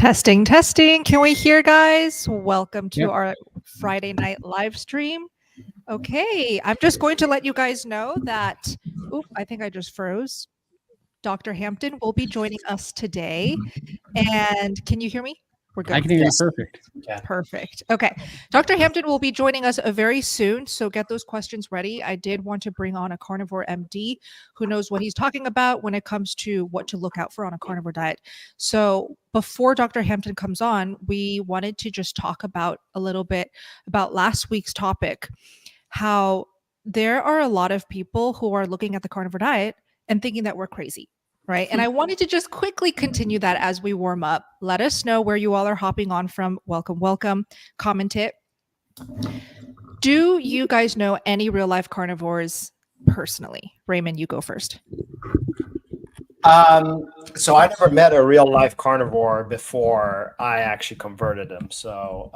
Testing, testing. Can we hear, guys? Welcome to our Friday night live stream. Okay, I'm just going to let you guys know that, I think I just froze. Dr. Hampton will be joining us today. And can you hear me? We're good. I can hear you perfect. Yeah. Perfect. Okay. Dr. Hampton will be joining us very soon, so get those questions ready. I did want to bring on a carnivore MD who knows what he's talking about when it comes to what to look out for on a carnivore diet. So before Dr. Hampton comes on, we wanted to just talk about a little bit about last week's topic, how there are a lot of people who are looking at the carnivore diet and thinking that we're crazy. Right. And I wanted to just quickly continue that as we warm up. Let us know where you all are hopping on from. Welcome, welcome. Comment it. Do you guys know any real life carnivores personally? Raymond, you go first. So I never met a real life carnivore before I actually converted them. So,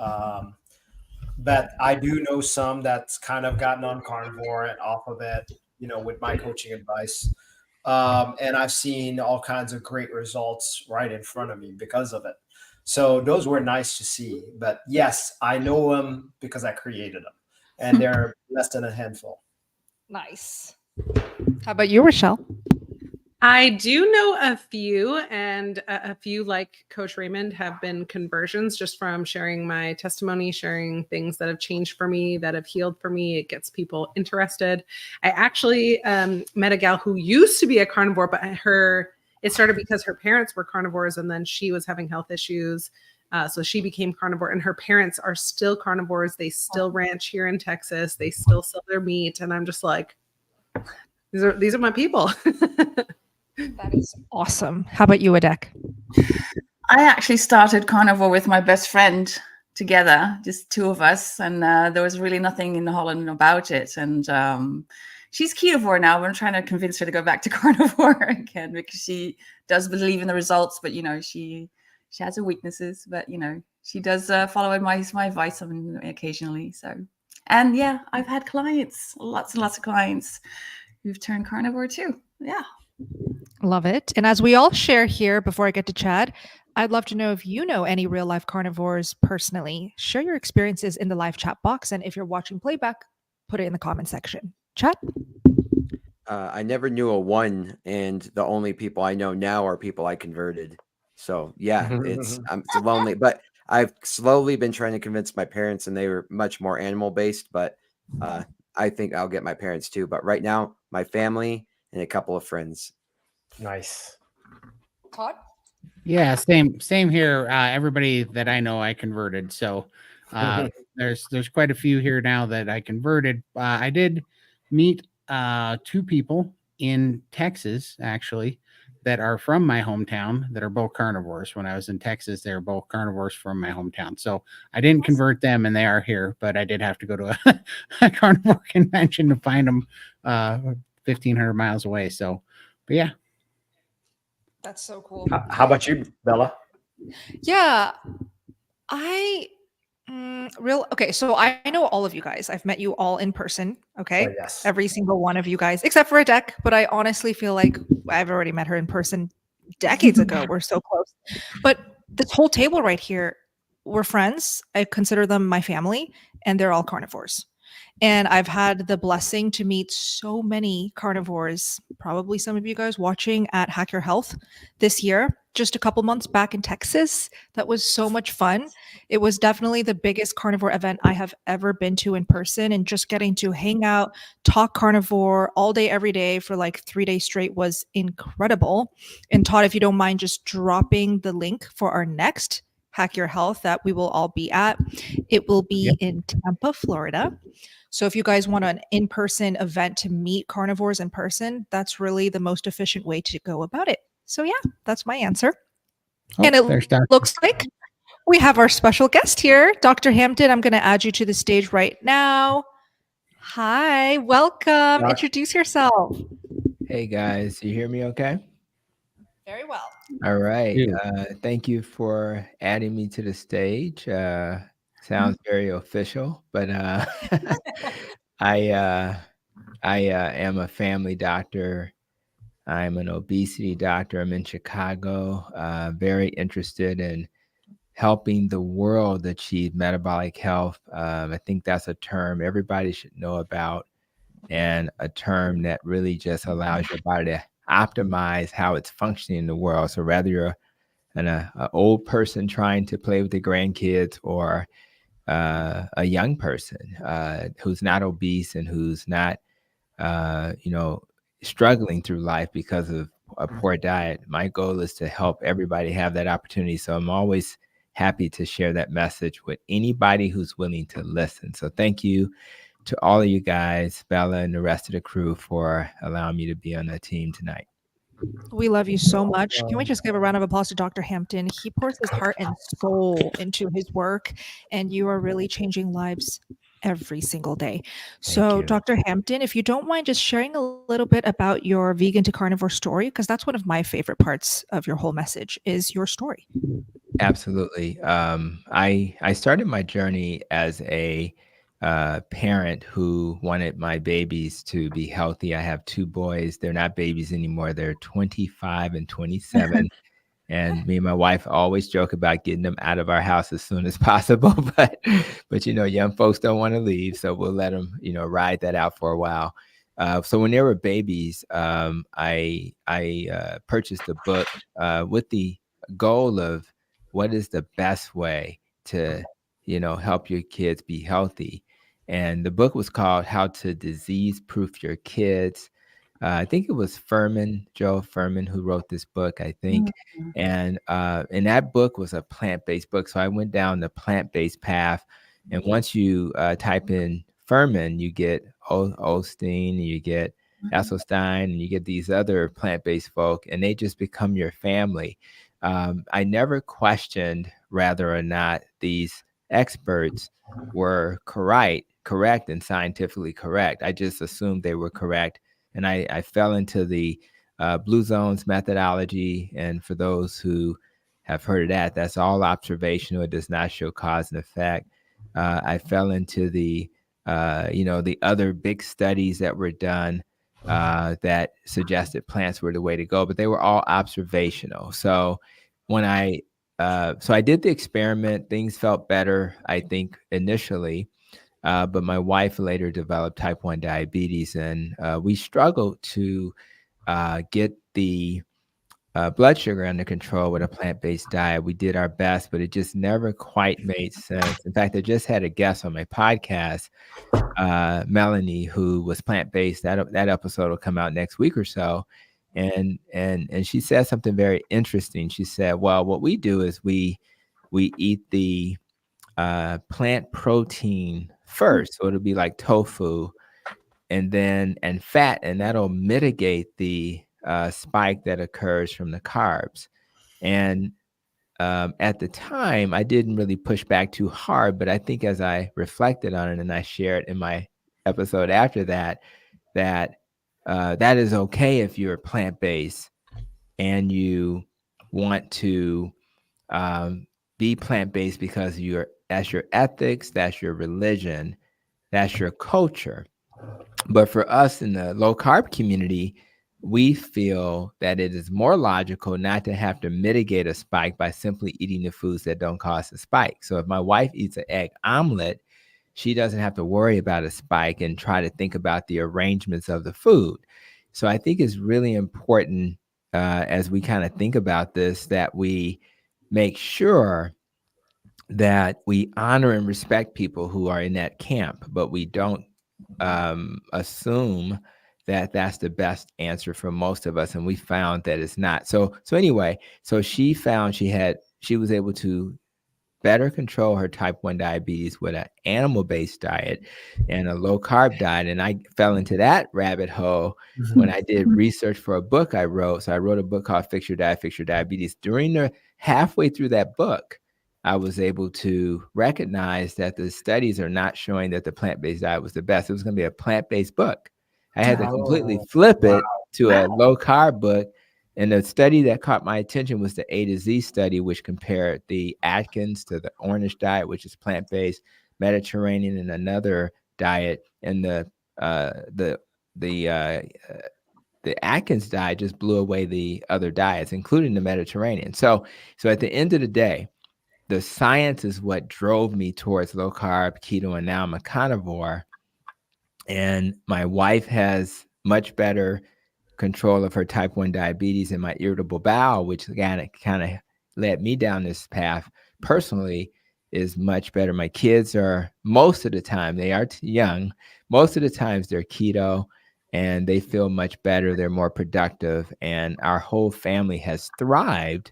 but I do know some that's kind of gotten on carnivore and off of it, with my coaching advice. And I've seen all kinds of great results right in front of me because of it. So those were nice to see. But yes, I know them because I created them, and they're less than a handful. Nice. How about you, Richelle? I do know a few, and a few, like Coach Raymond, have been conversions just from sharing my testimony, sharing things that have changed for me, that have healed for me. It gets people interested. I actually met a gal who used to be a carnivore, but it started because her parents were carnivores, and then she was having health issues. So she became carnivore, and her parents are still carnivores. They still ranch here in Texas. They still sell their meat. And I'm just like, these are my people. That is awesome. How about you, Adek? I actually started carnivore with my best friend together, just two of us, and there was really nothing in Holland about it. And she's ketovore now, but I'm trying to convince her to go back to carnivore again because she does believe in the results, but she has her weaknesses, but she does follow my advice occasionally. So, and yeah, I've had clients, lots and lots of clients who've turned carnivore too. Yeah. Love it. And as we all share here, before I get to Chad, I'd love to know if you know any real life carnivores personally. Share your experiences in the live chat box. And if you're watching playback, put it in the comment section. Chad? I never knew a one, and the only people I know now are people I converted. So yeah, I'm lonely, but I've slowly been trying to convince my parents, and they were much more animal based, but I think I'll get my parents too. But right now, my family and a couple of friends. Nice. Todd? Yeah, same here. Everybody that I know, I converted. So there's quite a few here now that I converted. I did meet two people in Texas, actually, that are from my hometown that are both carnivores. When I was in Texas, they were both carnivores from my hometown. So I didn't convert them, and they are here, but I did have to go to a carnivore convention to find them 1,500 miles away. So, but yeah. That's so cool. How about you, Bella? Yeah, okay, so I know all of you guys. I've met you all in person, okay? Oh, yes. Every single one of you guys, except for Adek, but I honestly feel like I've already met her in person decades ago. We're so close. But this whole table right here, we're friends. I consider them my family, and they're all carnivores. And I've had the blessing to meet so many carnivores, probably some of you guys watching at Hack Your Health this year, just a couple months back in Texas. That was so much fun. It was definitely the biggest carnivore event I have ever been to in person, and just getting to hang out, talk carnivore all day, every day for like 3 days straight was incredible. And Todd, if you don't mind just dropping the link for our next Hack Your Health that we will all be at. It will be in Tampa, Florida. So if you guys want an in-person event to meet carnivores in person, that's really the most efficient way to go about it. So yeah, that's my answer. And it looks like we have our special guest here, Dr. Hampton. I'm going to add you to the stage right now. Hi, welcome. Introduce yourself. Hey guys, you hear me okay? Very well. All right. Thank you for adding me to the stage. Sounds very official, but I am a family doctor. I'm an obesity doctor. I'm in Chicago. Very interested in helping the world achieve metabolic health. I think that's a term everybody should know about, and a term that really just allows your body to optimize how it's functioning in the world. So whether you're an old person trying to play with the grandkids, or a young person who's not obese and who's not, struggling through life because of a poor diet, my goal is to help everybody have that opportunity. So I'm always happy to share that message with anybody who's willing to listen. So thank you to all of you guys, Bella and the rest of the crew, for allowing me to be on the team tonight. We love you so much. Can we just give a round of applause to Dr. Hampton? He pours his heart and soul into his work, and you are really changing lives every single day. So, you. Dr. Hampton, if you don't mind just sharing a little bit about your vegan to carnivore story, because that's one of my favorite parts of your whole message is your story. Absolutely. I started my journey as a parent who wanted my babies to be healthy. I have 2 boys. They're not babies anymore. They're 25 and 27. And me and my wife always joke about getting them out of our house as soon as possible. But young folks don't want to leave, so we'll let them, ride that out for a while. So when they were babies, I purchased a book with the goal of what is the best way to, help your kids be healthy. And the book was called How to Disease Proof Your Kids. I think it was Joe Furman, who wrote this book, I think. And that book was a plant-based book. So I went down the plant-based path. And once you type in Furman, you get Osteen, you get Esselstein, and you get these other plant-based folk, and they just become your family. I never questioned whether or not these experts were correct and scientifically correct. I just assumed they were correct. And I fell into the Blue Zones methodology. And for those who have heard of that, that's all observational. It does not show cause and effect. I fell into the other big studies that were done that suggested plants were the way to go, but they were all observational. So when I did the experiment, things felt better, I think, initially. But my wife later developed type 1 diabetes, and we struggled to get the blood sugar under control with a plant-based diet. We did our best, but it just never quite made sense. In fact, I just had a guest on my podcast, Melanie, who was plant-based. That episode will come out next week or so. And she said something very interesting. She said, well, what we do is we eat the plant protein first. So it'll be like tofu and fat, and that'll mitigate the spike that occurs from the carbs. And at the time, I didn't really push back too hard, but I think as I reflected on it and I shared in my episode after that is okay if you're plant-based and you want to be plant-based because that's your ethics, that's your religion, that's your culture. But for us in the low-carb community, we feel that it is more logical not to have to mitigate a spike by simply eating the foods that don't cause a spike. So if my wife eats an egg omelet, she doesn't have to worry about a spike and try to think about the arrangements of the food. So I think it's really important as we kind of think about this, that we make sure that we honor and respect people who are in that camp, but we don't assume that that's the best answer for most of us. And we found that it's not. So anyway, so she found she was able to better control her type 1 diabetes with an animal-based diet and a low-carb diet. And I fell into that rabbit hole when I did research for a book I wrote. So I wrote a book called Fix Your Diet, Fix Your Diabetes. During the halfway through that book, I was able to recognize that the studies are not showing that the plant-based diet was the best. It was going to be a plant-based book. I had to completely flip it to a low-carb book. And the study that caught my attention was the A to Z study, which compared the Atkins to the Ornish diet, which is plant-based, Mediterranean, and another diet. And the Atkins diet just blew away the other diets, including the Mediterranean. So at the end of the day, the science is what drove me towards low carb, keto, and now I'm a carnivore. And my wife has much better control of her type 1 diabetes and my irritable bowel, which kind of led me down this path personally, is much better. My kids are, most of the time, they are young. Most of the times they're keto and they feel much better. They're more productive. And our whole family has thrived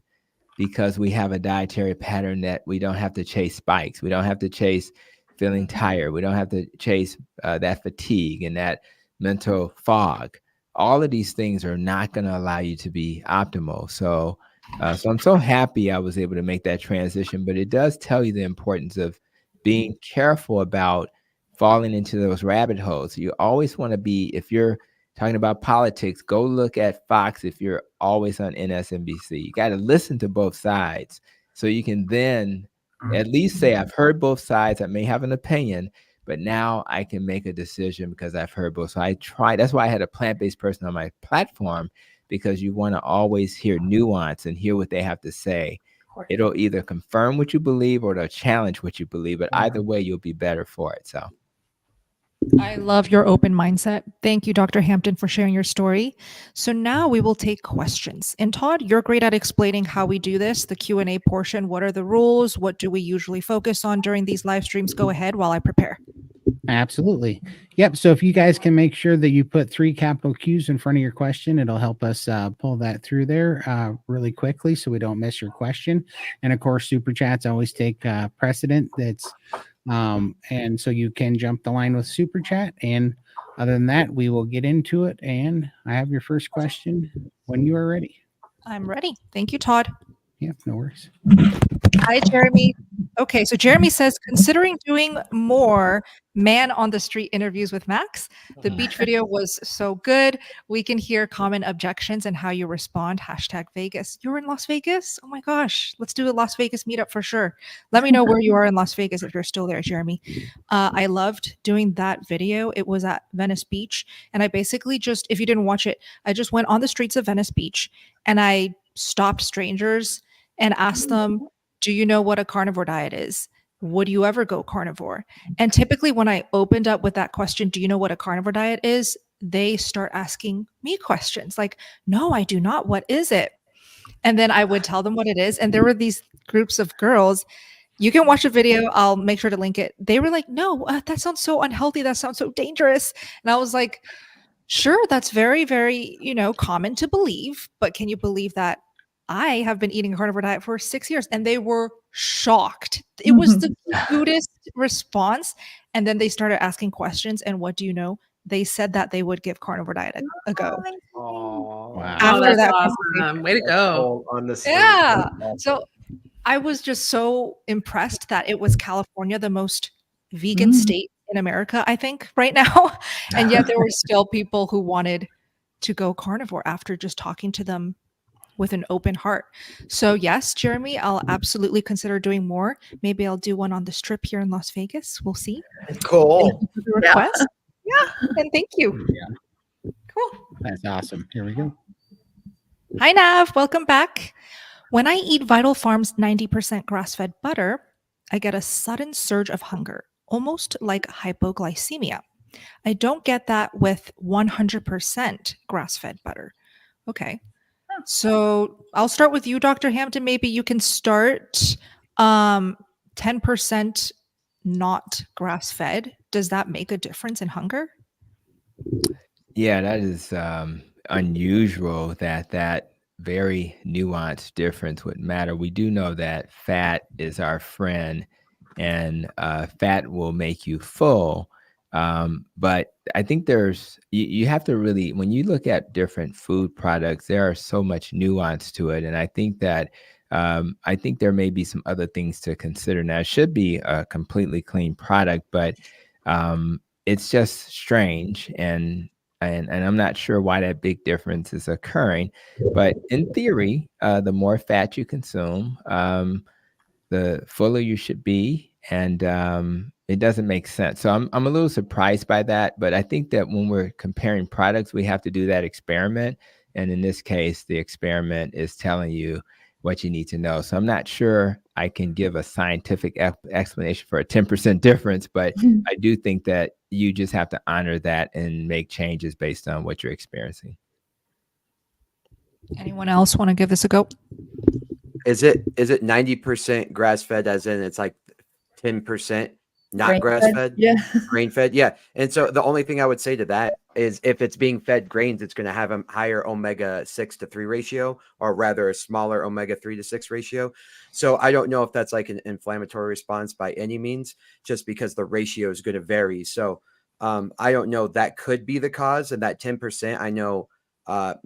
because we have a dietary pattern that we don't have to chase spikes. We don't have to chase feeling tired. We don't have to chase that fatigue and that mental fog. All of these things are not going to allow you to be optimal. So I'm so happy I was able to make that transition, but it does tell you the importance of being careful about falling into those rabbit holes. You always want to be, if you're talking about politics, go look at Fox if you're always on MSNBC. You got to listen to both sides so you can then at least say, I've heard both sides. I may have an opinion, but now I can make a decision because I've heard both. So I try. That's why I had a plant-based person on my platform, because you want to always hear nuance and hear what they have to say. It'll either confirm what you believe or it'll challenge what you believe, but either way, you'll be better for it. So I love your open mindset. Thank you, Dr. Hampton, for sharing your story. So now we will take questions. And Todd, you're great at explaining how we do this, the Q&A portion. What are the rules? What do we usually focus on during these live streams? Go ahead while I prepare. Absolutely. Yep. So if you guys can make sure that you put 3 capital Qs in front of your question, it'll help us pull that through there really quickly so we don't miss your question. And of course, super chats always take precedent. And so you can jump the line with super chat. And other than that, we will get into it. And I have your first question when you are ready. I'm ready. Thank you, Todd. Yep, no worries. Hi, Jeremy. Okay, so Jeremy says, considering doing more man on the street interviews with Max, the beach video was so good. We can hear common objections and how you respond. #Vegas. You're in Las Vegas? Oh my gosh. Let's do a Las Vegas meetup for sure. Let me know where you are in Las Vegas if you're still there, Jeremy. I loved doing that video. It was at Venice Beach. And I basically just, if you didn't watch it, I just went on the streets of Venice Beach and I stopped strangers and asked them, do you know what a carnivore diet is? Would you ever go carnivore? And typically when I opened up with that question, do you know what a carnivore diet is? They start asking me questions like, no, I do not. What is it? And then I would tell them what it is. And there were these groups of girls. You can watch a video. I'll make sure to link it. They were like, no, that sounds so unhealthy. That sounds so dangerous. And I was like, sure, that's very, very, common to believe. But can you believe that I have been eating a carnivore diet for 6 years? And they were shocked. It was the cutest response. And then they started asking questions. And what do you know? They said that they would give carnivore diet a go. Oh, Wow. After that awesome. Way to go. On the Yeah. So I was just so impressed that it was California, the most vegan state in America, I think, right now. And yet there were still people who wanted to go carnivore after just talking to them with an open heart. So yes, Jeremy, I'll absolutely consider doing more. Maybe I'll do one on the strip here in Las Vegas. We'll see. Cool. Thank you for the request. Yeah, and thank you. Yeah. Cool. That's awesome. Here we go. Hi, Nav. Welcome back. When I eat Vital Farms 90% grass-fed butter, I get a sudden surge of hunger, almost like hypoglycemia. I don't get that with 100% grass-fed butter. Okay. So I'll start with you, Dr. Hampton. Maybe you can start 10% not grass-fed. Does that make a difference in hunger? yeah, that is unusual that very nuanced difference would matter. We do know that fat is our friend and fat will make you full. But I think you have to really, when you look at different food products, there are so much nuance to it. And I think that, I think there may be some other things to consider. Now, it should be a completely clean product, but it's just strange. And I'm not sure why that big difference is occurring. But in theory, the more fat you consume, the fuller you should be. And it doesn't make sense. So I'm a little surprised by that. But I think that when we're comparing products, we have to do that experiment. And in this case, the experiment is telling you what you need to know. So I'm not sure I can give a scientific explanation for a 10% difference, but I do think that you just have to honor that and make changes based on what you're experiencing. Anyone else want to give this a go? Is it 90% grass fed, as in it's like 10% not Grain grass fed, fed? yeah. Grain fed, yeah. And so the only thing I would say to that is if it's being fed grains, it's going to have a higher omega-6 to 3 ratio, or rather a smaller omega-3 to 6 ratio. So I don't know if that's like an inflammatory response by any means, just because the ratio is going to vary. So I don't know. That could be the cause. And that 10%, I know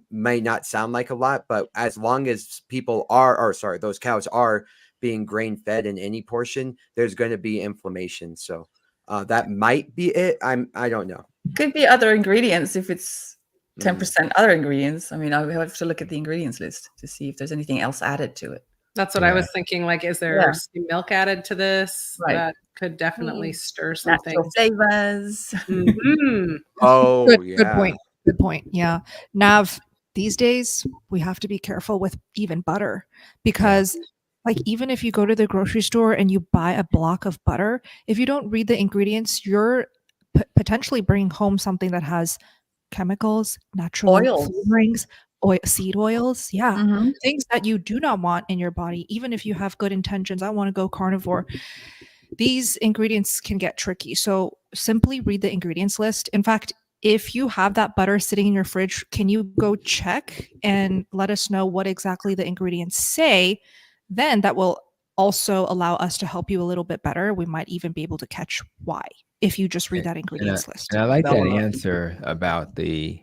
may not sound like a lot, but as long as those cows are being grain fed in any portion, there's going to be inflammation. So that might be it. I don't know. Could be other ingredients if it's 10% other ingredients. I mean, I have to look at the ingredients list to see if there's anything else added to it. That's what I was thinking. Like, is there skim milk added to this? Right. That could definitely stir something. Natural flavors. Mhm. Oh, Good point. Good point. Yeah. Nav, these days we have to be careful with even butter, because like even if you go to the grocery store and you buy a block of butter, if you don't read the ingredients, you're potentially bringing home something that has chemicals, natural Oils. flavorings, seed oils. Yeah. Things that you do not want in your body, even if you have good intentions. I want to go carnivore. These ingredients can get tricky. So simply read the ingredients list. In fact, if you have that butter sitting in your fridge, can you go check and let us know what exactly the ingredients say? Then that will also allow us to help you a little bit better. We might even be able to catch why if you just read that ingredients list. And I like that answer about the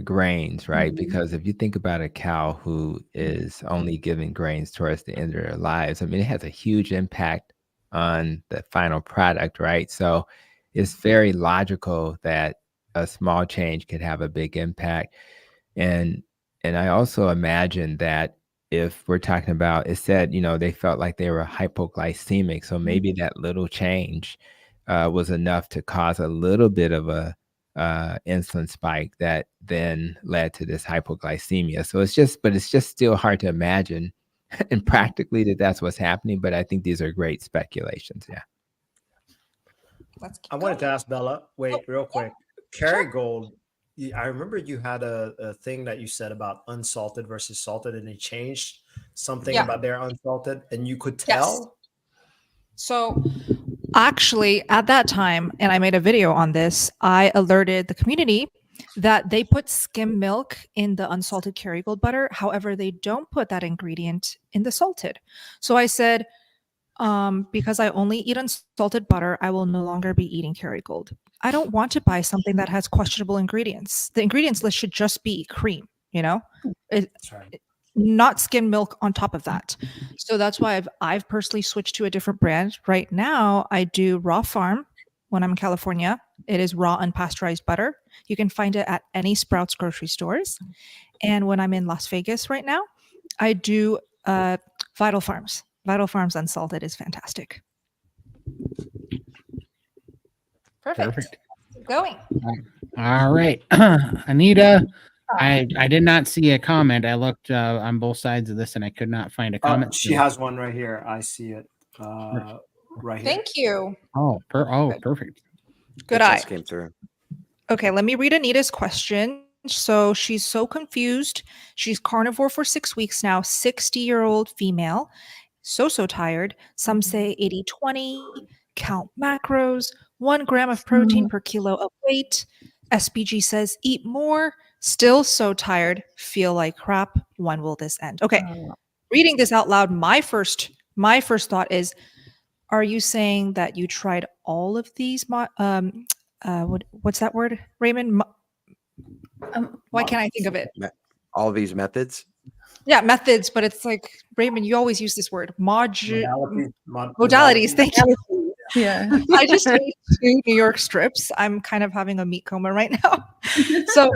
grains, right? Because if you think about a cow who is only giving grains towards the end of their lives, I mean, it has a huge impact on the final product, right? So it's very logical that a small change could have a big impact. And I also imagine that if we're talking about, it said, they felt like they were hypoglycemic. So maybe that little change was enough to cause a little bit of a insulin spike that then led to this hypoglycemia. So it's just still hard to imagine and practically that's what's happening. But I think these are great speculations. Yeah. I wanted to ask Bella, wait, real quick. Kerrygold, I remember you had a thing that you said about unsalted versus salted, and they changed something about their unsalted, and you could tell. Yes. So actually, at that time, and I made a video on this, I alerted the community that they put skim milk in the unsalted Kerrygold butter. However, they don't put that ingredient in the salted. So I said, because I only eat unsalted butter, I will no longer be eating Kerrygold. I don't want to buy something that has questionable ingredients. The ingredients list should just be cream, That's right. Not skim milk on top of that. So that's why I've personally switched to a different brand. Right now, I do Raw Farm when I'm in California. It is raw unpasteurized butter. You can find it at any Sprouts grocery stores. And when I'm in Las Vegas right now, I do Vital Farms. Vital Farms unsalted is fantastic. Perfect. Keep going. All right. Anita, I did not see a comment. I looked on both sides of this and I could not find a comment. She has one right here. I see it right here. Thank you. Perfect. Good eye. Came through. Okay, let me read Anita's question. So she's so confused. She's carnivore for 6 weeks now, 60-year-old female. So tired. Some say 80-20, count macros, 1 gram of protein per kilo of weight. SBG says eat more. Still so tired. Feel like crap. When will this end? Okay. Reading this out loud, my first thought is, are you saying that you tried all of these? What's that word, Raymond? Why can't I think of it? All these methods? Yeah, methods, but it's like, Raymond, you always use this word. Modalities. Thank you. Yeah. I just ate 2 New York strips. I'm kind of having a meat coma right now. So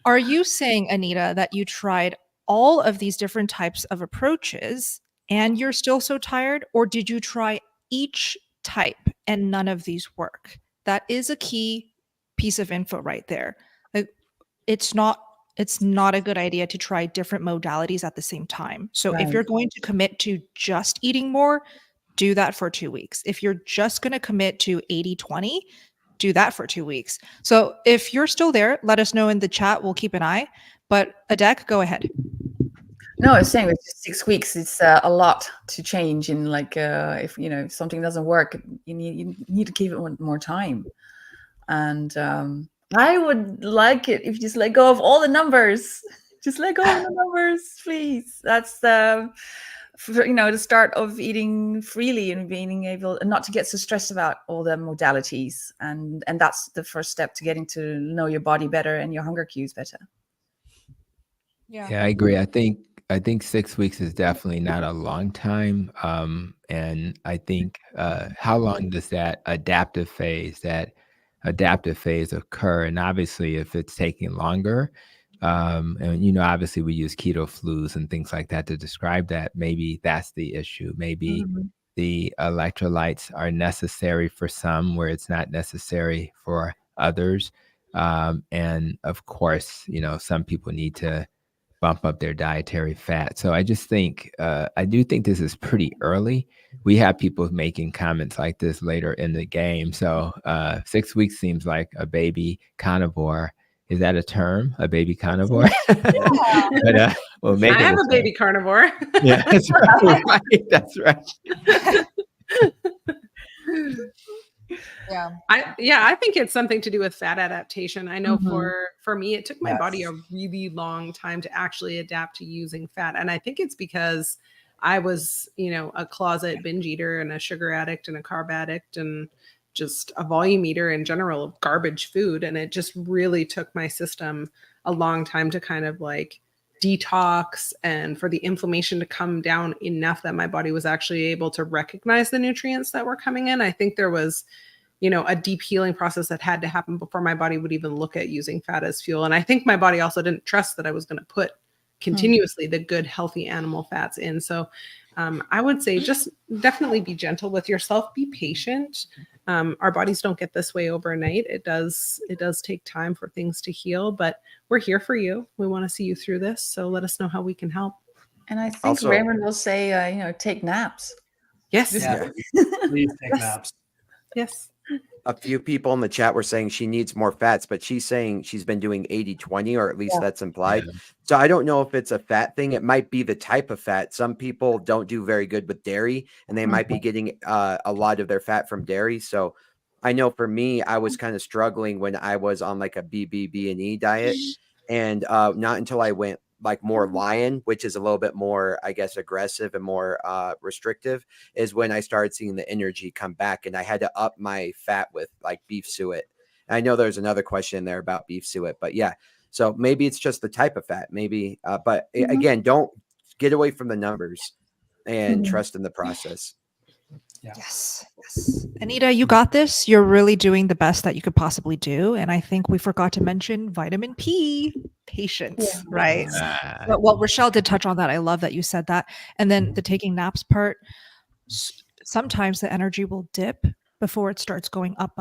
are you saying, Anita, that you tried all of these different types of approaches and you're still so tired? Or did you try each type and none of these work? That is a key piece of info right there. Like, it's not it's not a good idea to try different modalities at the same time. So if Right. you're going to commit to just eating more, do that for 2 weeks. If you're just going to commit to 80-20, do that for 2 weeks. So if you're still there, let us know in the chat. We'll keep an eye. But Adek, go ahead. No, I was saying it's just 6 weeks. It's a lot to change in if if something doesn't work, you need to give it more time. And I would like it if you just let go of all the numbers. Just let go of the numbers, please. That's the start of eating freely and being able not to get so stressed about all the modalities. And that's the first step to getting to know your body better and your hunger cues better. Yeah. Yeah, I agree. I think 6 weeks is definitely not a long time. And I think how long does that adaptive phase occur? And obviously, if it's taking longer, and obviously we use keto flus and things like that to describe that. Maybe that's the issue. Maybe the electrolytes are necessary for some, where it's not necessary for others. And of course, some people need to bump up their dietary fat. So I just think, I do think this is pretty early. We have people making comments like this later in the game. So 6 weeks seems like a baby carnivore. Is that a term? A baby carnivore? But we'll make I have it a baby carnivore. Yeah, that's right. That's right. I think it's something to do with fat adaptation. I know for me, it took my body a really long time to actually adapt to using fat. And I think it's because I was, a closet binge eater and a sugar addict and a carb addict and just a volume eater in general of garbage food. And it just really took my system a long time to kind of detox and for the inflammation to come down enough that my body was actually able to recognize the nutrients that were coming in. I think there was, a deep healing process that had to happen before my body would even look at using fat as fuel. And I think my body also didn't trust that I was going to put continuously the good, healthy animal fats in. So I would say just definitely be gentle with yourself, be patient. Our bodies don't get this way overnight. It does take time for things to heal, but we're here for you. We want to see you through this. So let us know how we can help. And I think Raymond will say, take naps. Yes. Yeah. Please take naps. Yes. A few people in the chat were saying she needs more fats, but she's saying she's been doing 80-20, or at least that's implied. Yeah. So I don't know if it's a fat thing. It might be the type of fat. Some people don't do very good with dairy, and they might be getting a lot of their fat from dairy. So I know for me, I was kind of struggling when I was on a BBB&E diet, and not until I went more lion, which is a little bit more, I guess, aggressive and more restrictive, is when I started seeing the energy come back, and I had to up my fat with beef suet. And I know there's another question there about beef suet, but yeah, so maybe it's just the type of fat, maybe, but again, don't get away from the numbers and trust in the process. Yeah. Yes. Anita, you got this. You're really doing the best that you could possibly do. And I think we forgot to mention vitamin P, patience, right? Well, Richelle did touch on that. I love that you said that. And then the taking naps part, sometimes the energy will dip before it starts going up.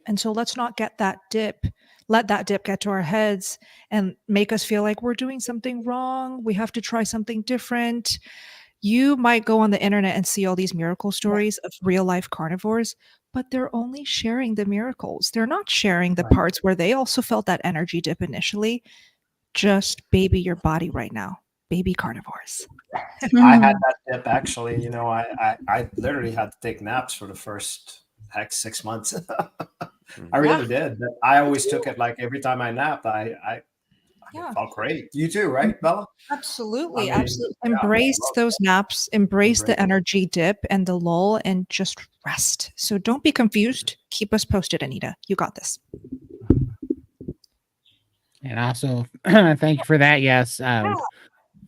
And so let's not get that dip. Let that dip get to our heads and make us feel like we're doing something wrong. We have to try something different. You might go on the internet and see all these miracle stories of real life carnivores, but they're only sharing the miracles. They're not sharing the parts where they also felt that energy dip initially. Just baby your body right now. Baby carnivores. I had that dip actually. I literally had to take naps for the first 6 months. I really did. I always took it every time I napped, I felt great. You too, right, Bella? Absolutely. Embrace those naps, embrace the energy dip and the lull, and just rest. So don't be confused. Keep us posted, Anita. You got this. And also, thank you for that. Yes.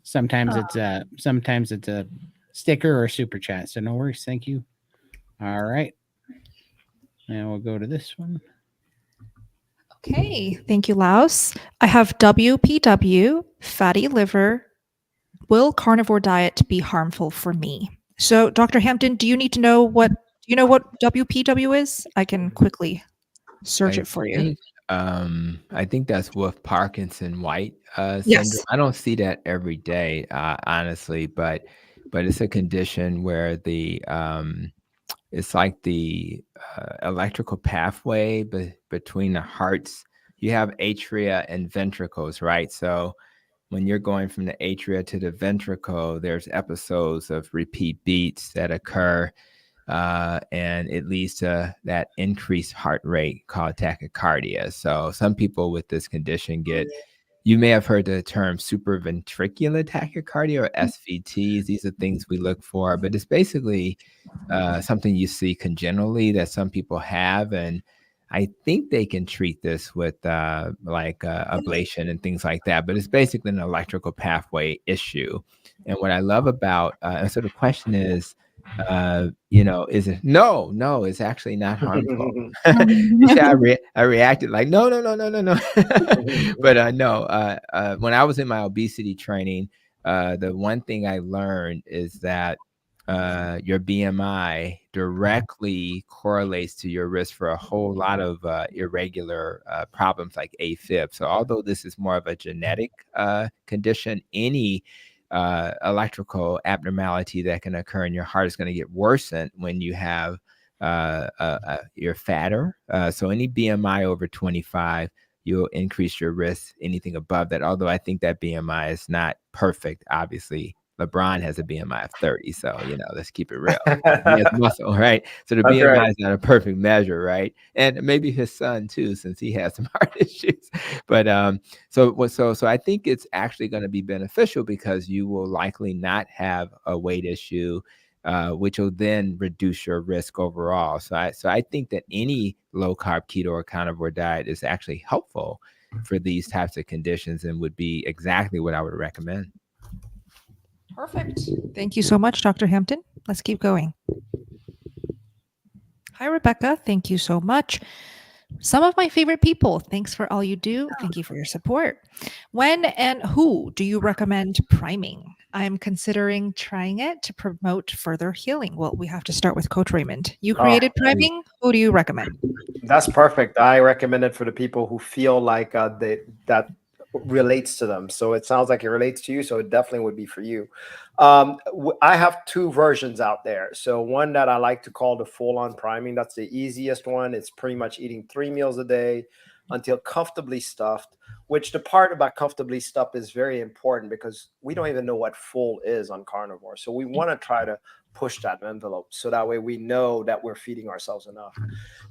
Sometimes it's a sticker or a super chat. So no worries. Thank you. All right. And we'll go to this one. Okay, thank you, Laos. I have WPW, fatty liver. Will carnivore diet be harmful for me? So, Dr. Hampton, do you know what WPW is? I can quickly search it for you. I think that's with Parkinson White syndrome. Yes. I don't see that every day, honestly, but it's a condition where it's like the electrical pathway between the hearts. You have atria and ventricles, right? So when you're going from the atria to the ventricle, there's episodes of repeat beats that occur, and it leads to that increased heart rate called tachycardia. So some people with this condition you may have heard the term supraventricular tachycardia or SVTs. These are things we look for, but it's basically something you see congenitally that some people have. And I think they can treat this with ablation and things like that, but it's basically an electrical pathway issue. And what I love about, so the question is, is it? No, it's actually not harmful. You see, I reacted like, no. But no, when I was in my obesity training, the one thing I learned is that your BMI directly correlates to your risk for a whole lot of irregular problems like AFib. So although this is more of a genetic condition, any electrical abnormality that can occur in your heart is going to get worsened when you have you're fatter. So any BMI over 25, you'll increase your risk. Anything above that, although I think that BMI is not perfect, obviously. LeBron has a BMI of 30, so let's keep it real. He has muscle, right? So the BMI is not a perfect measure, right? And maybe his son too, since he has some heart issues. But so I think it's actually going to be beneficial because you will likely not have a weight issue, which will then reduce your risk overall. So I think that any low carb, keto, or carnivore diet is actually helpful for these types of conditions and would be exactly what I would recommend. Perfect. Thank you so much, Dr. Hampton. Let's keep going. Hi, Rebecca. Thank you so much. Some of my favorite people. Thanks for all you do. Thank you for your support. When and who do you recommend priming? I'm considering trying it to promote further healing. Well, we have to start with Coach Raymond. You created priming. Who do you recommend? That's perfect. I recommend it for the people who feel like that relates to them. So it sounds like it relates to you. So it definitely would be for you. I have two versions out there. So one that I like to call the full-on priming. That's the easiest one. It's pretty much eating 3 meals a day until comfortably stuffed, which the part about comfortably stuffed is very important because we don't even know what full is on carnivore. So we want to try to push that envelope so that way we know that we're feeding ourselves enough.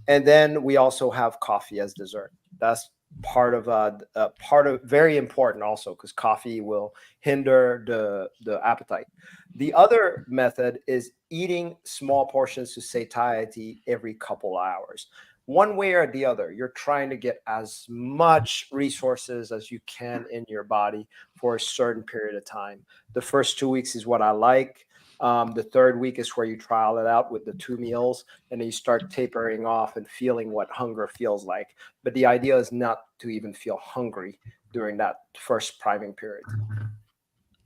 And then we also have coffee as dessert. That's part of very important also because coffee will hinder the appetite. The other method is eating small portions to satiety every couple hours. One way or the other, you're trying to get as much resources as you can in your body for a certain period of time. The first 2 weeks is what I like. The third week is where you trial it out with the 2 meals, and then you start tapering off and feeling what hunger feels like. But the idea is not to even feel hungry during that first priming period.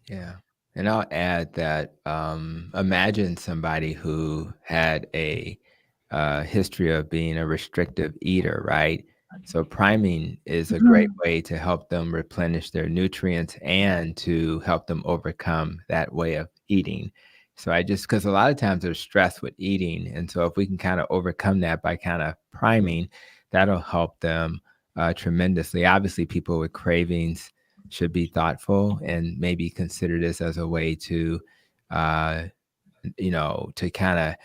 Yeah. And I'll add that imagine somebody who had a history of being a restrictive eater, right? So priming is a great way to help them replenish their nutrients and to help them overcome that way of eating. So because a lot of times there's stress with eating. And so if we can kind of overcome that by kind of priming, that'll help them tremendously. Obviously, people with cravings should be thoughtful and maybe consider this as a way to, to kind of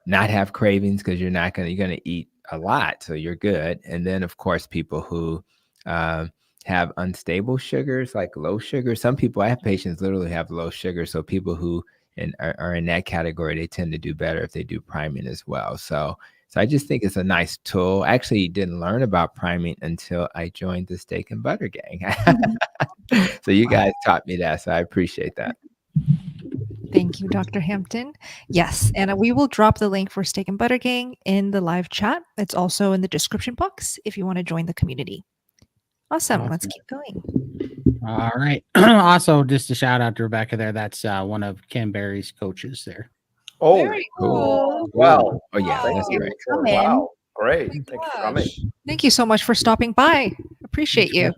not have cravings because you're going to eat a lot. So you're good. And then, of course, people who have unstable sugars, like low sugar. Some people, I have patients literally have low sugar. So people who are in that category, they tend to do better if they do priming as well. So I just think it's a nice tool. I actually didn't learn about priming until I joined the Steak and Butter Gang. So you guys taught me that. So I appreciate that. Thank you, Dr. Hampton. Yes, and we will drop the link for Steak and Butter Gang in the live chat. It's also in the description box if you want to join the community. Awesome. Let's keep going. All right. Also, just a shout out to Rebecca there. That's one of Kim Berry's coaches there. Oh, very cool. Wow. Oh, yeah. That's great. Come in. Wow. Great. Oh my Thank you for coming. gosh. Thank you so much for stopping by. Appreciate you.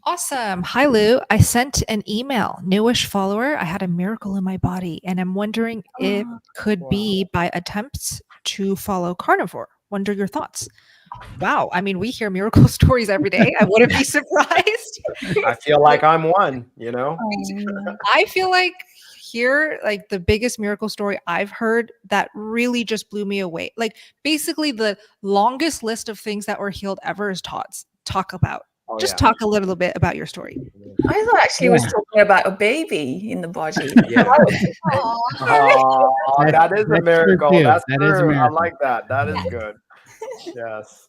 Awesome. Hi, Lou. I sent an email. Newish follower. I had a miracle in my body, and I'm wondering if it could be by attempts to follow carnivore. Wonder your thoughts. Wow. I mean, we hear miracle stories every day. I wouldn't be surprised. I feel like I'm one, you know? I feel like here, like the biggest miracle story I've heard that really just blew me away. Like basically the longest list of things that were healed ever is Todd's. Talk about. Oh, Just yeah. talk a little bit about your story. I thought actually it was talking about a baby in the body. Yeah. Oh, that is a That's miracle. true, too. That's That is a true. I miracle. like that. That is good. Yes.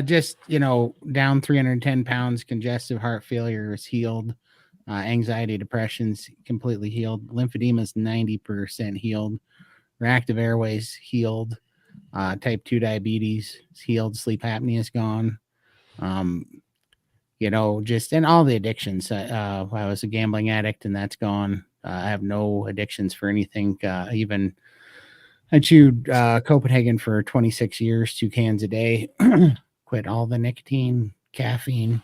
Just, you know, down 310 pounds, congestive heart failure is healed. Anxiety, depression's completely healed. Lymphedema is 90% healed. Reactive airways healed. Type 2 diabetes is healed. Sleep apnea is gone. You know, just and all the addictions. I was a gambling addict, and that's gone. I have no addictions for anything. I chewed Copenhagen for 26 years, 2 cans a day. Quit all the nicotine, caffeine,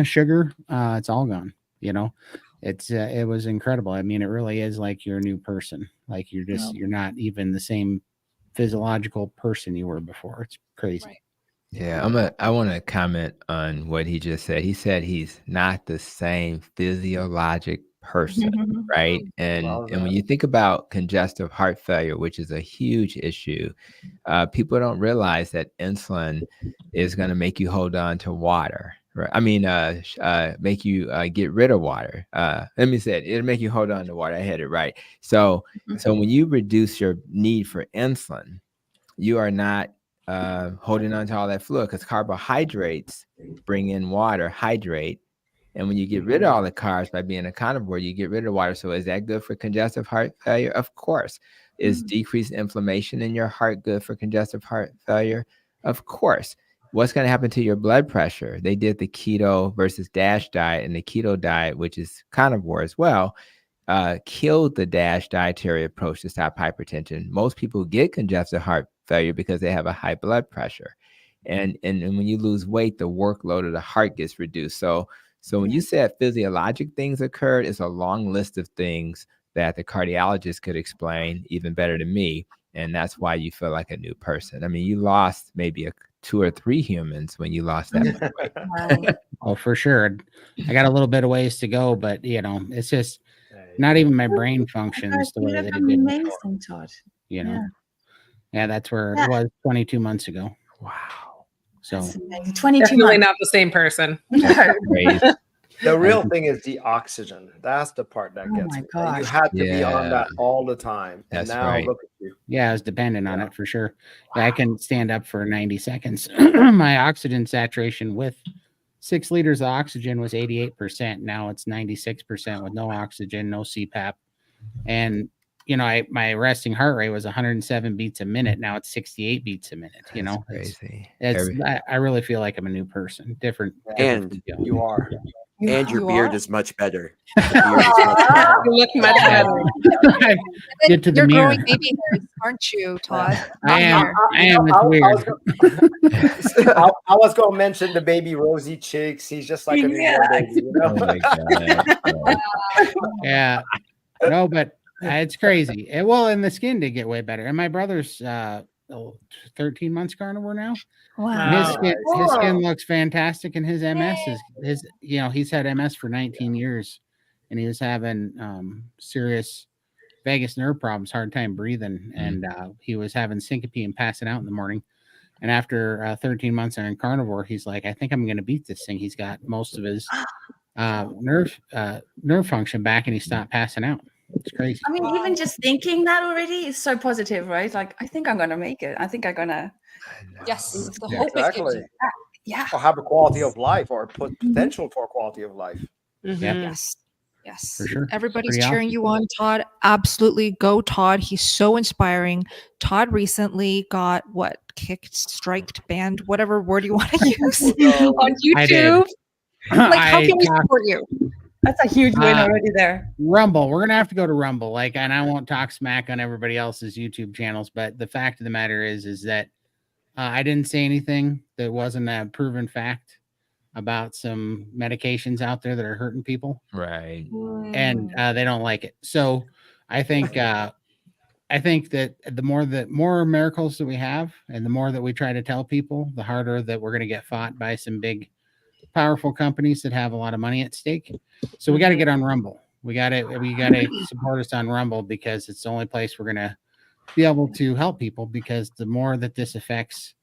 sugar. It's all gone. You know, it was incredible. I mean, it really is like you're a new person. Like you're not even the same physiological person you were before. It's crazy. Right. Yeah, I want to comment on what he just said. He said he's not the same physiologic person, right? And Love when that. you think about congestive heart failure, which is a huge issue, people don't realize that insulin is going to make you hold on to water. Right? I mean, make you get rid of water. Let me say it. It'll make you hold on to water. I had it right. So when you reduce your need for insulin, you are not holding on to all that fluid because carbohydrates bring in water, hydrate. And when you get rid of all the carbs by being a carnivore, you get rid of water. So is that good for congestive heart failure? Of course. Is decreased inflammation in your heart good for congestive heart failure? Of course. What's going to happen to your blood pressure? They did the keto versus DASH diet, and the keto diet, which is carnivore as well, killed the DASH dietary approach to stop hypertension. Most people get congestive heart failure because they have a high blood pressure. And when you lose weight, the workload of the heart gets reduced. So when you said physiologic things occurred, it's a long list of things that the cardiologist could explain even better than me. And that's why you feel like a new person. I mean, you lost maybe 2 or 3 humans when you lost that much weight. Oh, for sure. I got a little bit of ways to go, but you know, it's just not even my brain functions the way that it did before, amazing, Todd. you know. Yeah, that's where it was 22 months ago. Wow. So 22 Definitely months. not the same person. Crazy. The real thing is the oxygen. That's the part that Oh gets my me. And you gosh. had to be on Yeah. that all the time. That's and now right. look at you. yeah, I was dependent on it for sure. Yeah, I can stand up for 90 seconds. My oxygen saturation with 6 liters of oxygen was 88%. Now it's 96% with no oxygen, no CPAP. And, you know, my resting heart rate was 107 beats a minute. Now it's 68 beats a minute. You know, That's crazy. I really feel like I'm a new person, different. And physio. You are. And your You beard are? is much better. Your beard is much better. You look much better. I get to the You're mirror. growing baby hairs, aren't you, Todd? I am. It's weird. I was going to mention the baby rosy cheeks. He's just like a newborn baby, you know? Oh my God. Yeah. No, but it's crazy. Well, and the skin did get way better. And my brother's 13 months carnivore now. Wow. His skin looks fantastic, and his MS is you know, he's had MS for 19 years, and he was having serious vagus nerve problems, hard time breathing, and he was having syncope and passing out in the morning. And after 13 months on carnivore, he's like, I think I'm going to beat this thing. He's got most of his nerve function back, and he stopped passing out. It's crazy. I mean, even just thinking that already is so positive, right? Like, I think I'm going to make it. I think I'm going to. Yes, the Yeah. hope it gives Exactly. you. Yeah. Or have a quality of life or potential for quality of life. Mhm. Yes. Yes. For sure. Everybody's Pretty cheering you on, Todd. Absolutely. Go, Todd. He's so inspiring. Todd recently got kicked, striked, banned, whatever word you want to use on I did. YouTube. Like, how can we I support you? That's a huge win already there. Rumble. We're gonna have to go to Rumble. Like, and I won't talk smack on everybody else's YouTube channels, but the fact of the matter is that I didn't say anything that wasn't a proven fact about some medications out there that are hurting people, Right. and they don't like it. So I think that the more miracles that we have, and the more that we try to tell people, the harder that we're going to get fought by some big, powerful companies that have a lot of money at stake. So we got to get on Rumble. We got to support us on Rumble, because it's the only place we're going to be able to help people, because the more that this affects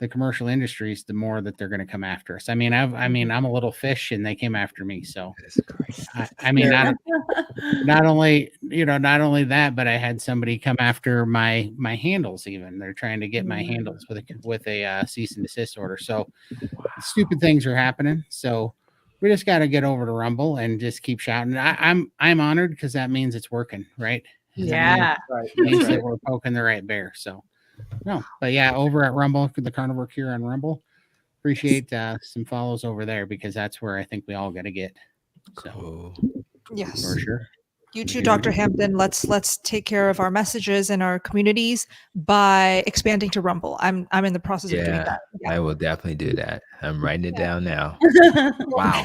the commercial industries, the more that they're going to come after us. I mean, I'm a little fish and they came after me. So I mean, not only that, but I had somebody come after my handles. Even they're trying to get my handles with a cease and desist order. So stupid things are happening. So we just got to get over to Rumble and just keep shouting. I'm honored, because that means it's working, right? Yeah. That means that we're poking the right bear. So no, but yeah, over at Rumble, the Carnivore Cure on Rumble, appreciate some follows over there, because that's where I think we all got to get. So Cool. Yes. for sure. You too, Dr. Hampton. Let's take care of our messages and our communities by expanding to Rumble. I'm in the process of doing Yeah, that. Yeah. I will definitely do that. I'm writing it down now. Wow.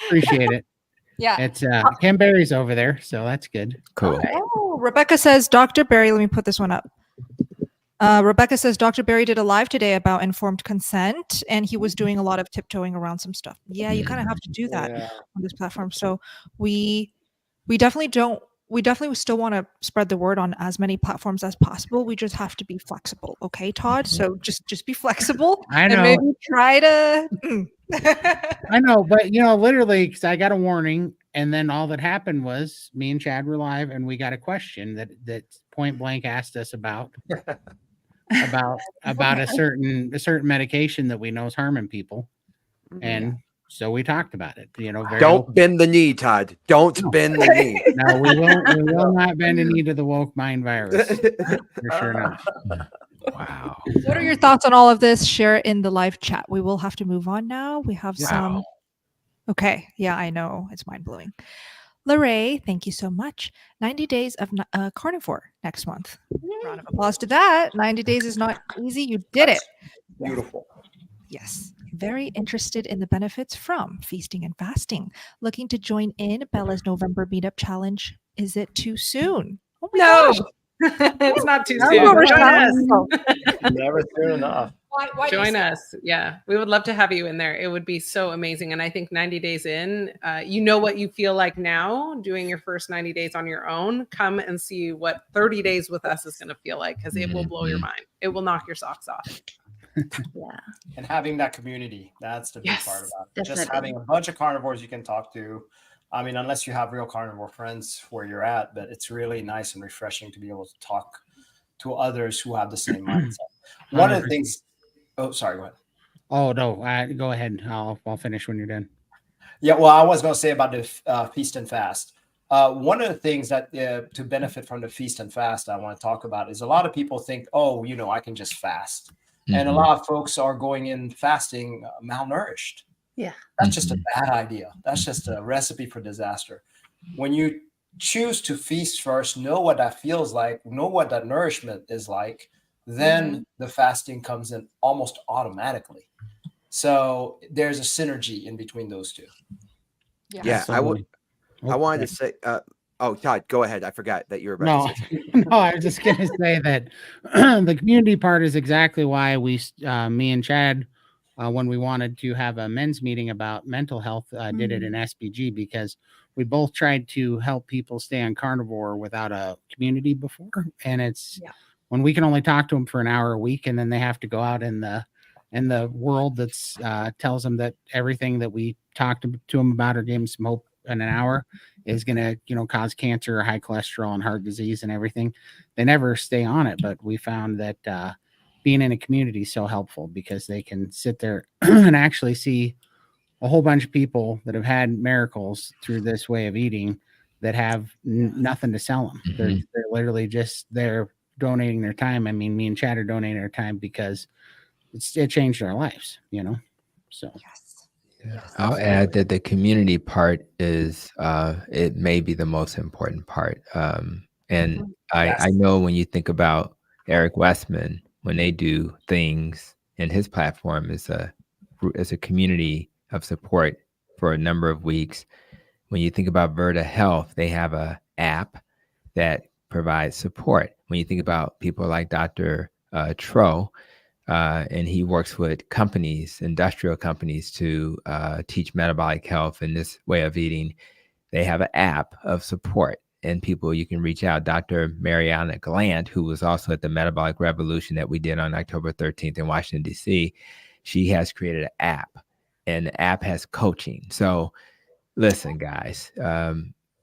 Appreciate it. Yeah. It's Ken Berry's over there, so that's good. Cool. Oh, Rebecca says, Dr. Berry, let me put this one up. Rebecca says Dr. Berry did a live today about informed consent, and he was doing a lot of tiptoeing around some stuff. Yeah, you kind of have to do that on this platform. So we definitely still want to spread the word on as many platforms as possible. We just have to be flexible, okay, Todd? So just be flexible. I know. And maybe try to. I know, but literally, because I got a warning, and then all that happened was me and Chad were live, and we got a question that point blank asked us about a certain medication that we know is harming people, and so we talked about it. Don't bend the knee, Todd. Don't bend the knee. No, we will not bend a knee to the woke mind virus. For sure not. Wow. What are your thoughts on all of this? Share it in the live chat. We will have to move on now. We have some. Okay. Yeah, I know. It's mind blowing. Lorraine, thank you so much. 90 days of carnivore next month. Round of applause to that. 90 days is not easy. You did it. Beautiful. Yes. Very interested in the benefits from feasting and fasting. Looking to join in Bella's November meetup challenge. Is it too soon? Oh my No, gosh. it's not too No, soon. Join Richelle. us. Never soon enough. Why do you Join say us. Yeah, we would love to have you in there. It would be so amazing. And I think 90 days in, you know what you feel like now doing your first 90 days on your own. Come and see what 30 days with us is going to feel like, because it will blow your mind. It will knock your socks off. Yeah. And having that community, that's the big Yes, part about it. definitely. Just having a bunch of carnivores you can talk to. I mean, unless you have real carnivore friends where you're at, but it's really nice and refreshing to be able to talk to others who have the same mindset. One of the things, oh, sorry, go ahead. Oh no, go ahead. I'll finish when you're done. Yeah, well, I was going to say about the feast and fast. One of the things that to benefit from the feast and fast I want to talk about is a lot of people think, oh, I can just fast. And a lot of folks are going in fasting malnourished. Yeah. That's just a bad idea. That's just a recipe for disaster. When you choose to feast first, know what that feels like, know what that nourishment is like, then the fasting comes in almost automatically. So there's a synergy in between those two. Yeah, I wanted to say, Todd, go ahead. I forgot that you were about to say something. No, I was just going to say that the community part is exactly why me and Chad, when we wanted to have a men's meeting about mental health, did it in SBG, because we both tried to help people stay on carnivore without a community before. And it's when we can only talk to them for an hour a week, and then they have to go out in the world that's tells them that everything that we talked to them about or gave them some hope in an hour is going to, cause cancer or high cholesterol and heart disease and everything. They never stay on it. But we found that being in a community is so helpful, because they can sit there and actually see a whole bunch of people that have had miracles through this way of eating that have nothing to sell them. They're literally just they're donating their time. I mean, me and Chad are donating our time because it changed our lives, So Yes. I'll add that the community part is it may be the most important part. And Yes. I know when you think about Eric Westman, when they do things, and his platform is a community of support for a number of weeks. When you think about Verta Health, they have a app that provides support. When you think about people like Dr. Tro, and he works with companies, industrial companies, to teach metabolic health and this way of eating. They have an app of support and people you can reach out. Dr. Mariana Gallant, who was also at the Metabolic Revolution that we did on October 13th in Washington, D.C., she has created an app, and the app has coaching. So listen, guys,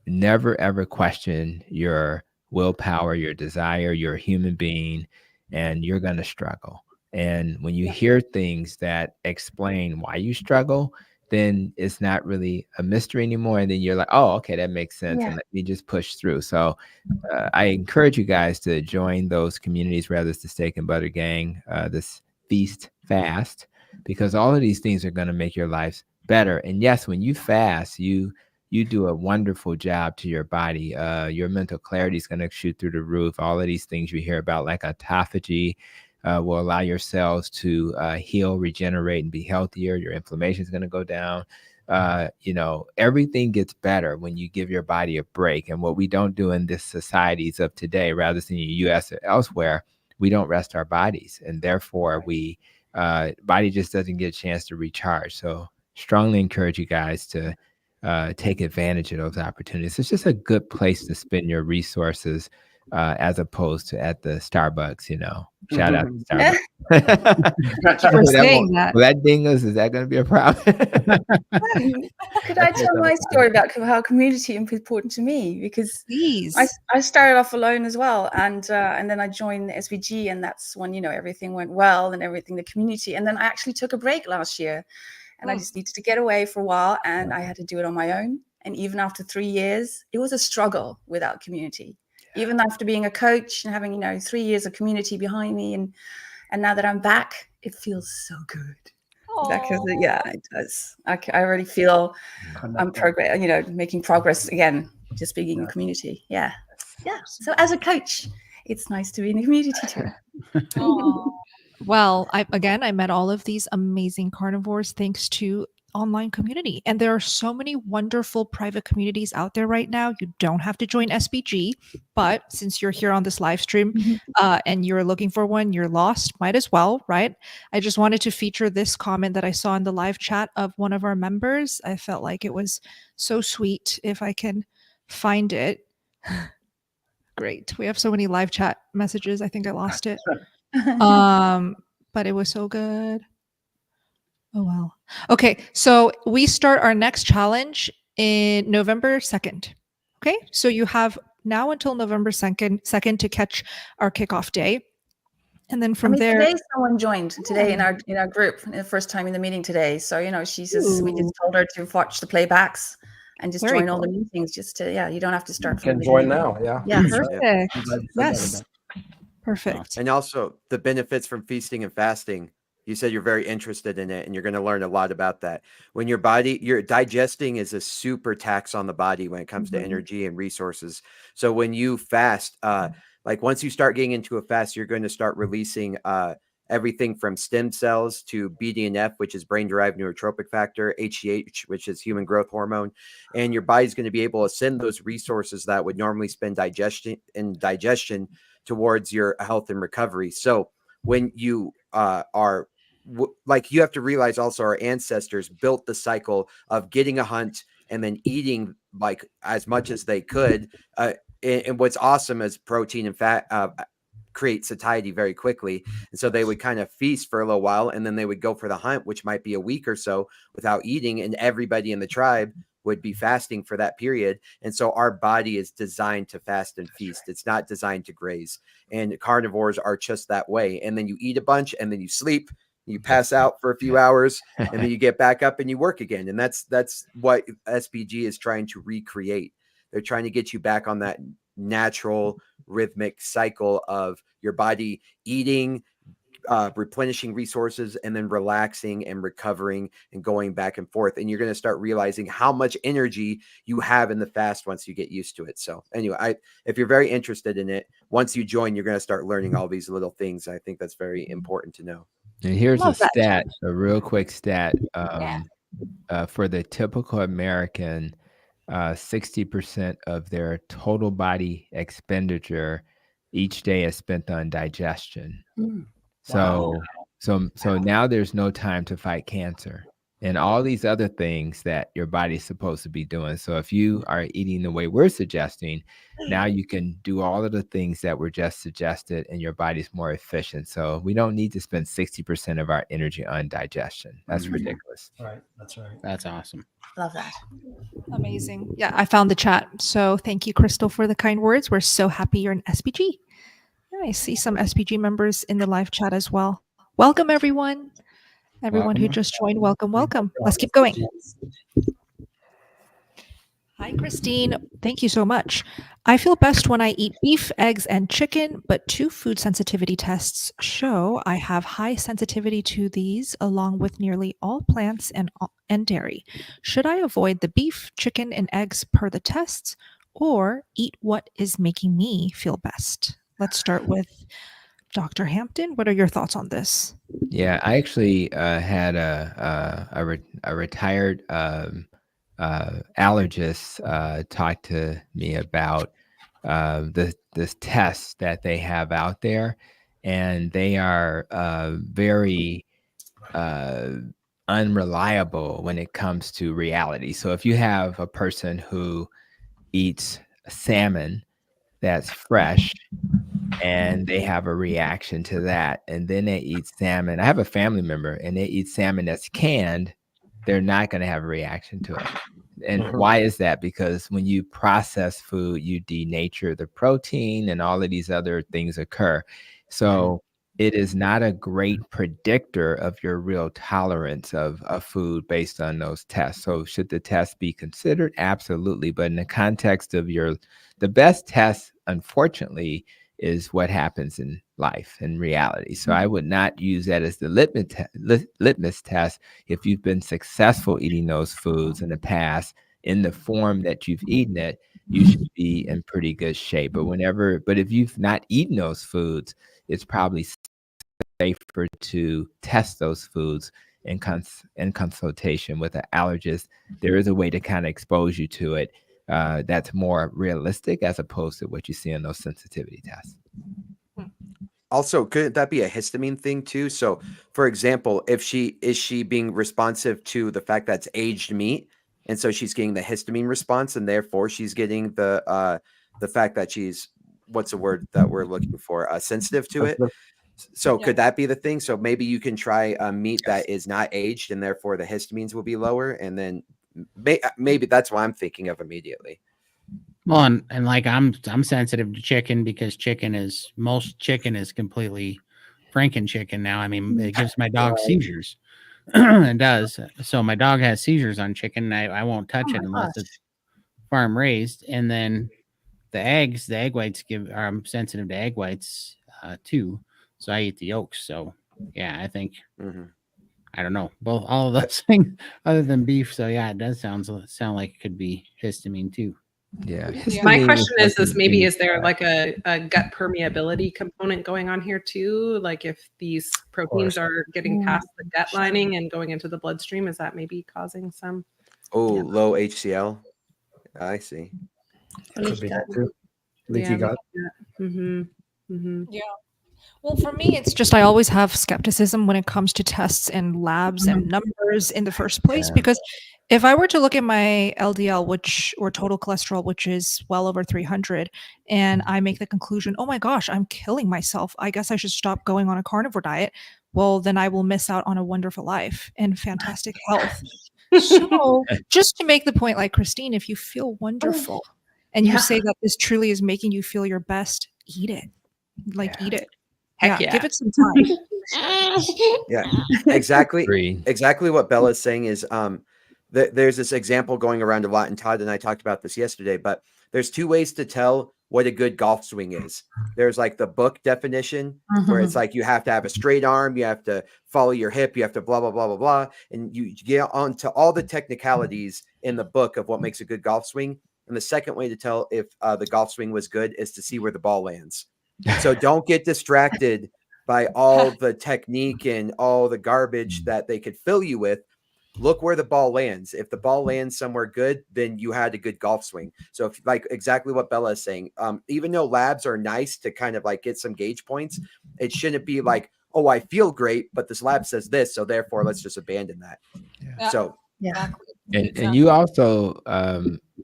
never ever question your willpower, your desire. You're a human being, and you're going to struggle. And when you hear things that explain why you struggle, then it's not really a mystery anymore. And then you're like, oh, okay, that makes sense. Yeah. And let me just push through. So I encourage you guys to join those communities, whether it's the Steak and Butter Gang, this Feast Fast, because all of these things are going to make your lives better. And yes, when you fast, you do a wonderful job to your body. Your mental clarity is going to shoot through the roof. All of these things you hear about, like autophagy, will allow your cells to heal, regenerate, and be healthier. Your inflammation is going to go down. Everything gets better when you give your body a break. And what we don't do in this societies of today, rather than in the U.S. or elsewhere, we don't rest our bodies, and therefore we body just doesn't get a chance to recharge. So strongly encourage you guys to take advantage of those opportunities. It's just a good place to spend your resources, as opposed to at the Starbucks. Shout out to Starbucks. For saying that. Will that ding us? Is that going to be a problem? Could I tell my story about how community is important to me? Because Please. I started off alone as well, and then I joined the SBG, and that's when everything went well and everything, the community. And then I actually took a break last year, and I just needed to get away for a while, and I had to do it on my own. And even after 3 years, it was a struggle without community. Even after being a coach and having 3 years of community behind me, and now that I'm back, it feels so good. Because it does. I already feel I'm making progress again, just being in community. Yeah. So as a coach, it's nice to be in the community too. Well, I met all of these amazing carnivores thanks to online community. And there are so many wonderful private communities out there right now. You don't have to join SBG, but since you're here on this live stream and you're looking for one, you're lost, might as well, right? I just wanted to feature this comment that I saw in the live chat of one of our members. I felt like it was so sweet. If I can find it. Great. We have so many live chat messages. I think I lost it. But it was so good. Oh, well. Okay. So we start our next challenge in November 2nd. Okay. So you have now until November 2nd to catch our kickoff day. And then from there. Today someone joined today in our group, the first time in the meeting today. So, she's we just told her to watch the playbacks and just join all the meetings you don't have to start from the join beginning. now. Yeah. Perfect. Yes. Perfect. And also the benefits from feasting and fasting. You said you're very interested in it, and you're going to learn a lot about that. When your digesting is a super tax on the body when it comes to energy and resources. So when you fast, like once you start getting into a fast, you're going to start releasing everything from stem cells to BDNF, which is brain-derived neurotropic factor, HGH, which is human growth hormone, and your body's going to be able to send those resources that would normally spend digestion towards your health and recovery. So when you you have to realize also our ancestors built the cycle of getting a hunt and then eating like as much as they could. And what's awesome is protein and fat create satiety very quickly. And so they would kind of feast for a little while, and then they would go for the hunt, which might be a week or so without eating. And everybody in the tribe would be fasting for that period. And so our body is designed to fast and feast. It's not designed to graze. And carnivores are just that way. And then you eat a bunch, and then you sleep, you pass out for a few hours, and then you get back up and you work again. And that's what SBG is trying to recreate. They're trying to get you back on that natural rhythmic cycle of your body eating, replenishing resources and then relaxing and recovering and going back and forth. And you're going to start realizing how much energy you have in the fast once you get used to it. So anyway, if you're very interested in it, once you join, you're going to start learning all these little things. I think that's very important to know. And here's Love a that. stat, a real quick stat. For the typical American, 60% of their total body expenditure each day is spent on digestion. So now there's no time to fight cancer and all these other things that your body's supposed to be doing. So if you are eating the way we're suggesting, now you can do all of the things that were just suggested and your body's more efficient. So we don't need to spend 60% of our energy on digestion. That's ridiculous. Right. That's right. That's awesome. Love that. Amazing. Yeah, I found the chat. So thank you, Crystal, for the kind words. We're so happy you're an SBG. I see some SBG members in the live chat as well. Welcome, everyone. Everyone who Welcome. just joined, welcome, welcome. Let's keep going. Hi, Christine. Thank you so much. I feel best when I eat beef, eggs, and chicken, but 2 food sensitivity tests show I have high sensitivity to these, along with nearly all plants and dairy. Should I avoid the beef, chicken, and eggs per the tests, or eat what is making me feel best? Let's start with Dr. Hampton. What are your thoughts on this? Yeah, I actually had a retired allergist talk to me about this test that they have out there, and they are very unreliable when it comes to reality. So if you have a person who eats salmon that's fresh and they have a reaction to that, and then they eat salmon. I have a family member and they eat salmon that's canned, they're not going to have a reaction to it. And why is that? Because when you process food, you denature the protein and all of these other things occur. So it is not a great predictor of your real tolerance of food based on those tests. So should the test be considered? Absolutely. But in the context of the best test, unfortunately, is what happens in life and reality. So I would not use that as the litmus test. If you've been successful eating those foods in the past in the form that you've eaten it, you should be in pretty good shape. But if you've not eaten those foods, it's probably safer to test those foods in consultation with an allergist. There is a way to kind of expose you to it that's more realistic as opposed to what you see in those sensitivity tests. Also, could that be a histamine thing too? So, for example, is she being responsive to the fact that's aged meat, and so she's getting the histamine response, and therefore she's getting the fact that she's, what's the word that we're looking for, sensitive to it. So could that be the thing? So maybe you can try meat that is not aged, and therefore the histamines will be lower, and then maybe that's what I'm thinking of immediately. Well, and like I'm sensitive to chicken because most chicken is completely Franken chicken now. I mean, it gives my dog seizures. It does. So my dog has seizures on chicken. I won't touch it unless it's farm raised. And then the egg whites I'm sensitive to egg whites too. So I eat the yolks. So yeah, I think I don't know, all of those things other than beef. So yeah, it does sound like it could be histamine too. Yeah. My question is there like a gut permeability component going on here too? Like if these proteins are getting past the gut lining and going into the bloodstream, is that maybe causing some? Low HCl. I see. Could be that too. Leaky gut. Yeah. Well, for me, it's just I always have skepticism when it comes to tests and labs and numbers in the first place, because if I were to look at my LDL, or total cholesterol, which is well over 300, and I make the conclusion, oh my gosh, I'm killing myself, I guess I should stop going on a carnivore diet. Well, then I will miss out on a wonderful life and fantastic health. So just to make the point, like Christine, if you feel wonderful and you say that this truly is making you feel your best, eat it. Eat it. Heck give it some time. Yeah, exactly what Bella is saying is there's this example going around a lot, and Todd and I talked about this yesterday, but there's 2 ways to tell what a good golf swing is. There's like the book definition where it's like you have to have a straight arm, you have to follow your hip, you have to blah, blah, blah, blah, blah. And you get onto all the technicalities in the book of what makes a good golf swing. And the second way to tell if the golf swing was good is to see where the ball lands. So don't get distracted by all the technique and all the garbage that they could fill you with. Look where the ball lands. If the ball lands somewhere good, then you had a good golf swing. So if like exactly what Bella is saying, even though labs are nice to kind of like get some gauge points, it shouldn't be like, oh, I feel great, but this lab says this, so therefore let's just abandon that. Yeah. So and you also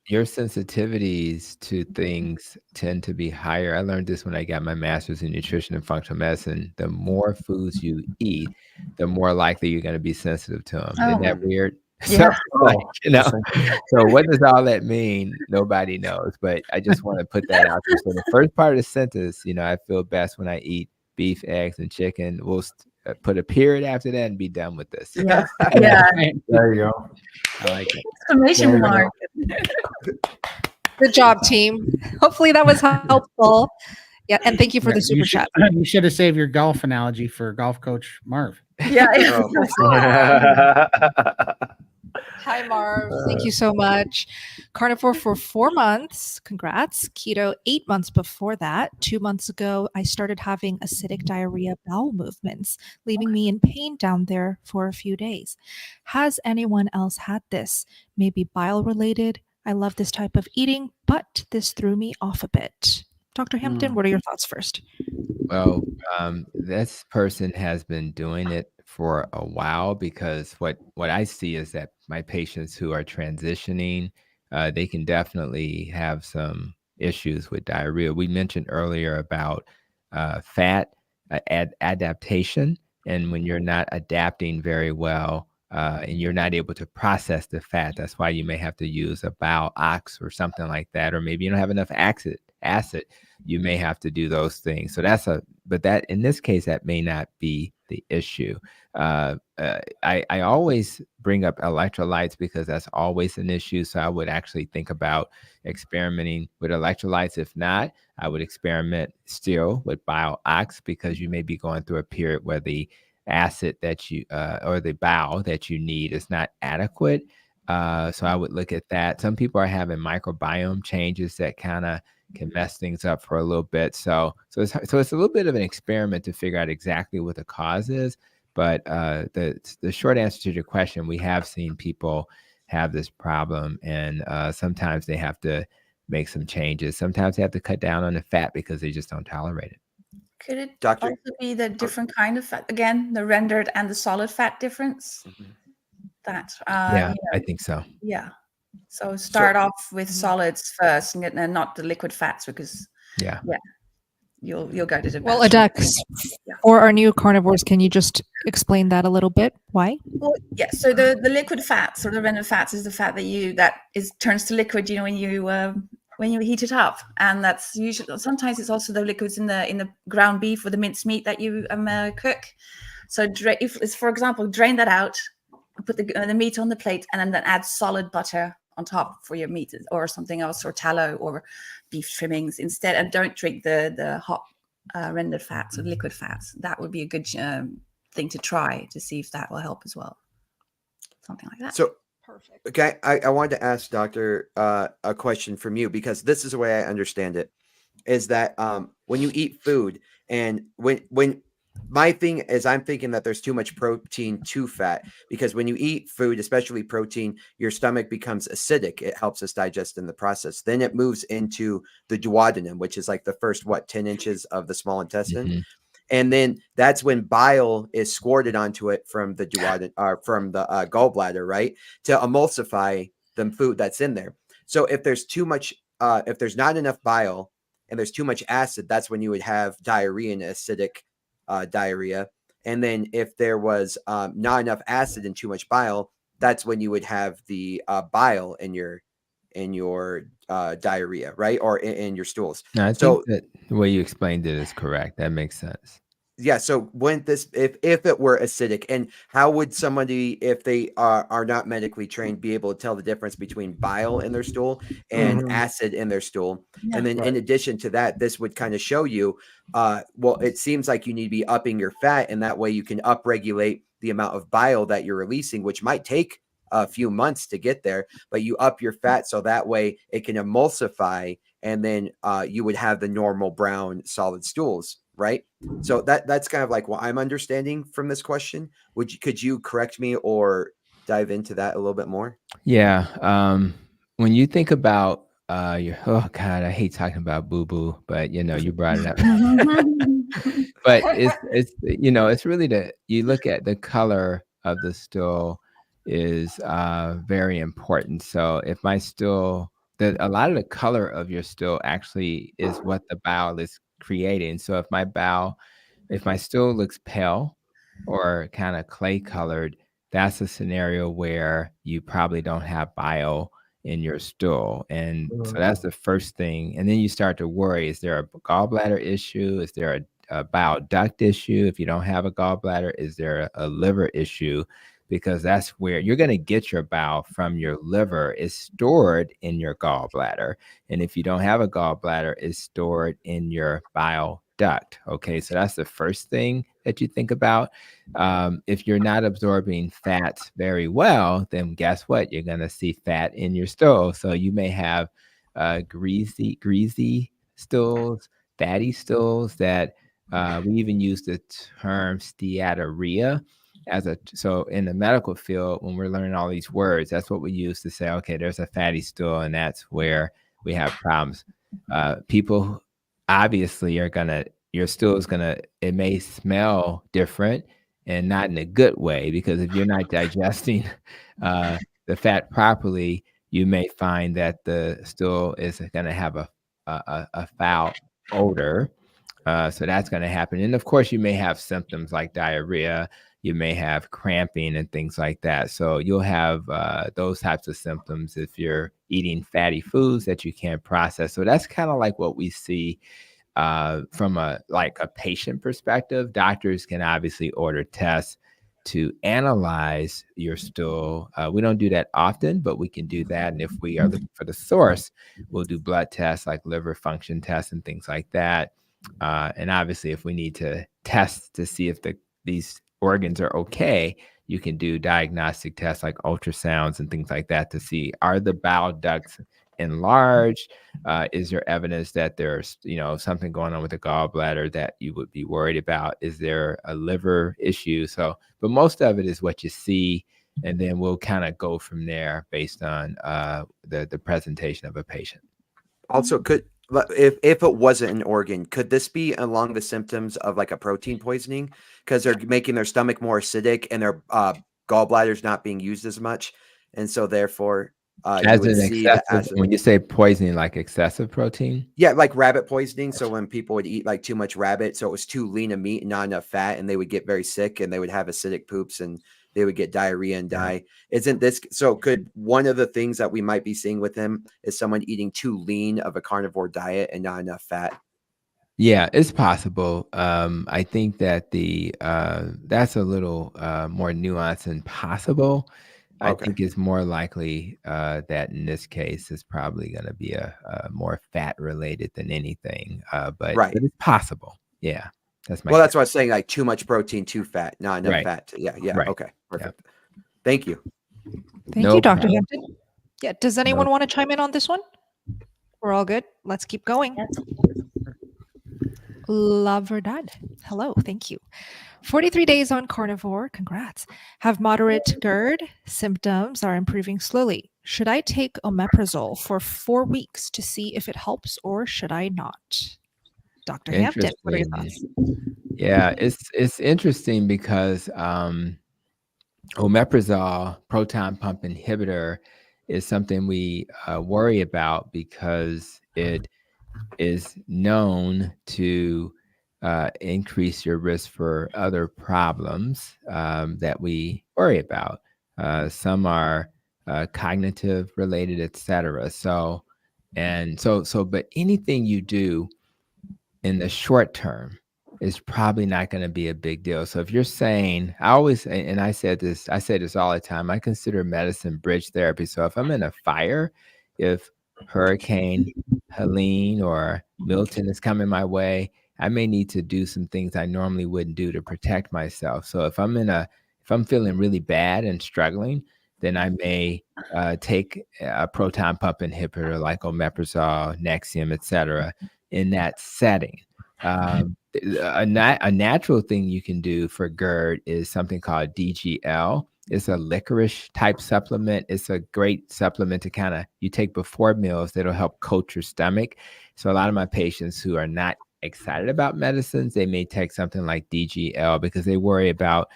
your sensitivities to things tend to be higher. I learned this when I got my master's in nutrition and functional medicine. The more foods you eat, the more likely you're going to be sensitive to them. Isn't that weird? Yeah. So, like, you know, so what does all that mean? Nobody knows, but I just want to put that out there. So the first part of the sentence, you know, I feel best when I eat beef, eggs, and chicken. We'll put a period after that and be done with this. Yeah. Yeah. There you go. I like it. Exclamation mark. Good job, team. Hopefully that was helpful. Yeah, and thank you for the super chat. You should have saved your golf analogy for golf coach Marv. Yeah. Hi, Marv. Thank you so much. Carnivore for 4 months. Congrats. Keto 8 months before that. 2 months ago, I started having acidic diarrhea bowel movements, leaving me in pain down there for a few days. Has anyone else had this? Maybe bile related? I love this type of eating, but this threw me off a bit. Dr. Hampton, what are your thoughts first? Well, this person has been doing it for a while, because what I see is that my patients who are transitioning, they can definitely have some issues with diarrhea. We mentioned earlier about fat adaptation, and when you're not adapting very well, and you're not able to process the fat, that's why you may have to use a bowel ox or something like that, or maybe you don't have enough acid, you may have to do those things. So but that in this case, that may not be the issue. I always bring up electrolytes because that's always an issue. So I would actually think about experimenting with electrolytes. If not, I would experiment still with bile ox, because you may be going through a period where the acid that you or the bowel that you need is not adequate. So I would look at that. Some people are having microbiome changes that kind of can mess things up for a little bit. So it's a little bit of an experiment to figure out exactly what the cause is. But the short answer to your question, we have seen people have this problem, and sometimes they have to make some changes. Sometimes they have to cut down on the fat because they just don't tolerate it. Could it Doctor? also be the different kind of fat? Again, the rendered and the solid fat difference? That Yeah, I think so. Yeah. So start off with solids first, and not the liquid fats, because you'll go to the Well, best. Adek, for our new carnivores, can you just explain that a little bit? Why? Well, yeah. So the liquid fats, or the rendered fats, is the fat that turns to liquid. You know, when you heat it up, and that's usually, sometimes it's also the liquids in the ground beef or the minced meat that you cook. So if it's, for example, drain that out, put the meat on the plate, and then add solid butter on top for your meat, or something else, or tallow or beef trimmings instead, and don't drink the hot rendered fats or liquid fats. That would be a good thing to try to see if that will help as well. Something like that. So perfect. Okay, I wanted to ask Doctor a question from you, because this is the way I understand it, is that when you eat food, and when my thing is, I'm thinking that there's too much protein to fat, because when you eat food, especially protein, your stomach becomes acidic. It helps us digest in the process. Then it moves into the duodenum, which is like the first 10 inches of the small intestine. Mm-hmm. And then that's when bile is squirted onto it from the duodenum, from the gallbladder, right, to emulsify the food that's in there. So if there's too much, if there's not enough bile and there's too much acid, that's when you would have diarrhea and acidic diarrhea. And then if there was not enough acid and too much bile, that's when you would have the bile in your diarrhea, right? Or in your stools. No, I think that the way you explained it is correct. That makes sense. yeah. So when this, if it were acidic, and how would somebody, if they are not medically trained, be able to tell the difference between bile in their stool and Mhm. acid in their stool? Yeah. And then in Right. addition to that, this would kind of show you, well, it seems like you need to be upping your fat, and that way you can upregulate the amount of bile that you're releasing, which might take a few months to get there, but you up your fat so that way it can emulsify, and then you would have the normal brown solid stools, right? So that's kind of like what I'm understanding from this question. Could you correct me or dive into that a little bit more? Yeah. When you think about your oh God, I hate talking about boo-boo, but you brought it up. But it's it's really you look at the color of the stool is very important. So if my stool, a lot of the color of your stool actually is what the bowel is creating. So if my stool looks pale or kind of clay colored, that's a scenario where you probably don't have bile in your stool. And so that's the first thing. And then you start to worry, is there a gallbladder issue? Is there a bile duct issue? If you don't have a gallbladder, is there a liver issue? Because that's where you're going to get your bile from. Your liver is stored in your gallbladder. And if you don't have a gallbladder, it's stored in your bile duct. Okay, so that's the first thing that you think about. If you're not absorbing fats very well, then guess what? You're going to see fat in your stool. So you may have greasy stools, fatty stools that we even use the term steatorrhea so in the medical field, when we're learning all these words, that's what we use to say, okay, there's a fatty stool, and that's where we have problems. People obviously your stool is it may smell different and not in a good way, because if you're not digesting the fat properly, you may find that the stool is going to have a foul odor. So that's going to happen. And of course, you may have symptoms like diarrhea. You may have cramping and things like that. So you'll have those types of symptoms if you're eating fatty foods that you can't process. So that's kind of like what we see from a patient perspective. Doctors can obviously order tests to analyze your stool. We don't do that often, but we can do that. And if we are looking for the source, we'll do blood tests like liver function tests and things like that. And obviously, if we need to test to see if these organs are okay, you can do diagnostic tests like ultrasounds and things like that to see, are the bowel ducts enlarged? Is there evidence that there's something going on with the gallbladder that you would be worried about? Is there a liver issue? So, but most of it is what you see, and then we'll kind of go from there based on the presentation of a patient. Also, if it wasn't an organ, could this be along the symptoms of like a protein poisoning, because they're making their stomach more acidic and their gallbladder's not being used as much, and so therefore you would see the acid. When you say poisoning, like excessive protein? Yeah, like rabbit poisoning. So when people would eat like too much rabbit, so it was too lean a meat and not enough fat, and they would get very sick, and they would have acidic poops, and they would get diarrhea and die. Isn't this so? Could one of the things that we might be seeing with him is someone eating too lean of a carnivore diet and not enough fat? Yeah, it's possible. I think that that's a little more nuanced than possible. I Okay. think it's more likely that in this case, it's probably going to be a more fat related than anything. But it's possible. Yeah, that's my. Well, that's what I was saying. Like too much protein, too fat, not enough fat. Yeah. Right. Okay. Perfect. Thank you. Thank you, Dr. Hampton. Yeah. Does anyone want to chime in on this one? We're all good. Let's keep going. La Verdad. Hello. Thank you. 43 days on carnivore. Congrats. Have moderate GERD. Symptoms are improving slowly. Should I take omeprazole for 4 weeks to see if it helps, or should I not? Dr. Hampton, what are your thoughts? Yeah, it's interesting because omeprazole, proton pump inhibitor, is something we worry about because it is known to increase your risk for other problems that we worry about. Some are cognitive related, etc. But anything you do in the short term it's probably not going to be a big deal. So if you're saying, I always, and I say this all the time, I consider medicine bridge therapy. So if I'm in a fire, if Hurricane Helene or Milton is coming my way, I may need to do some things I normally wouldn't do to protect myself. So if I'm feeling really bad and struggling, then I may take a proton pump inhibitor like omeprazole, Nexium, etc. in that setting. A natural thing you can do for GERD is something called DGL. It's a licorice type supplement. It's a great supplement to you take before meals that'll help coat your stomach. So a lot of my patients who are not excited about medicines, they may take something like DGL because they worry about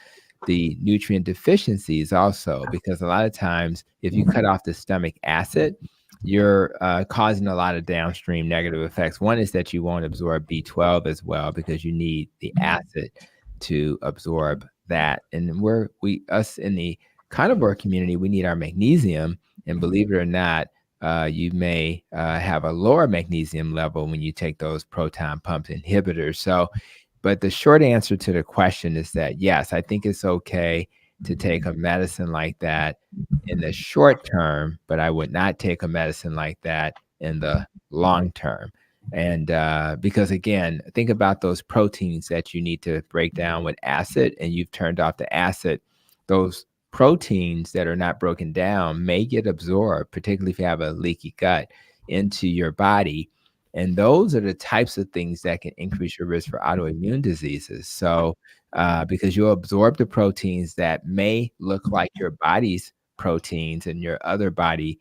the nutrient deficiencies also, because a lot of times if you cut off the stomach acid, you're causing a lot of downstream negative effects. One is that you won't absorb B12 as well because you need the acid to absorb that. And us in the carnivore community, we need our magnesium. And believe it or not, you may have a lower magnesium level when you take those proton pump inhibitors. So, but the short answer to the question is that, yes, I think it's okay to take a medicine like that in the short term, but I would not take a medicine like that in the long term. And because again, think about those proteins that you need to break down with acid, and you've turned off the acid. Those proteins that are not broken down may get absorbed, particularly if you have a leaky gut, into your body. And those are the types of things that can increase your risk for autoimmune diseases. So because you'll absorb the proteins that may look like your body's proteins and your other body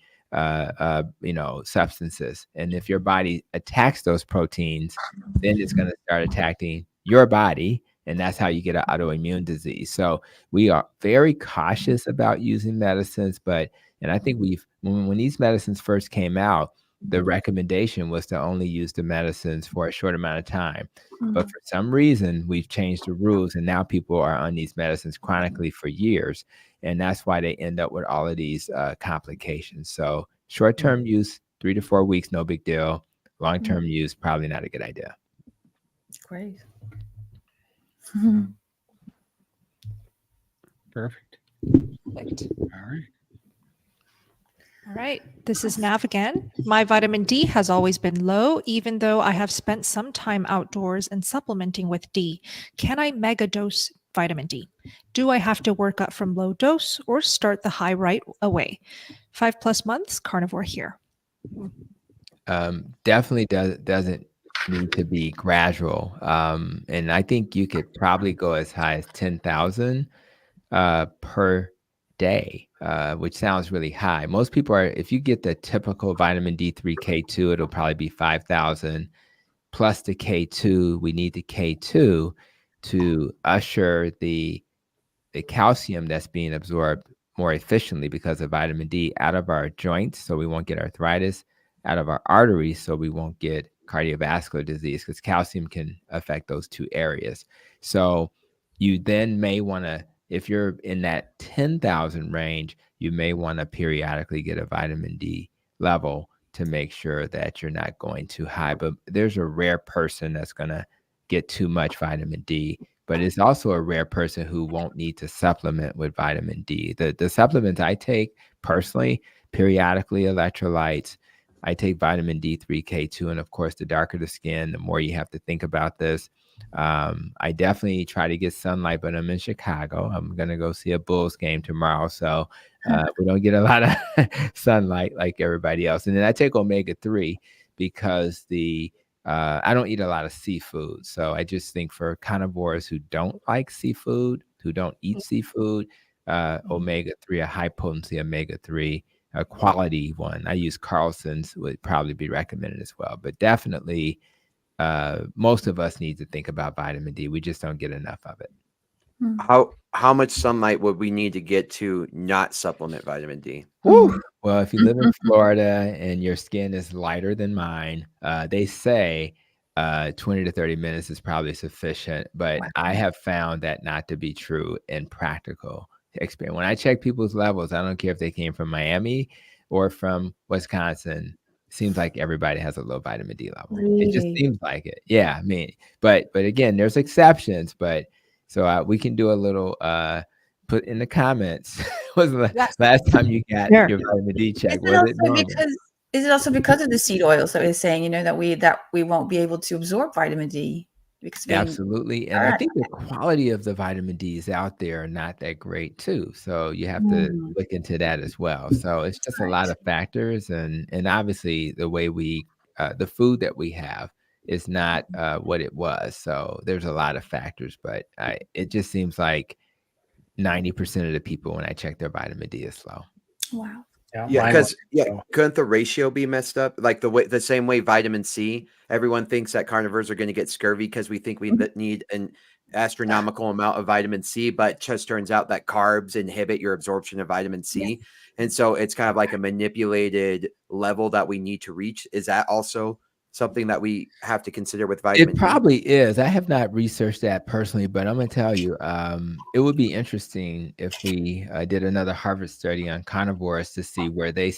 substances. And if your body attacks those proteins, then it's going to start attacking your body. And that's how you get an autoimmune disease. So we are very cautious about using medicines. And I think when these medicines first came out, the recommendation was to only use the medicines for a short amount of time. But for some reason, we've changed the rules, and now people are on these medicines chronically for years. And that's why they end up with all of these complications. So short-term use, 3 to 4 weeks, no big deal. Long-term use, probably not a good idea. Great. Perfect. Perfect. All right. All right, this is Nav again. My vitamin D has always been low, even though I have spent some time outdoors and supplementing with D. Can I mega dose vitamin D? Do I have to work up from low dose or start the high right away? 5+ months, carnivore here. Definitely doesn't need to be gradual. And I think you could probably go as high as 10,000 per day, which sounds really high. Most people if you get the typical vitamin D3 K2, it'll probably be 5,000 plus the K2. We need the K2 to usher the calcium that's being absorbed more efficiently because of vitamin D out of our joints, so we won't get arthritis, out of our arteries, so we won't get cardiovascular disease, because calcium can affect those two areas. So you then may want to, if you're in that 10,000 range, you may want to periodically get a vitamin D level to make sure that you're not going too high. But there's a rare person that's going to get too much vitamin D, but it's also a rare person who won't need to supplement with vitamin D. The supplements I take personally, periodically, electrolytes, I take vitamin D3, K2, and of course, the darker the skin, the more you have to think about this. I definitely try to get sunlight, but I'm in Chicago. I'm going to go see a Bulls game tomorrow. So we don't get a lot of sunlight like everybody else. And then I take omega-3 because I don't eat a lot of seafood. So I just think for carnivores who don't like seafood, who don't eat seafood, omega-3, a high potency omega-3, a quality one. I use Carlson's, would probably be recommended as well. But definitely, most of us need to think about vitamin D. We just don't get enough of it. How much sunlight would we need to get to not supplement vitamin D? Woo! Well, if you live in Florida and your skin is lighter than mine, they say 20 to 30 minutes is probably sufficient. But I have found that not to be true in practical experience. When I check people's levels, I don't care if they came from Miami or from Wisconsin, seems like everybody has a low vitamin D level. It just Really? seems like it. Yeah, I mean, but again, there's exceptions. But so we can do a little put in the comments. Was the Yes. last time you got Sure. your vitamin D Is check? it Was also it normal? is it also because of the seed oils that we're saying, you know, that we won't be able to absorb vitamin D because we Absolutely. And I think the quality of the vitamin Ds out there are not that great too. So you have to look into that as well. So it's just a lot of factors, and obviously the way we the food that we have is not what it was. So there's a lot of factors, but it just seems like 90% of the people when I check their vitamin D is low. Wow. Yeah, because couldn't the ratio be messed up? Like the same way vitamin C, everyone thinks that carnivores are going to get scurvy because we think we need an astronomical amount of vitamin C, but just turns out that carbs inhibit your absorption of vitamin C. And so it's kind of like a manipulated level that we need to reach. Is that also something that we have to consider with vitamin D? It probably is. I have not researched that personally, but I'm going to tell you, it would be interesting if we did another Harvard study on carnivores to see where they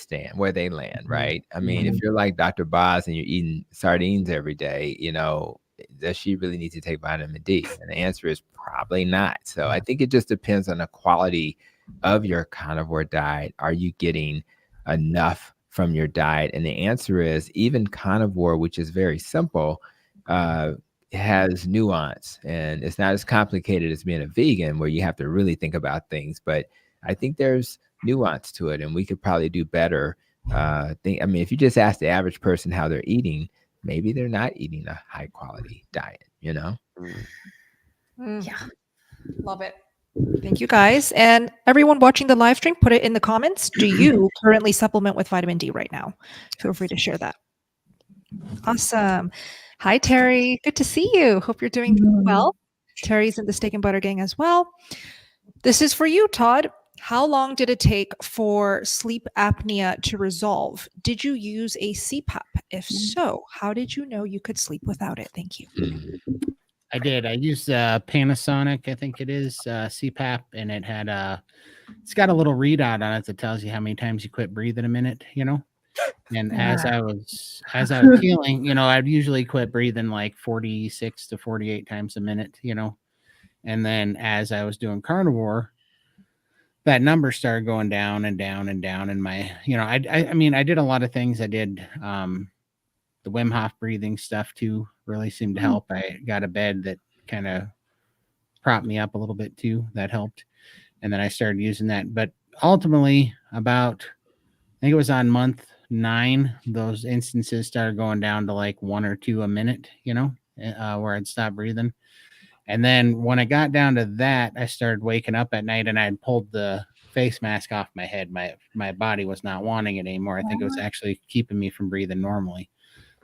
land, right? I mean, if you're like Dr. Boz and you're eating sardines every day, you know, does she really need to take vitamin D? And the answer is probably not. So I think it just depends on the quality of your carnivore diet. Are you getting enough from your diet? And the answer is even carnivore, which is very simple, has nuance, and it's not as complicated as being a vegan where you have to really think about things. But I think there's nuance to it, and we could probably do better. I mean, if you just ask the average person how they're eating, maybe they're not eating a high quality diet, you know? Yeah. Love it. Thank you, guys. And everyone watching the live stream, put it in the comments. Do you currently supplement with vitamin D right now? Feel free to share that. Awesome. Hi, Terry. Good to see you. Hope you're doing well. Terry's in the Steak and Butter gang as well. This is for you, Todd. How long did it take for sleep apnea to resolve? Did you use a CPAP? If so, how did you know you could sleep without it? Thank you. I did. I used Panasonic, I think it is, CPAP, and it had it's got a little readout on it that tells you how many times you quit breathing a minute, you know. And as I was healing, you know, I'd usually quit breathing like 46 to 48 times a minute, you know. And then as I was doing carnivore, that number started going down and down and down. And my, you know, I mean, I did a lot of things. I did the Wim Hof breathing stuff too, really seemed to help. I got a bed that kind of propped me up a little bit too. That helped. And then I started using that. But ultimately, about, I think it was on month 9, those instances started going down to like 1 or 2 a minute, you know, where I'd stop breathing. And then when I got down to that, I started waking up at night and I had pulled the face mask off my head. My body was not wanting it anymore. I think it was actually keeping me from breathing normally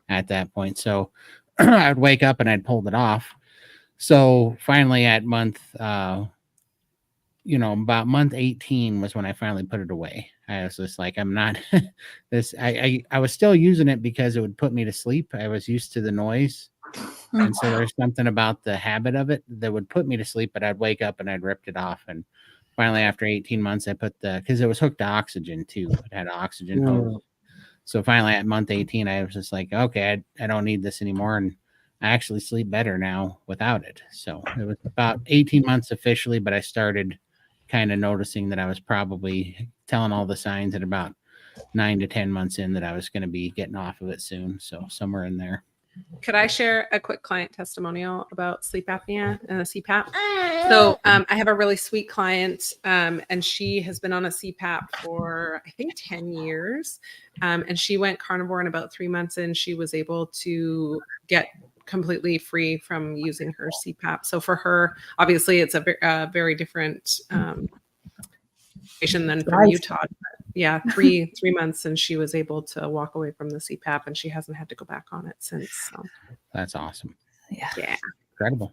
at that point. So I'd wake up and I'd pulled it off. So finally at month, you know, about month 18 was when I finally put it away. I was just like, I'm not this. I was still using it because it would put me to sleep. I was used to the noise. And so there's something about the habit of it that would put me to sleep, but I'd wake up and I'd ripped it off. And finally, after 18 months, I put because it was hooked to oxygen too. It had an oxygen hose. So finally at month 18, I was just like, okay, I don't need this anymore. And I actually sleep better now without it. So it was about 18 months officially, but I started kind of noticing that I was probably telling all the signs at about 9 to 10 months in that I was going to be getting off of it soon. So somewhere in there. Could I share a quick client testimonial about sleep apnea and a CPAP? So I have a really sweet client, and she has been on a CPAP for, I think, 10 years. And she went carnivore in about 3 months, and she was able to get completely free from using her CPAP. So for her, obviously, it's a very different situation than from Utah. Yeah, 3 months, and she was able to walk away from the CPAP, and she hasn't had to go back on it since. So. That's awesome. Yeah. Incredible.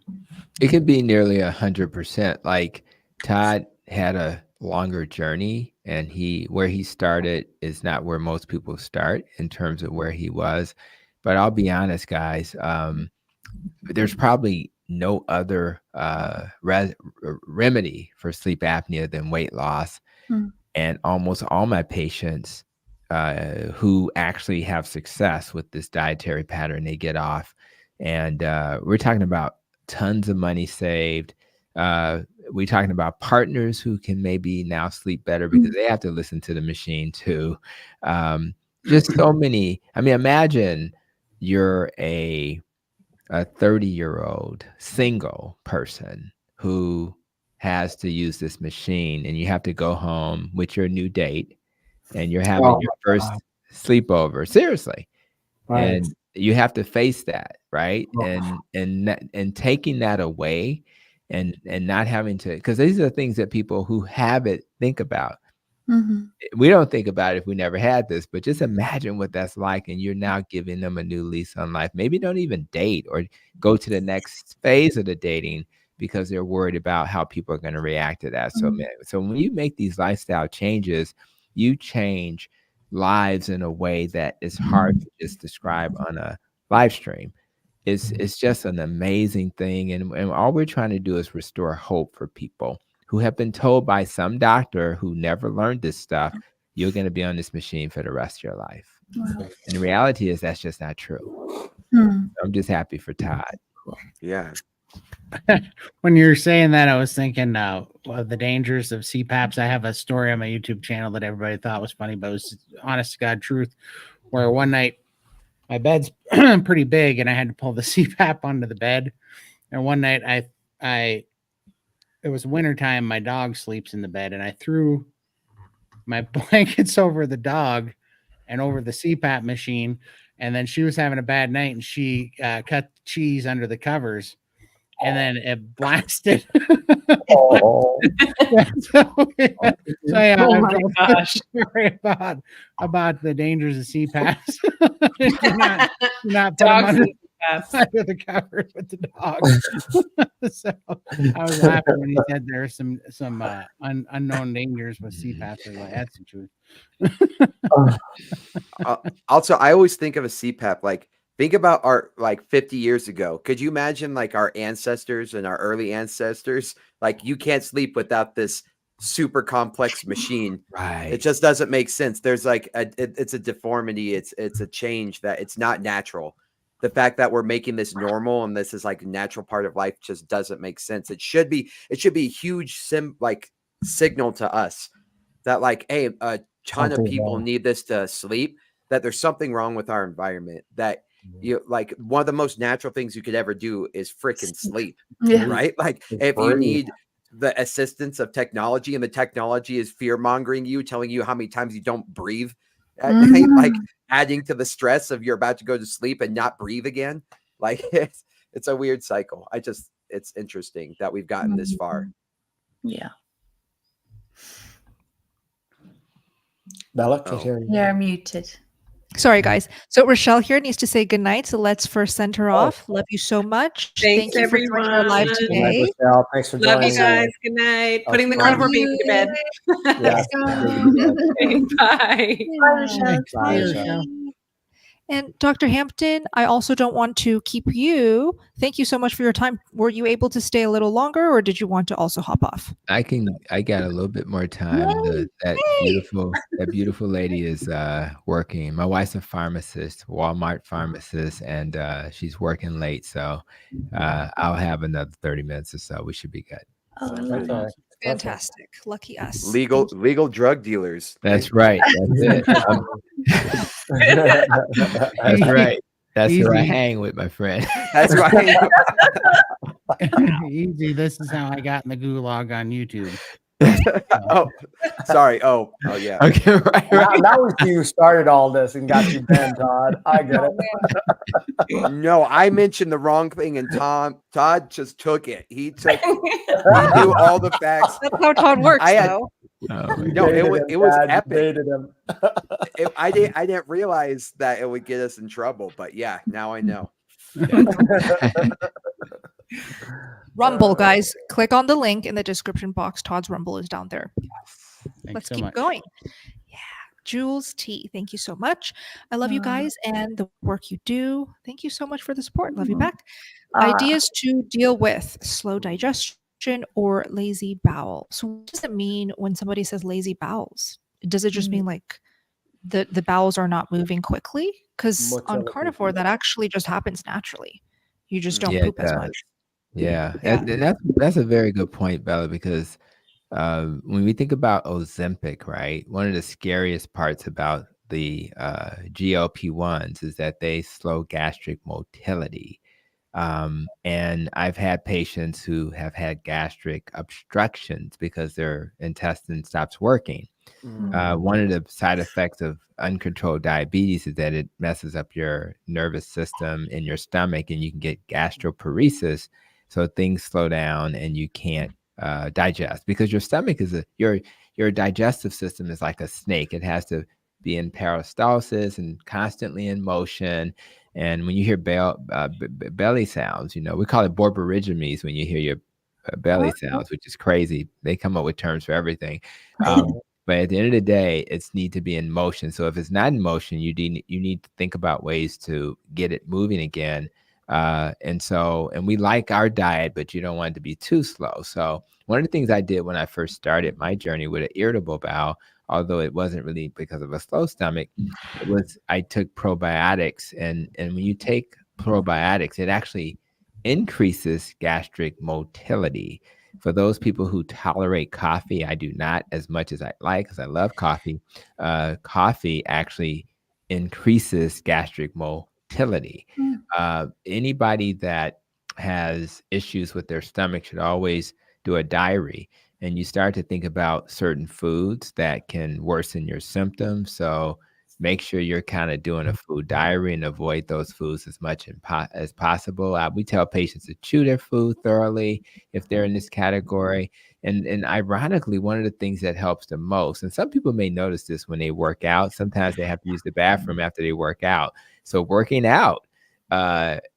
It could be nearly 100%. Like Todd had a longer journey, and where he started is not where most people start in terms of where he was. But I'll be honest, guys, there's probably no other remedy for sleep apnea than weight loss. And almost all my patients who actually have success with this dietary pattern they get off. And we're talking about tons of money saved. We're talking about partners who can maybe now sleep better because they have to listen to the machine too. Just so many. I mean, imagine you're a 30-year-old single person who has to use this machine, and you have to go home with your new date, and you're having your first sleepover. Seriously. Right. And you have to face that, right? And taking that away and not having to, because these are the things that people who have it think about. We don't think about it if we never had this, but just imagine what that's like. And you're now giving them a new lease on life. Maybe don't even date or go to the next phase of the dating because they're worried about how people are going to react to that. So when you make these lifestyle changes, you change lives in a way that is hard to just describe on a live stream. It's just an amazing thing. And all we're trying to do is restore hope for people who have been told by some doctor who never learned this stuff, you're going to be on this machine for the rest of your life. Wow. And the reality is that's just not true. I'm just happy for Todd. Yeah. When you're saying that, I was thinking of the dangers of CPAPs. I have a story on my YouTube channel that everybody thought was funny, but it was honest to God truth, where one night my bed's pretty big and I had to pull the CPAP onto the bed. And one night it was wintertime, my dog sleeps in the bed, and I threw my blankets over the dog and over the CPAP machine. And then she was having a bad night and she cut cheese under the covers. And then it blasted. Oh, So yeah, Oh my gosh. about the dangers of CPAPs. do not put them Dogs under, and CPAPs. under the covers with the dog. So I was laughing when he said there are some unknown dangers with CPAPs. I was like, that's the truth. Also, I always think of a CPAP like, think about our like 50 years ago. Could you imagine like our ancestors and our early ancestors? Like you can't sleep without this super complex machine. Right. It just doesn't make sense. There's like it's a deformity. It's a change that it's not natural. The fact that we're making this normal and this is like a natural part of life just doesn't make sense. It should be a huge signal to us that like, hey, a ton of people need this to sleep, that there's something wrong with our environment, that you like one of the most natural things you could ever do is freaking sleep. Right? Like if you need the assistance of technology and the technology is fear mongering you, telling you how many times you don't breathe at night, like adding to the stress of you're about to go to sleep and not breathe again. Like it's a weird cycle. It's interesting that we've gotten this far. Yeah. Bella, can't hear you. You're muted. Sorry, guys. So Richelle here needs to say goodnight. So let's first send her off. Love you so much. Thanks, Thank you for joining our live everyone. Good night, today. Richelle. Thanks for Love joining. you guys. Good night. Putting the Love carnivore baby to bed. Yeah. Bye. Thanks. Bye, Michelle. And Dr. Hampton, I also don't want to keep you. Thank you so much for your time. Were you able to stay a little longer or did you want to also hop off? I got a little bit more time. That beautiful lady is working. My wife's a pharmacist, Walmart pharmacist, and she's working late. So I'll have another 30 minutes or so. We should be good. That's all right. Fantastic. Lucky us. Legal drug dealers. That's right. That's it. That's right. That's who I hang with, my friend. That's right. Easy. This is how I got in the gulag on YouTube. Oh, sorry. Oh, yeah. Okay, right. Now you started all this and got you banned, Todd. I get it. No, I mentioned the wrong thing, and Todd just took it. He knew all the facts. That's how Todd works, though. No, it was epic. Him. I didn't realize that it would get us in trouble, but yeah, now I know. Rumble, guys. Click on the link in the description box. Todd's Rumble is down there. Thanks Let's so keep much. going. Yeah. Jules T, thank you so much. I love you guys and the work you do. Thank you so much for the support. Love you back. Ideas to deal with slow digestion or lazy bowel. So what does it mean when somebody says lazy bowels? Does it just mean like the bowels are not moving quickly, because on Motility. carnivore that actually just happens naturally. You just don't Yeah, poop it as does. much. Yeah, Yeah. and that's a very good point, Bella, because when we think about Ozempic, right, one of the scariest parts about the GLP-1s is that they slow gastric motility. And I've had patients who have had gastric obstructions because their intestine stops working. One of the side effects of uncontrolled diabetes is that it messes up your nervous system in your stomach, and you can get gastroparesis. So things slow down and you can't digest, because your stomach is your digestive system is like a snake. It has to be in peristalsis and constantly in motion. And when you hear belly sounds, we call it borborygmies when you hear your belly sounds, which is crazy. They come up with terms for everything. But at the end of the day, it's need to be in motion. So if it's not in motion, you need to think about ways to get it moving again. And we like our diet, but you don't want it to be too slow. So one of the things I did when I first started my journey with an irritable bowel, although it wasn't really because of a slow stomach, it was I took probiotics. And when you take probiotics, it actually increases gastric motility. For those people who tolerate coffee, I do not as much as I like, because I love coffee. Coffee actually increases gastric motility. Anybody that has issues with their stomach should always do a diary, and you start to think about certain foods that can worsen your symptoms. So make sure you're kind of doing a food diary and avoid those foods as much as possible. We tell patients to chew their food thoroughly if they're in this category. And ironically, one of the things that helps the most, and some people may notice this when they work out, sometimes they have to use the bathroom after they work out. So working out,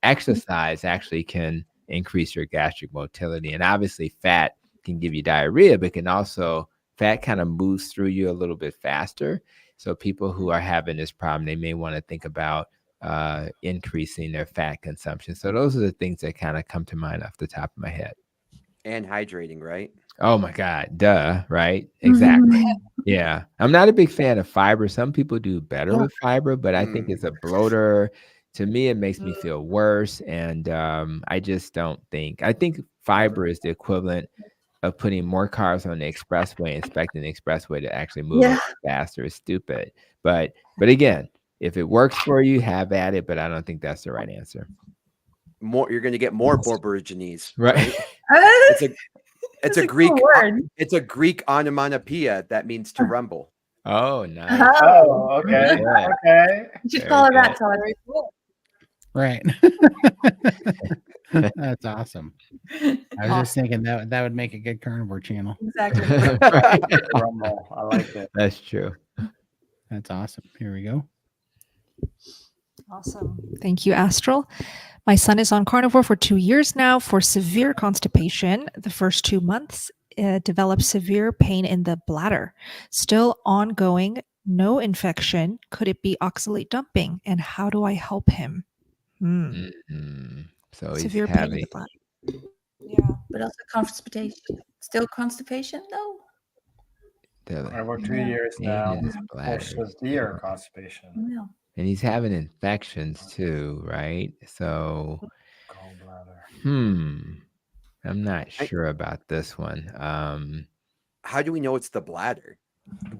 exercise actually can increase your gastric motility. And obviously fat can give you diarrhea, but fat kind of moves through you a little bit faster. So people who are having this problem, they may want to think about increasing their fat consumption. So those are the things that kind of come to mind off the top of my head. And hydrating, right? Oh my God, duh, right? Exactly. Yeah. I'm not a big fan of fiber. Some people do better with fiber, but I think it's a bloater. To me, it makes me feel worse. And I just don't think, I think fiber is the equivalent of putting more cars on the expressway and expecting the expressway to actually move faster. Is stupid. But again, if it works for you, have at it. But I don't think that's the right answer. You're going to get more borborygmies, right? It's a Greek word. It's a Greek onomatopoeia that means to rumble. Oh, nice. Oh, okay. Yeah. Okay. You should call it that, Todd. Right. That's awesome. I was just thinking that would make a good carnivore channel. Exactly. Rumble. I like it. That's true. That's awesome. Here we go. Awesome. Thank you, Astral. My son is on carnivore for 2 years now for severe constipation. The first 2 months developed severe pain in the bladder. Still ongoing, no infection. Could it be oxalate dumping? And how do I help him? So he's severe pain in having the bladder. Yeah. But also constipation. Still constipation though? Over 2 years pain now. in his bladder. Severe constipation. Yeah. And he's having infections too, right? So Gallbladder. I'm not sure about this one. How do we know it's the bladder?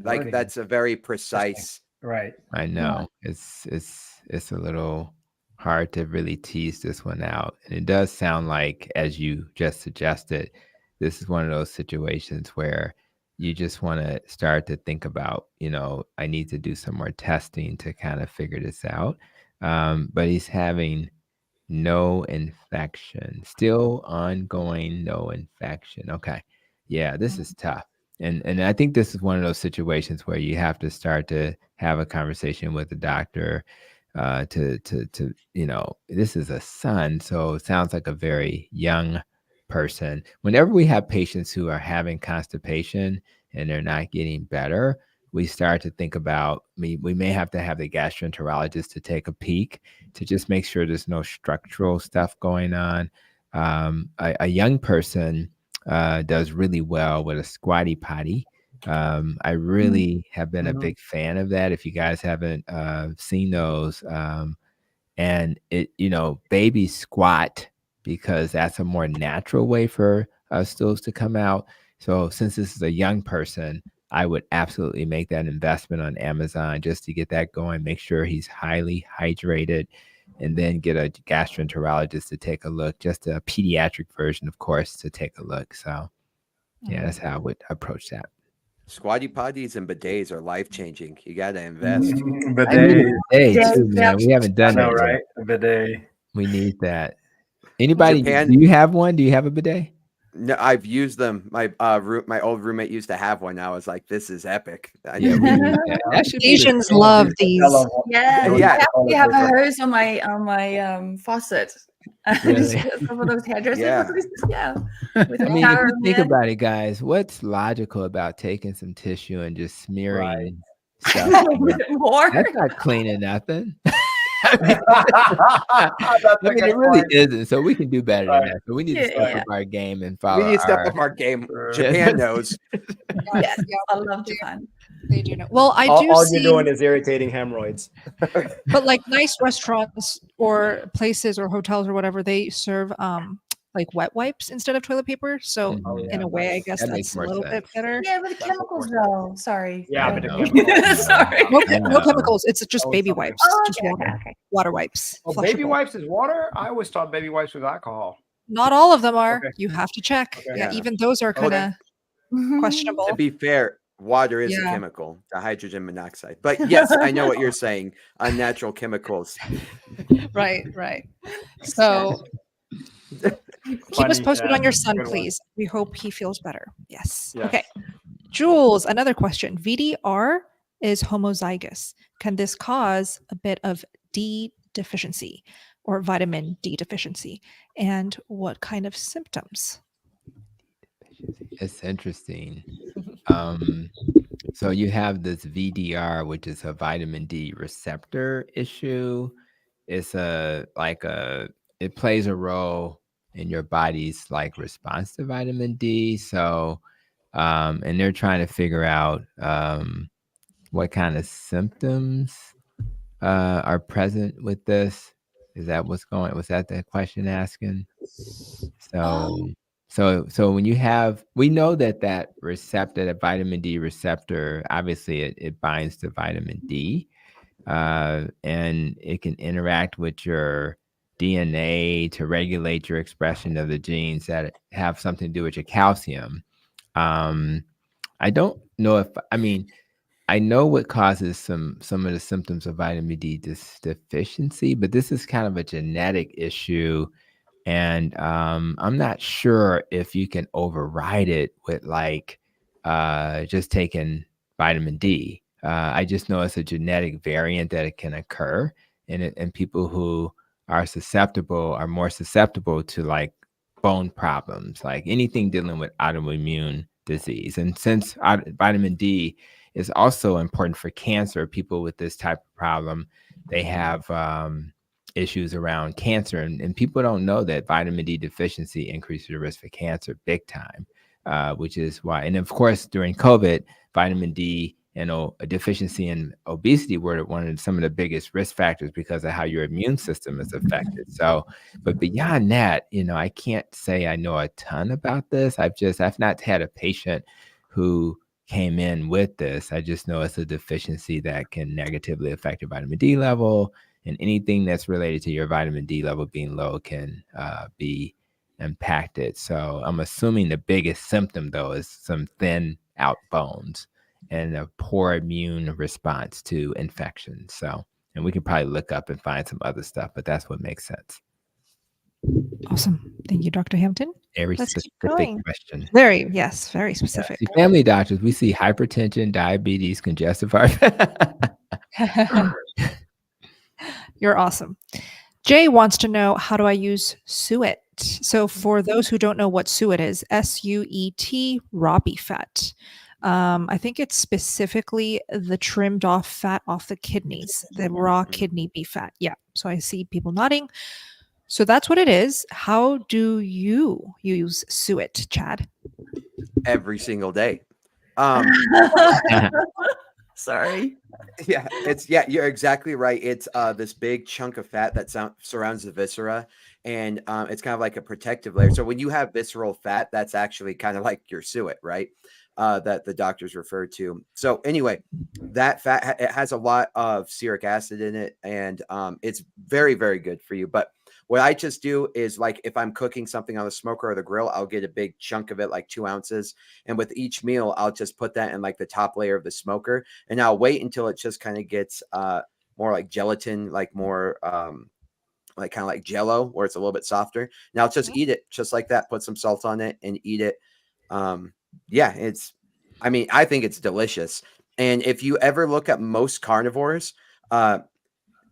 Like, that's a very precise. Right. I know. It's a little hard to really tease this one out. And it does sound like, as you just suggested, this is one of those situations where you just want to start to think about, I need to do some more testing to kind of figure this out. But he's having no infection, still ongoing, no infection. Okay. Yeah, this is tough. And I think this is one of those situations where you have to start to have a conversation with the doctor to this is a son. So it sounds like a very young person. Whenever we have patients who are having constipation and they're not getting better, we start to think about, we may have to have the gastroenterologist to take a peek to just make sure there's no structural stuff going on. A young person does really well with a squatty potty. I really have been a big fan of that. If you guys haven't seen those, and it, babies squat because that's a more natural way for stools to come out. So since this is a young person, I would absolutely make that investment on Amazon just to get that going. Make sure he's highly hydrated, and then get a gastroenterologist to take a look, just a pediatric version, of course, to take a look. So yeah, that's how I would approach that. Squatty potties and bidets are life changing. You got to invest. Bidet. Hey, too, man. We haven't I done know, that right? yet. A bidet. We need that. Anybody? Japan- Do you have one? Do you have a bidet? No, I've used them. My my old roommate used to have one. I was like, this is epic. Yeah, we need that. That should be the Asians standard. love these. Yeah, Yeah. I actually have a hose on my faucet. Really? Some of those hairdressers. Yeah. Yeah. With I a mean, if shower you think head. about it, guys, what's logical about taking some tissue and just smearing Right. stuff? A little bit more. That's not cleaning nothing. That's I a mean, good it really point. isn't. So we can do better than Right. that. So we need Yeah, to step yeah. up our game and We follow need to step our. up our game. Sure. Japan knows. Yes, Yeah, I love Japan. they do know. Well, I all do all see, you're doing is irritating hemorrhoids. but like nice restaurants or places or hotels or whatever, they serve like wet wipes instead of toilet paper. So Oh, in yeah, a way, I nice. guess That makes that's a more little sense. bit better. Yeah, but the chemicals though. Sorry. Yeah, I but the know. chemicals. Sorry. No, I no know. chemicals. It's just Oh, baby something. wipes. Oh, Just okay, water. okay. Water wipes. Oh, baby flushable. wipes is water? I always thought baby wipes was alcohol. Not all of them are. Okay. You have to check. Okay. Yeah, Yeah. even those are kind of Mhm. questionable. To be fair, water is a Yeah. chemical, the hydrogen monoxide. But yes, I know what you're saying. Unnatural chemicals. Right, right. So keep us Funny, posted yeah. on your son, Good one. please. We hope he feels better. Yes. Yes. Okay. Jules, another question. VDR is homozygous. Can this cause a bit of D deficiency or vitamin D deficiency? And what kind of symptoms? It's interesting. So you have this VDR, which is a vitamin D receptor issue. It's it plays a role in your body's like response to vitamin D. So, and they're trying to figure out what kind of symptoms are present with this. Is that was that the question asking? So when you we know that receptor, that vitamin D receptor, obviously it binds to vitamin D, and it can interact with your DNA to regulate your expression of the genes that have something to do with your calcium. I don't know I know what causes some of the symptoms of vitamin D deficiency, but this is kind of a genetic issue. And I'm not sure if you can override it with just taking vitamin D. I just know it's a genetic variant that it can occur, and people who are more susceptible to like bone problems, like anything dealing with autoimmune disease. And since vitamin D is also important for cancer, people with this type of problem, they have issues around cancer, and people don't know that vitamin D deficiency increases the risk for cancer big time, which is why. And of course, during COVID, vitamin D and a deficiency in obesity were some of the biggest risk factors because of how your immune system is affected. So, but beyond that, I can't say I know a ton about this. I've not had a patient who came in with this. I just know it's a deficiency that can negatively affect your vitamin D level. And anything that's related to your vitamin D level being low can be impacted. So I'm assuming the biggest symptom, though, is some thin out bones and a poor immune response to infection. So, and we can probably look up and find some other stuff, but that's what makes sense. Awesome. Thank you, Dr. Hampton. Very Let's keep specific going. question. Very specific. See, family doctors, we see hypertension, diabetes, congestive heart. You're awesome. Jay wants to know, how do I use suet? So for those who don't know what suet is, SUET, raw beef fat. I think it's specifically the trimmed off fat off the kidneys, the raw kidney beef fat. Yeah. So I see people nodding. So that's what it is. How do you use suet, Chad? Every single day. Um, Sorry. yeah, you're exactly right. It's this big chunk of fat that surrounds the viscera, and it's kind of like a protective layer. So when you have visceral fat, that's actually kind of like your suet, right? That the doctors refer to. So anyway, that fat it has a lot of stearic acid in it, and it's very, very good for you. But what I just do is, like, if I'm cooking something on the smoker or the grill, I'll get a big chunk of it, like 2 ounces. And with each meal, I'll just put that in like the top layer of the smoker, and I'll wait until it just kind of gets more like gelatin, like more like kind of like Jello, where it's a little bit softer. Now just eat it just like that. Put some salt on it and eat it. Yeah, I think it's delicious. And if you ever look at most carnivores,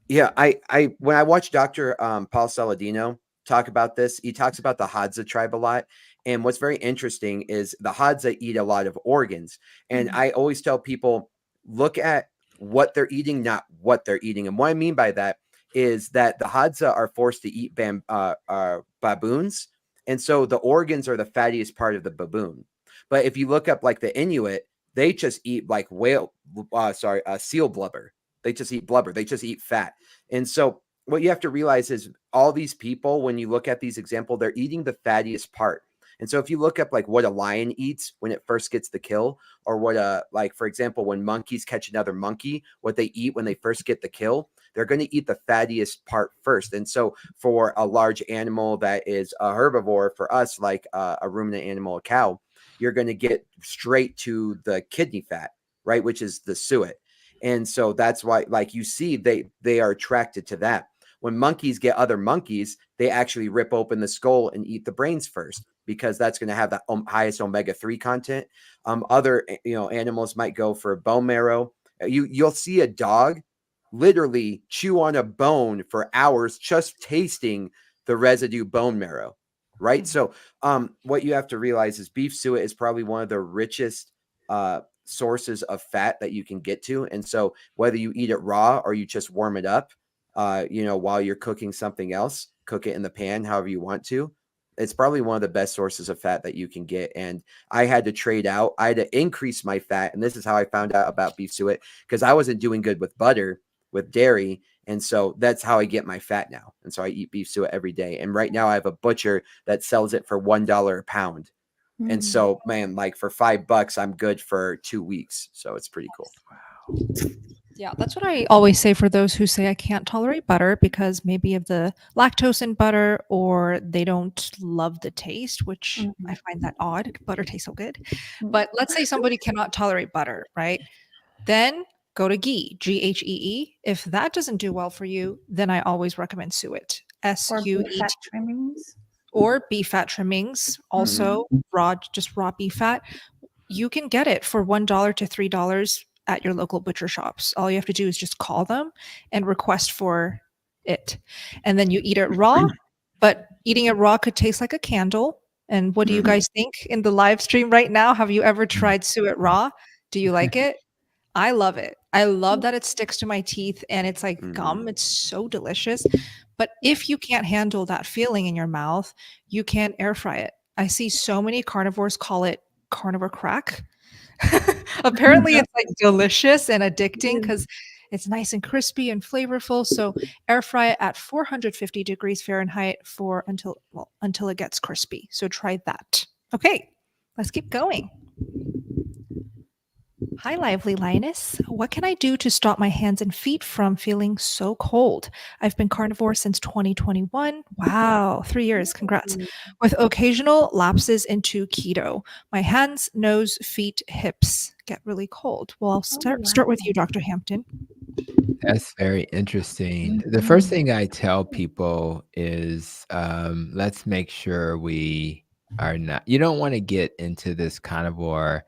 yeah, I when I watch Dr. Paul Saladino talk about this, he talks about the Hadza tribe a lot. And what's very interesting is the Hadza eat a lot of organs. And I always tell people, look at what they're eating, not what they're eating. And what I mean by that is that the Hadza are forced to eat baboons. And so the organs are the fattiest part of the baboon. But if you look up like the Inuit, they just eat like seal blubber. They just eat blubber. They just eat fat. And so what you have to realize is all these people, when you look at these examples, they're eating the fattiest part. And so if you look up like what a lion eats when it first gets the kill, or what like, for example, when monkeys catch another monkey, what they eat when they first get the kill, they're going to eat the fattiest part first. And so for a large animal that is a herbivore, for us, like a ruminant animal, a cow, you're going to get straight to the kidney fat, right? Which is the suet. And so that's why, like, you see, they are attracted to that. When monkeys get other monkeys, they actually rip open the skull and eat the brains first, because that's going to have the highest omega-3 content. Other animals might go for bone marrow. You'll see a dog literally chew on a bone for hours just tasting the residue bone marrow, right? So what you have to realize is beef suet is probably one of the richest sources of fat that you can get to. And so whether you eat it raw or you just warm it up, while you're cooking something else, cook it in the pan, however you want to, it's probably one of the best sources of fat that you can get. And I had to trade out. I had to increase my fat. And this is how I found out about beef suet, because I wasn't doing good with butter, with dairy. And so that's how I get my fat now. And so I eat beef suet every day. And right now I have a butcher that sells it for $1 a pound. And so, man, like for $5, I'm good for 2 weeks. So it's pretty cool. Wow. Yeah, that's what I always say for those who say I can't tolerate butter because maybe of the lactose in butter, or they don't love the taste, which I find that odd. Butter tastes so good. But let's say somebody cannot tolerate butter, right? Then go to ghee, Ghee. If that doesn't do well for you, then I always recommend suet, SUET. Or beef fat trimmings, also raw beef fat. You can get it for $1 to $3 at your local butcher shops. All you have to do is just call them and request for it. And then you eat it raw, but eating it raw could taste like a candle. And what do you guys think in the live stream right now? Have you ever tried suet raw? Do you like it? I love it. I love that it sticks to my teeth and it's like gum. It's so delicious. But if you can't handle that feeling in your mouth, you can air fry it. I see so many carnivores call it carnivore crack. Apparently it's like delicious and addicting because it's nice and crispy and flavorful. So air fry it at 450 degrees Fahrenheit until it gets crispy. So try that. Okay, let's keep going. Hi, Lively Lioness. What can I do to stop my hands and feet from feeling so cold? I've been carnivore since 2021. Wow, 3 years. Congrats. With occasional lapses into keto. My hands, nose, feet, hips get really cold. Well, I'll start with you, Dr. Hampton. That's very interesting. The first thing I tell people is let's make sure we are not, you don't want to get into this carnivore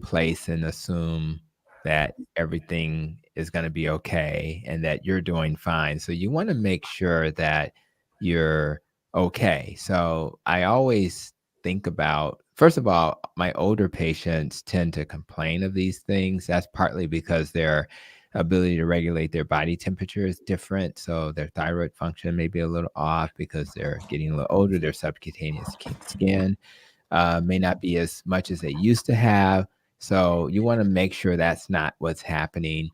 place and assume that everything is going to be okay and that you're doing fine. So you want to make sure that you're okay. So I always think about, first of all, my older patients tend to complain of these things. That's partly because their ability to regulate their body temperature is different. So their thyroid function may be a little off because they're getting a little older. Their subcutaneous skin may not be as much as they used to have. So you want to make sure that's not what's happening.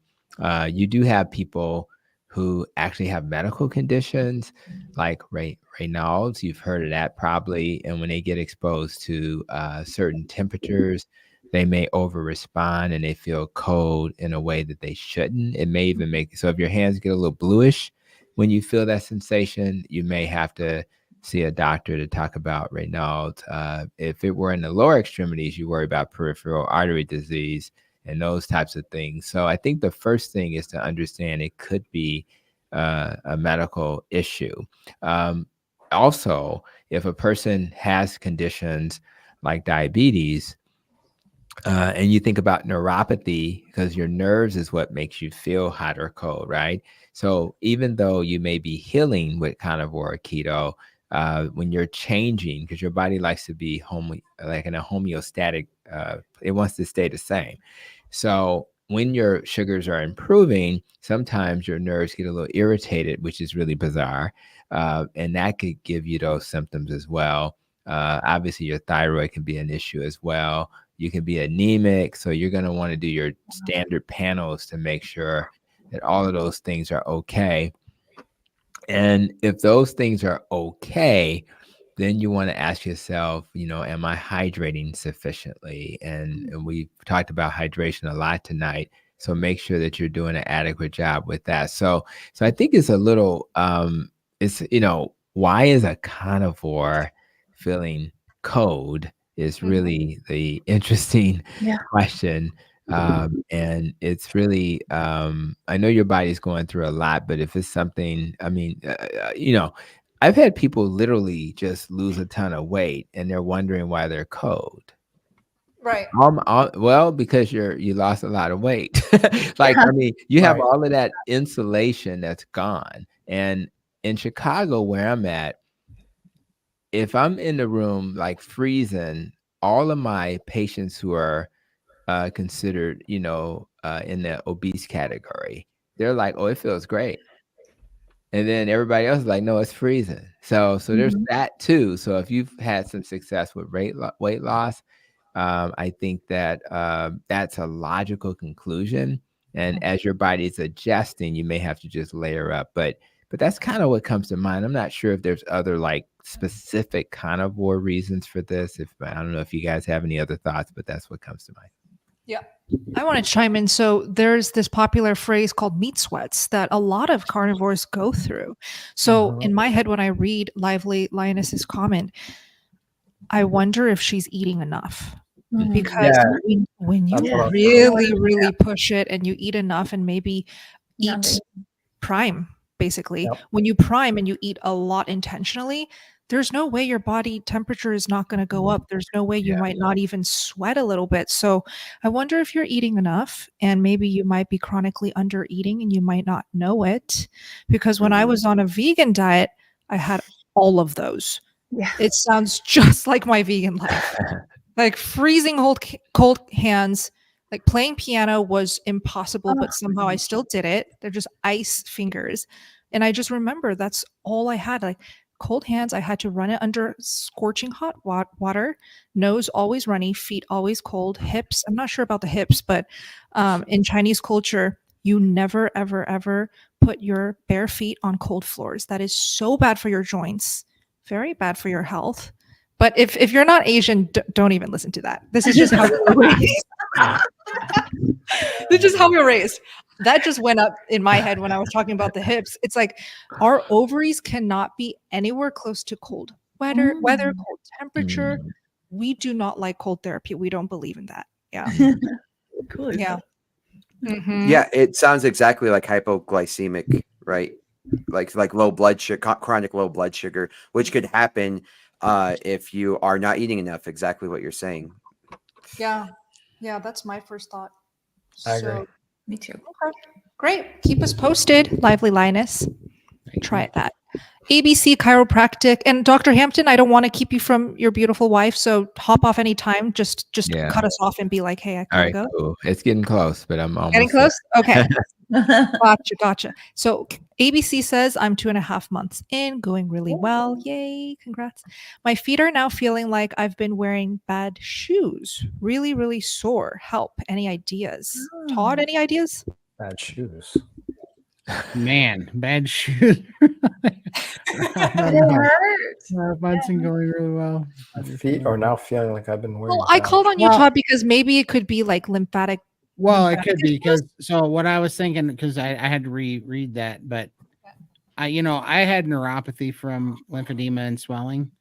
You do have people who actually have medical conditions like Raynaud's. You've heard of that probably. And when they get exposed to certain temperatures, they may over respond and they feel cold in a way that they shouldn't. It may even make, so if your hands get a little bluish when you feel that sensation, you may have to see a doctor to talk about Raynaud's. If it were in the lower extremities, you worry about peripheral artery disease and those types of things. So I think the first thing is to understand it could be a medical issue. Also, if a person has conditions like diabetes, and you think about neuropathy, because your nerves is what makes you feel hot or cold, right? So even though you may be healing with carnivore or keto, when you're changing, because your body likes to be like in a homeostatic, it wants to stay the same. So when your sugars are improving, sometimes your nerves get a little irritated, which is really bizarre. And that could give you those symptoms as well. Obviously, your thyroid can be an issue as well. You can be anemic. So you're going to want to do your standard panels to make sure that all of those things are okay. And if those things are okay, then you want to ask yourself, am I hydrating sufficiently? And we've talked about hydration a lot tonight. So make sure that you're doing an adequate job with that. So I think it's a little, why is a carnivore feeling cold is really the interesting question. And it's really, I know your body's going through a lot, but if it's something, I've had people literally just lose a ton of weight and they're wondering why they're cold. Right. Well, because you lost a lot of weight. You have all of that insulation that's gone. And in Chicago, where I'm at, if I'm in the room like freezing, all of my patients who are considered, in the obese category, they're like, oh, it feels great. And then everybody else is like, no, it's freezing. So there's that too. So if you've had some success with weight loss, I think that that's a logical conclusion. And as your body's adjusting, you may have to just layer up. But that's kind of what comes to mind. I'm not sure if there's other like specific carnivore reasons for this. I don't know if you guys have any other thoughts, but that's what comes to mind. Yeah. I want to chime in. So there's this popular phrase called meat sweats that a lot of carnivores go through. So in my head, when I read Lively Lioness's comment, I wonder if she's eating enough. Because when you really push it and you eat enough and maybe eat prime, basically, when you prime and you eat a lot intentionally, there's no way your body temperature is not going to go up. There's no way you might not even sweat a little bit. So I wonder if you're eating enough and maybe you might be chronically under eating and you might not know it. Because when I was on a vegan diet, I had all of those. Yeah. It sounds just like my vegan life. Like freezing cold hands, like playing piano was impossible, but somehow I still did it. They're just ice fingers. And I just remember that's all I had. Like cold hands, I had to run it under scorching hot water, nose always runny, feet always cold, hips. I'm not sure about the hips, but in Chinese culture, you never, ever, ever put your bare feet on cold floors. That is so bad for your joints, very bad for your health. But if you're not Asian, don't even listen to that. This is just how we were raised. This is how we were raised. That just went up in my head when I was talking about the hips. It's like our ovaries cannot be anywhere close to cold weather, cold temperature. We do not like cold therapy. We don't believe in that. Yeah. Cool. Yeah. Yeah, it sounds exactly like hypoglycemic, right? Like low blood sugar, chronic low blood sugar, which could happen if you are not eating enough. Exactly what you're saying. Yeah, that's my first thought. I agree. Me too. Okay, great. Keep us posted, Lively Lioness. Try that. ABC Chiropractic. And Dr. Hampton, I don't want to keep you from your beautiful wife, so hop off anytime. Just Yeah. cut us off and be like, hey, I All gotta right, go. cool. It's getting close, but I'm almost Getting there. close? Okay. Gotcha. So ABC says I'm 2.5 months in, going really well. Yay, congrats. My feet are now feeling like I've been wearing bad shoes. Really, really sore. Help. Any ideas? Todd, any ideas? Bad shoes. Man, bad shoes. They hurt. Mine's been going really well. My feet are now feeling like I've been wearing. Well, I bad called on you, Well- Todd, because maybe it could be like lymphatic. Well, it could be because so what I was thinking, because I had to reread that, but I had neuropathy from lymphedema and swelling,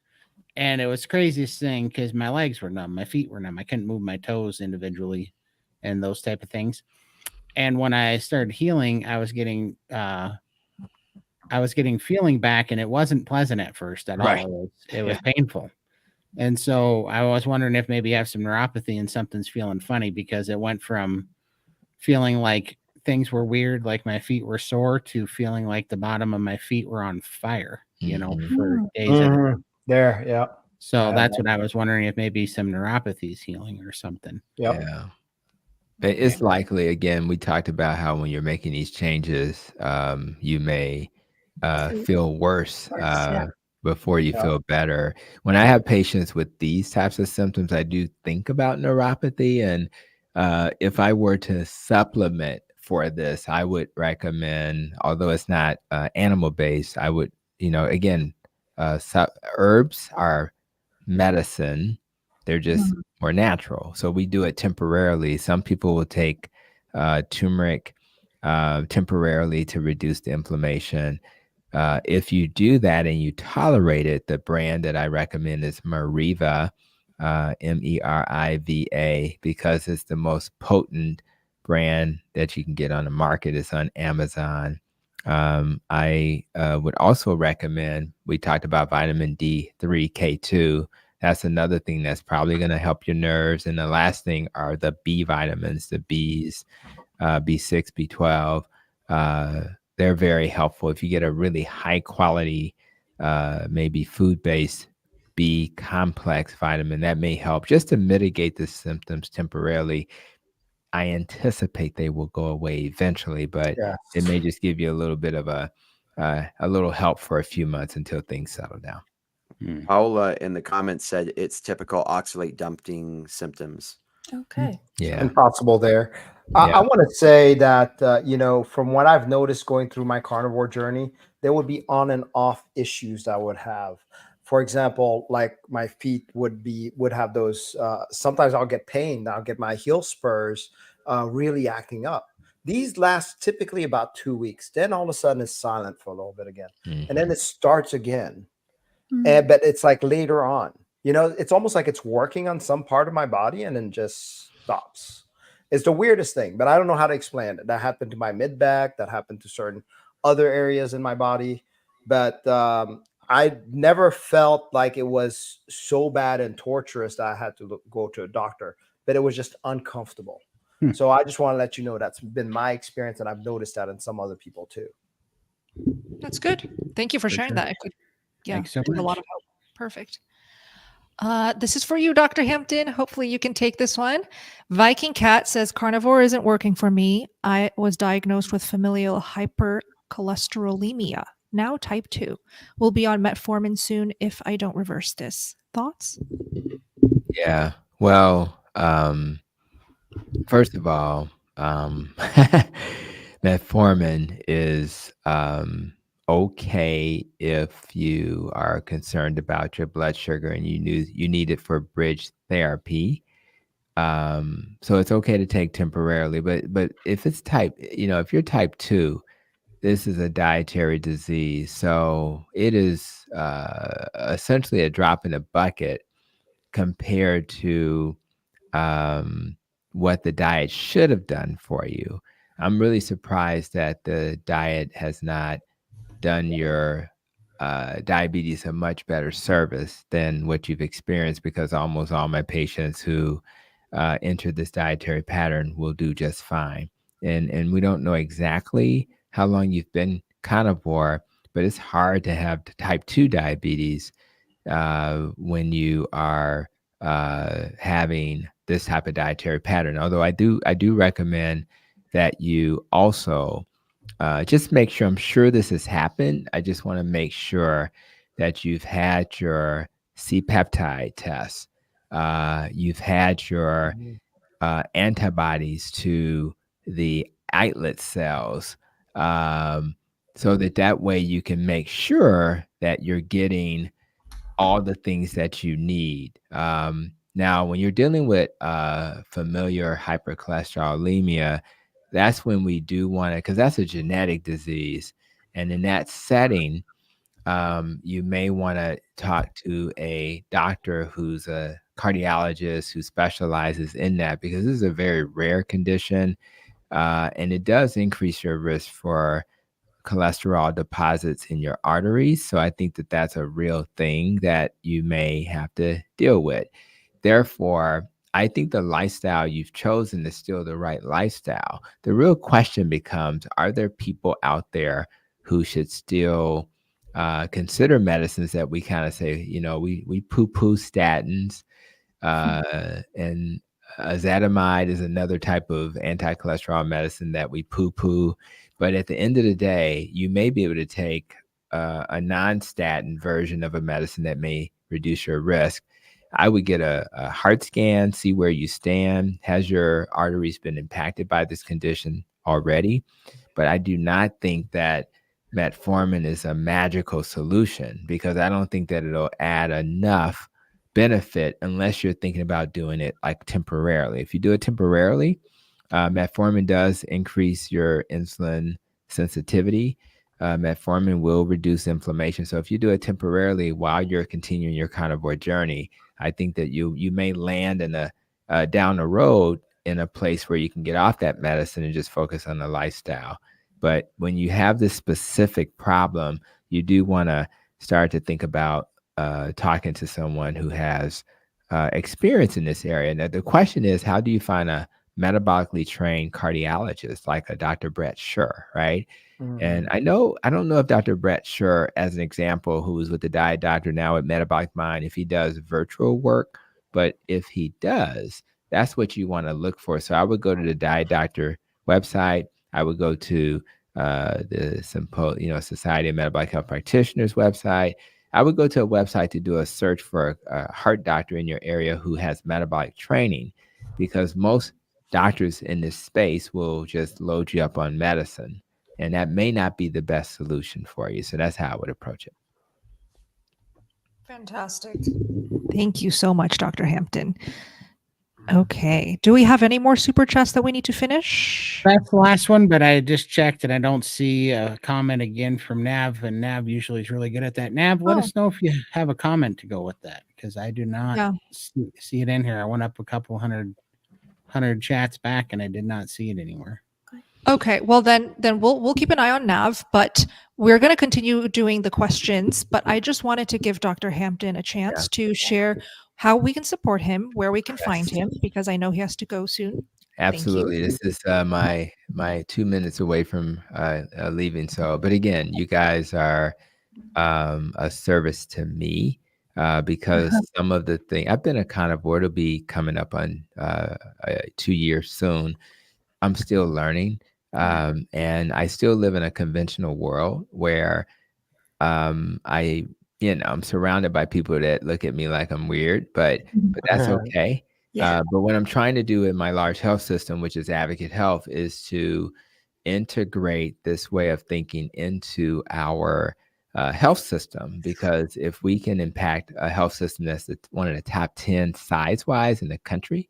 and it was the craziest thing because my legs were numb, my feet were numb, I couldn't move my toes individually, and those type of things. And when I started healing, I was getting feeling back, and it wasn't pleasant at first at Right. all. It was painful. And so I was wondering if maybe I have some neuropathy and something's feeling funny, because it went from feeling like things were weird, like my feet were sore, to feeling like the bottom of my feet were on fire, for days. Mhm. There, yeah. So Yeah. that's what I was wondering, if maybe some neuropathy is healing or something. Yep. Yeah. But it's likely, again, we talked about how when you're making these changes, you may feel worse before you feel better. When I have patients with these types of symptoms, I do think about neuropathy. And if I were to supplement for this, I would recommend, although it's not animal-based, I would, again, herbs are medicine. They're just more natural. So we do it temporarily. Some people will take turmeric temporarily to reduce the inflammation. If you do that and you tolerate it, the brand that I recommend is Meriva, Meriva, because it's the most potent brand that you can get on the market. It's on Amazon. I would also recommend, we talked about vitamin D3, K2. That's another thing that's probably going to help your nerves. And the last thing are the B vitamins, the Bs, B6, B12. They're very helpful. If you get a really high quality, maybe food-based B complex vitamin, that may help just to mitigate the symptoms temporarily. I anticipate they will go away eventually, but it may just give you a little bit of a little help for a few months until things settle down. Paula in the comments said it's typical oxalate dumping symptoms. Okay. Yeah. Impossible there. I want to say that, from what I've noticed going through my carnivore journey, there would be on and off issues that I would have. For example, like my feet would have those, sometimes I'll get pain. I'll get my heel spurs really acting up. These last typically about 2 weeks. Then all of a sudden it's silent for a little bit again. And then it starts again. But it's like later on, it's almost like it's working on some part of my body and then just stops. It's the weirdest thing, but I don't know how to explain it. That happened to my mid back. That happened to certain other areas in my body. But I never felt like it was so bad and torturous that I had to go to a doctor, but it was just uncomfortable. So I just want to let you know that's been my experience, and I've noticed that in some other people too. That's good. Thank you for sharing that. Thanks so bring a much. lot of help. Perfect. This is for you, Dr. Hampton. Hopefully you can take this one. Viking Cat says, carnivore isn't working for me. I was diagnosed with familial hypercholesterolemia, now type 2. Will be on metformin soon if I don't reverse this. Thoughts? Yeah. Well, first of all, metformin is okay if you are concerned about your blood sugar and you need it for bridge therapy. So it's okay to take temporarily, but if it's if you're type 2, this is a dietary disease. So it is essentially a drop in a bucket compared to what the diet should have done for you. I'm really surprised that the diet has not done your diabetes a much better service than what you've experienced, because almost all my patients who enter this dietary pattern will do just fine. And we don't know exactly how long you've been carnivore, but it's hard to have type 2 diabetes when you are having this type of dietary pattern. Although I do recommend that you also just make sure, I'm sure this has happened. I just want to make sure that you've had your C-peptide test. You've had your antibodies to the islet cells, so that way you can make sure that you're getting all the things that you need. Now, when you're dealing with familial hypercholesterolemia, that's when we do want to, because that's a genetic disease. And in that setting, you may want to talk to a doctor who's a cardiologist who specializes in that, because this is a very rare condition. And it does increase your risk for cholesterol deposits in your arteries. So I think that that's a real thing that you may have to deal with. Therefore, I think the lifestyle you've chosen is still the right lifestyle. The real question becomes, are there people out there who should still consider medicines that we kind of say, we poo-poo statins, and ezetimibe is another type of anti-cholesterol medicine that we poo-poo. But at the end of the day, you may be able to take a non-statin version of a medicine that may reduce your risk. I would get a heart scan, see where you stand. Has your arteries been impacted by this condition already? But I do not think that metformin is a magical solution, because I don't think that it'll add enough benefit unless you're thinking about doing it like temporarily. If you do it temporarily, metformin does increase your insulin sensitivity. Metformin will reduce inflammation. So if you do it temporarily while you're continuing your carnivore journey, I think that you may land in down the road in a place where you can get off that medicine and just focus on the lifestyle. But when you have this specific problem, you do want to start to think about talking to someone who has experience in this area. Now, the question is, how do you find a metabolically trained cardiologist like a Dr. Brett Schur, right? And I don't know if Dr. Brett Schur, as an example, who is with the Diet Doctor now at Metabolic Mind, if he does virtual work, but if he does, that's what you want to look for. So I would go to the Diet Doctor website. I would go to the Society of Metabolic Health Practitioners website. I would go to a website to do a search for a heart doctor in your area who has metabolic training, because most doctors in this space will just load you up on medicine, and that may not be the best solution for you. So that's how I would approach it. Fantastic. Thank you so much, Dr. Hampton. Okay. Do we have any more super chats that we need to finish? That's the last one, but I just checked and I don't see a comment again from Nav, and Nav usually is really good at that. Nav, let us know if you have a comment to go with that, because I do not see it in here. I went up a couple hundred chats back and I did not see it anywhere. Okay, well then we'll keep an eye on Nav, but we're going to continue doing the questions. But I just wanted to give Dr. Hampton a chance to share how we can support him, where we can find him, because I know he has to go soon. Absolutely. This is my 2 minutes away from leaving. So, but again, you guys are a service to me, because some of the things, I've been a carnivore, it'll be coming up on 2 years soon. I'm still learning. And I still live in a conventional world where I'm surrounded by people that look at me like I'm weird, but that's okay. But what I'm trying to do in my large health system, which is Advocate Health, is to integrate this way of thinking into our health system, because if we can impact a health system that's one of the top 10 size-wise in the country,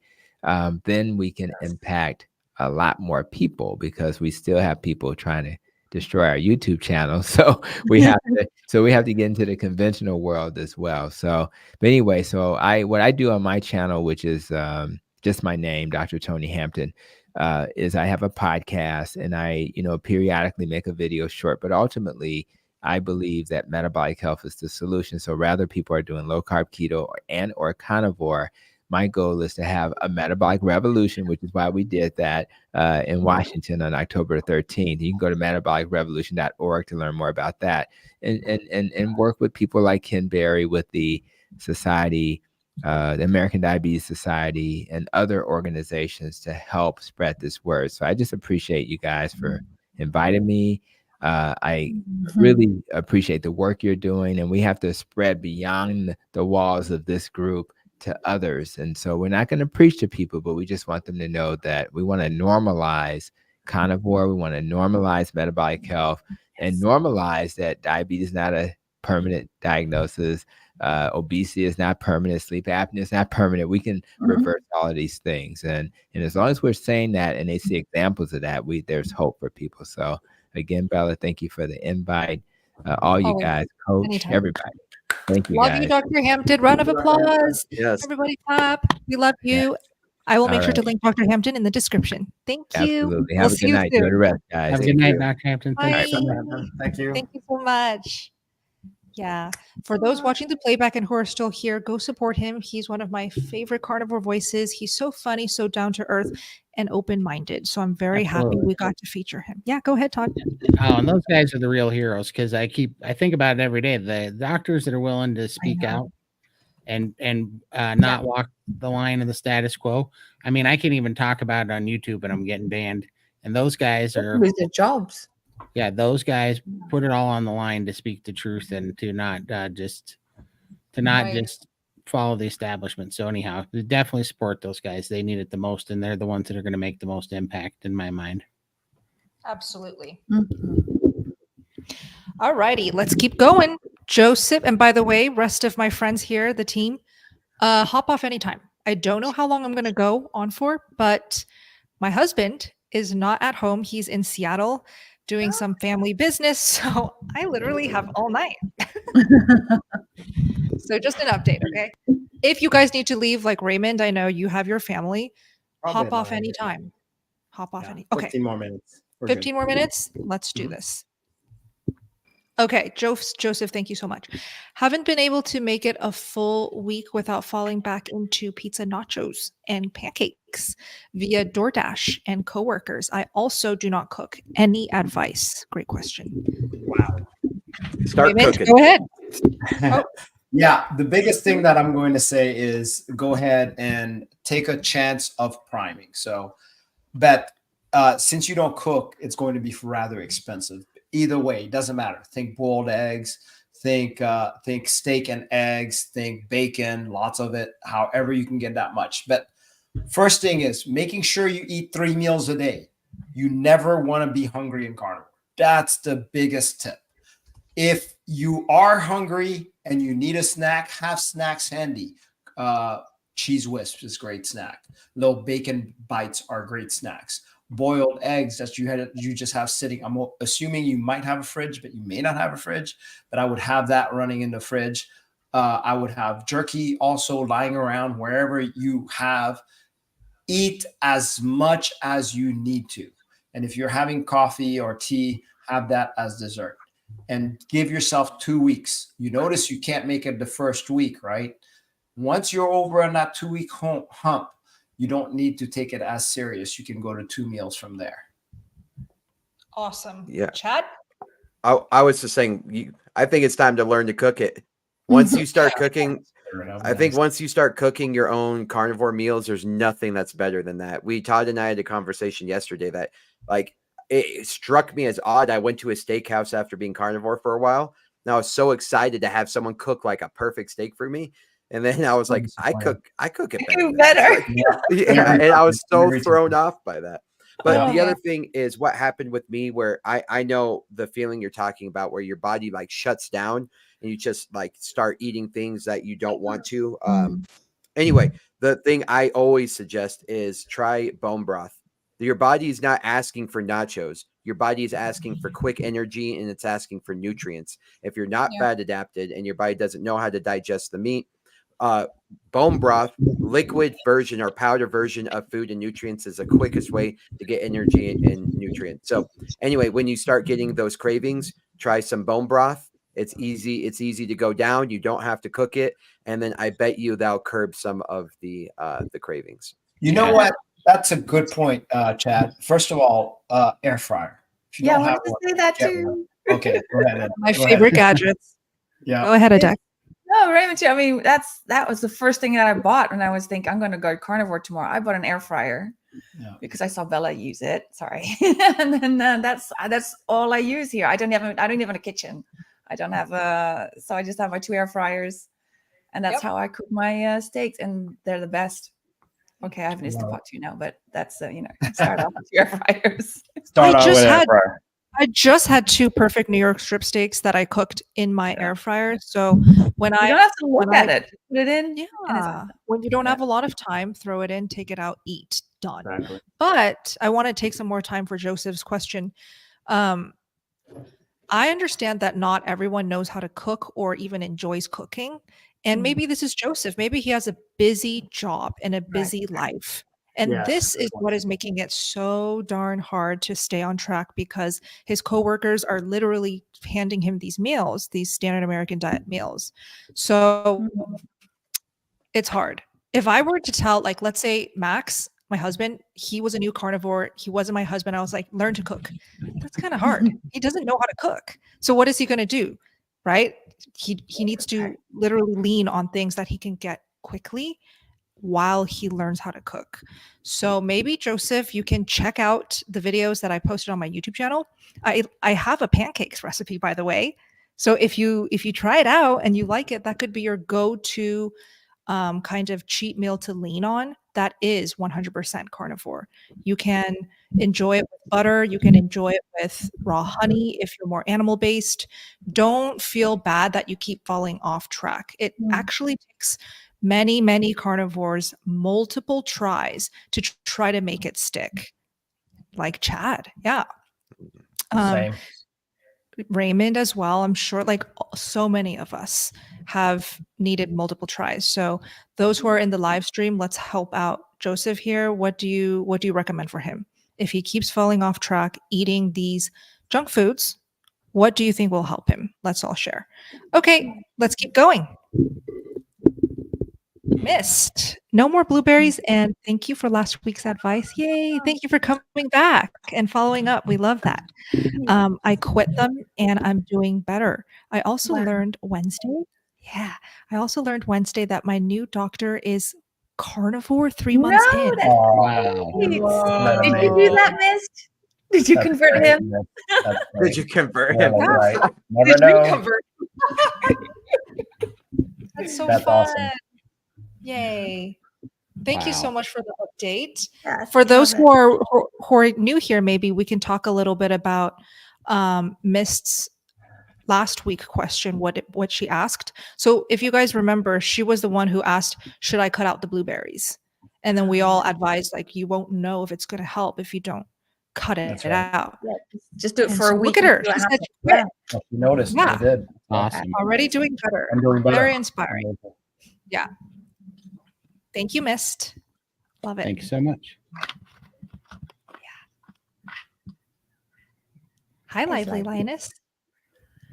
then we can impact a lot more people, because we still have people trying to destroy our YouTube channel. So we have to get into the conventional world as well. So, but anyway, so what I do on my channel, which is just my name, Dr. Tony Hampton, is I have a podcast, and I, periodically make a video short, but ultimately I believe that metabolic health is the solution. So rather people are doing low carb, keto, or carnivore, my goal is to have a metabolic revolution, which is why we did that in Washington on October 13th. You can go to metabolicrevolution.org to learn more about that, and work with people like Ken Berry with the Society, the American Diabetes Society, and other organizations to help spread this word. So I just appreciate you guys for inviting me. I really appreciate the work you're doing, and we have to spread beyond the walls of this group to others. And so we're not going to preach to people, but we just want them to know that we want to normalize carnivore. We want to normalize metabolic health and normalize that diabetes is not a permanent diagnosis. Obesity is not permanent. Sleep apnea is not permanent. We can reverse all of these things. And as long as we're saying that and they see examples of that, there's hope for people. So again, Bella, thank you for the invite. All you guys, Coach, Anytime. everybody. Thank you, Love guys. you, Dr. Hampton. Round of applause. Yes. Everybody clap. We love you. I will make sure to link Dr. Hampton in the description. Thank you. Absolutely. We'll Have a see good you night. soon. Enjoy the rest, guys. Have a Thank good night, you. Dr. Hampton. Bye. Thanks so much. Thank you. Thank you so much. Yeah. For those watching the playback and who are still here, go support him. He's one of my favorite carnivore voices. He's so funny, so down to earth, and open-minded. So I'm very happy Absolutely. we got to feature him. Yeah, go ahead, Todd. Oh, and those guys are the real heroes, because I think about it every day. The doctors that are willing to speak out and not walk the line of the status quo. I mean, I can even talk about it on YouTube and I'm getting banned. And those guys are Lose their jobs. yeah, those guys put it all on the line to speak the truth and to not just follow the establishment. So anyhow, definitely support those guys. They need it the most, and they're the ones that are going to make the most impact in my mind. Absolutely. All righty, let's keep going. Joseph, and by the way, rest of my friends here, the team, hop off anytime. I don't know how long I'm going to go on for, but my husband is not at home. He's in Seattle doing some family business. So I literally have all night. So just an update, okay? If you guys need to leave, like Raymond, I know you have your family. Probably Hop off about anytime. Hop off any. 15 Okay, more minutes. We're good. 15 more minutes. Let's do this. Okay, Joseph, thank you so much. Haven't been able to make it a full week without falling back into pizza nachos and pancakes via DoorDash and coworkers. I also do not cook. Any advice? Great question. Wow. Start Raymond, cooking. go ahead. Oh. Yeah, the biggest thing that I'm going to say is go ahead and take a chance of priming. So, but since you don't cook, it's going to be rather expensive. Either way, it doesn't matter. Think boiled eggs, think steak and eggs, think bacon, lots of it, however you can get that much. But first thing is making sure you eat 3 meals a day. You never want to be hungry in carnivore. That's the biggest tip. If you are hungry and you need a snack, have snacks handy. Cheese wisps is a great snack. Little bacon bites are great snacks. Boiled eggs that you just have sitting. I'm assuming you might have a fridge, but you may not have a fridge. But I would have that running in the fridge. I would have jerky also lying around wherever you have. Eat as much as you need to. And if you're having coffee or tea, have that as dessert. And give yourself 2 weeks. You notice you can't make it the first week, right? Once you're over on that 2-week hump, you don't need to take it as serious. You can go to 2 meals from there. Awesome. Yeah. Chad? I was just saying, I think it's time to learn to cook it. Once you start cooking, I think once you start cooking your own carnivore meals, there's nothing that's better than that. Todd and I had a conversation yesterday that it struck me as odd. I went to a steakhouse after being carnivore for a while. And I was so excited to have someone cook like a perfect steak for me. And then I was like, I cook it better. Yeah. And I was so thrown off by that. But the other thing is what happened with me, where I know the feeling you're talking about, where your body like shuts down and you just like start eating things that you don't want to. Anyway, the thing I always suggest is try bone broth. Your body is not asking for nachos. Your body is asking for quick energy, and it's asking for nutrients. If you're not fat adapted and your body doesn't know how to digest the meat, bone broth, liquid version or powder version of food and nutrients is the quickest way to get energy and nutrients. So anyway, when you start getting those cravings, try some bone broth. It's easy to go down. You don't have to cook it, and then I bet you that'll curb some of the cravings. You know what? That's a good point, Chad. First of all, air fryer. If you Yeah, I don't have wanted to one, say that get too. one. Okay, go ahead. Ed. My Go favorite ahead. gadgets. Yeah. Go ahead, Adek. No, Raymond, I mean, that was the first thing that I bought when I was thinking I'm going to go carnivore tomorrow. I bought an air fryer Yeah. because I saw Bella use it. Sorry, and then that's all I use here. I don't even have a kitchen. I don't have so I just have my 2 air fryers, and that's how I cook my steaks, and they're the best. Okay, I have an Instant Pot too now, but that's start off with 2 air fryers. Start out with air fryer. I just had 2 perfect New York strip steaks that I cooked in my air fryer. So when You I don't have to look at it. Put it in. And it's yeah, when you don't have a lot of time, throw it in, take it out, eat, done. Exactly. But I want to take some more time for Joseph's question. I understand that not everyone knows how to cook or even enjoys cooking. And maybe this is Joseph. Maybe he has a busy job and a busy life. And this is what is making it so darn hard to stay on track, because his coworkers are literally handing him these meals, these standard American diet meals. So it's hard. If I were to tell, like, let's say Max, my husband, he was a new carnivore. He wasn't my husband. I was like, learn to cook. That's kind of hard. He doesn't know how to cook. So what is he going to do? Right? He needs to literally lean on things that he can get quickly while he learns how to cook. So maybe, Joseph, you can check out the videos that I posted on my YouTube channel. I have a pancakes recipe, by the way. So if you try it out and you like it, that could be your go-to kind of cheat meal to lean on. That is 100% carnivore. You can enjoy it with butter. You can enjoy it with raw honey if you're more animal-based. Don't feel bad that you keep falling off track. It actually takes many carnivores multiple tries to try to make it stick, like Chad. Same. Raymond as well. I'm sure like so many of us have needed multiple tries. So those who are in the live stream, let's help out Joseph here. What do you recommend for him if he keeps falling off track eating these junk foods? What do you think will help him? Let's all share. Okay, let's keep going. Missed. No more blueberries, and thank you for last week's advice. Yay. Thank you for coming back and following up. We love that. I quit them and I'm doing better. I also learned Wednesday. Yeah. I also learned Wednesday that my new doctor is carnivore 3 months in. Wow. Did you do that, Miss? Did you convert him? Did you convert him? Right. Never Did know. you convert? That's so That's fun. awesome. Yay. Thank you so much for the update. Yes, For those love it. who are new here, maybe we can talk a little bit about Mist's last week question, what she asked. So if you guys remember, she was the one who asked, should I cut out the blueberries? And then we all advised, like, you won't know if it's going to help if you don't cut it out. Yeah, just do it And for so a week. look at her. and see She what said happens. she quit. You noticed. Yeah. I did. Awesome. Already doing better. I'm doing better. Very inspiring. Yeah. Thank you, Mist. Love it. Thank you so much. Hi, Lively Linus.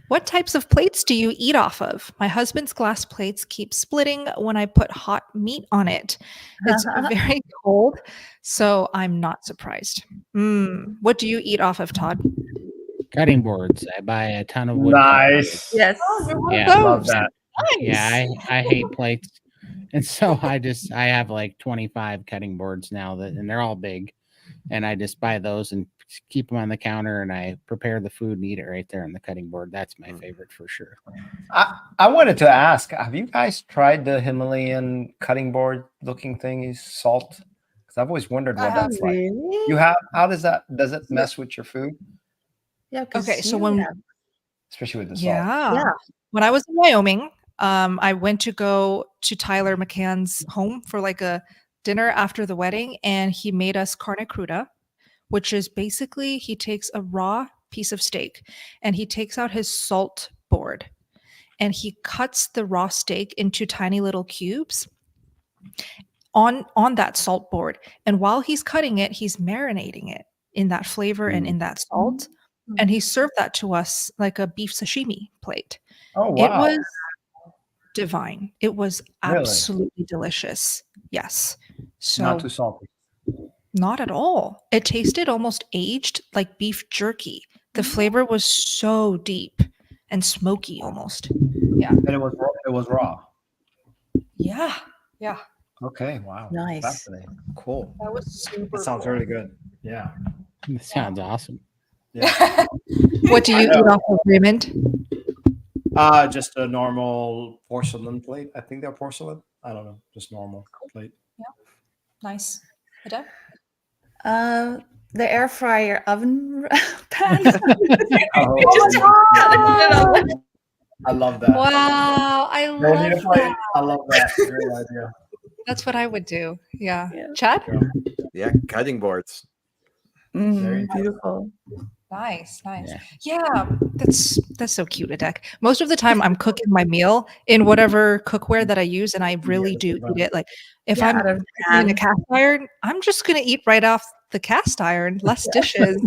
What types of plates do you eat off of? My husband's glass plates keep splitting when I put hot meat on it. It's very cold, so I'm not surprised. What do you eat off of, Todd? Cutting boards. I buy a ton of wood. Nice. Yes. Yeah. Love that. Nice. Yeah, I hate plates. And so I have like 25 cutting boards now and they're all big. And I just buy those and keep them on the counter, and I prepare the food and eat it right there on the cutting board. That's my favorite for sure. I wanted to ask, have you guys tried the Himalayan cutting board looking thingies, salt? Because I've always wondered what that's like. You have? How does it mess with your food? Yeah. Okay, so when Especially with the salt. yeah, when I was in Wyoming, I went to go to Tyler McCann's home for like a dinner after the wedding, and he made us carne cruda, which is basically he takes a raw piece of steak and he takes out his salt board and he cuts the raw steak into tiny little cubes on that salt board. And while he's cutting it, he's marinating it in that flavor and in that salt. and he served that to us like a beef sashimi plate. Oh It wow! was divine. It was Really? absolutely delicious. Yes. So Not too salty. not at all. It tasted almost aged like beef jerky. The flavor was so deep and smoky almost. Yeah. And it was raw. Yeah. Yeah. Okay. Wow. Nice. Fascinating. Cool. That was super That sounds cool. really good. Yeah. That sounds awesome. Yeah. What do you eat off of, Raymond? Just a normal porcelain plate. I think they're porcelain. I don't know. Just normal plate. Nice. Adek? The air fryer oven pan. I love that. Wow. I No need to love play. that. I love that. Great idea. That's what I would do. Yeah. Yeah. Chad? Yeah, cutting boards. Very Beautiful. Nice, nice. Yeah. Yeah, that's so cute, Adek. Most of the time I'm cooking my meal in whatever cookware that I use, and I really do eat it. Like if Yeah, I'm out of in a pan. cast iron, I'm just gonna eat right off the cast iron, less dishes.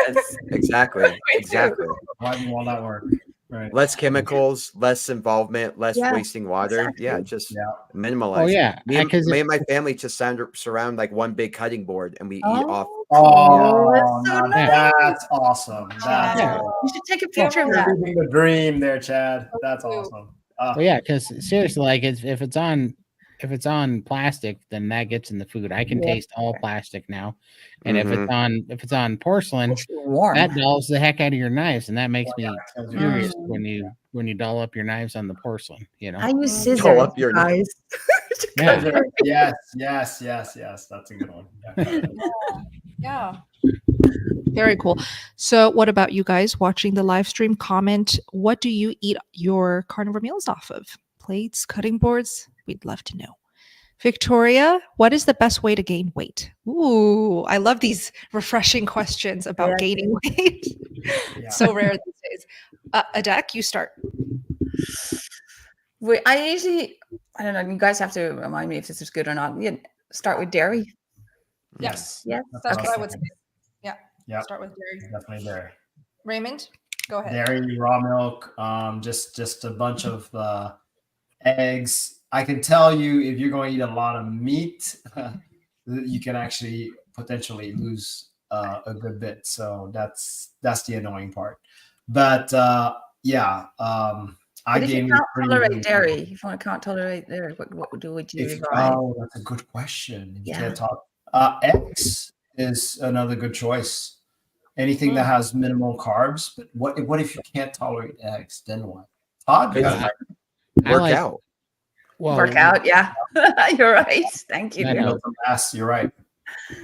Yes, exactly. Exactly. Why do you want that work? Right. Less chemicals, less involvement, less Yeah, wasting water. Yeah, exactly. just Yeah. minimalize. Oh yeah, Me and, because me and my family just surround like one big cutting board, and we eat off. Oh, that's so now nice. that's awesome. That's Yeah. cool. You should take a picture of You're that. living the dream there, Chad. That's Cute. awesome. well, yeah, because seriously, like if it's on plastic, then that gets in the food. I can Yeah. taste all plastic now, and Mhm. if it's on porcelain, It's warm. that dulls the heck out of your knives, and that makes me Sounds Mm. furious good. when you dull up your knives on the porcelain. You know, I use Pull scissors, up your guys. yeah. Yes. That's a good one. Yeah. Yeah. Very cool. So what about you guys watching the live stream? Comment, what do you eat your carnivore meals off of? Plates, cutting boards? We'd love to know. Victoria, what is the best way to gain weight? Ooh, I love these refreshing questions about Yeah. gaining weight. Yeah. So rare these days. Adek, you start. I usually, I don't know, you guys have to remind me if this is good or not. Yeah, start with dairy. Yes. Yeah. That's Okay. what I would say. Yeah. Yeah. Start with dairy. Definitely dairy. Raymond, go ahead. Dairy, raw milk, just a bunch of eggs. I can tell you if you're going to eat a lot of meat, you can actually potentially lose a good bit. So that's the annoying part. But yeah, I But if you gain can't pretty tolerate easily. dairy, if you can't tolerate dairy, what would you If, advise? oh, that's a good question. If you Yeah. can't talk. Eggs is another good choice. Anything that has minimal carbs. But what if you can't tolerate eggs? Then what? Todd, Good. I Work like- out. Well, Work out, yeah. You're right. Thank you. I You're know. build some mass. You're right.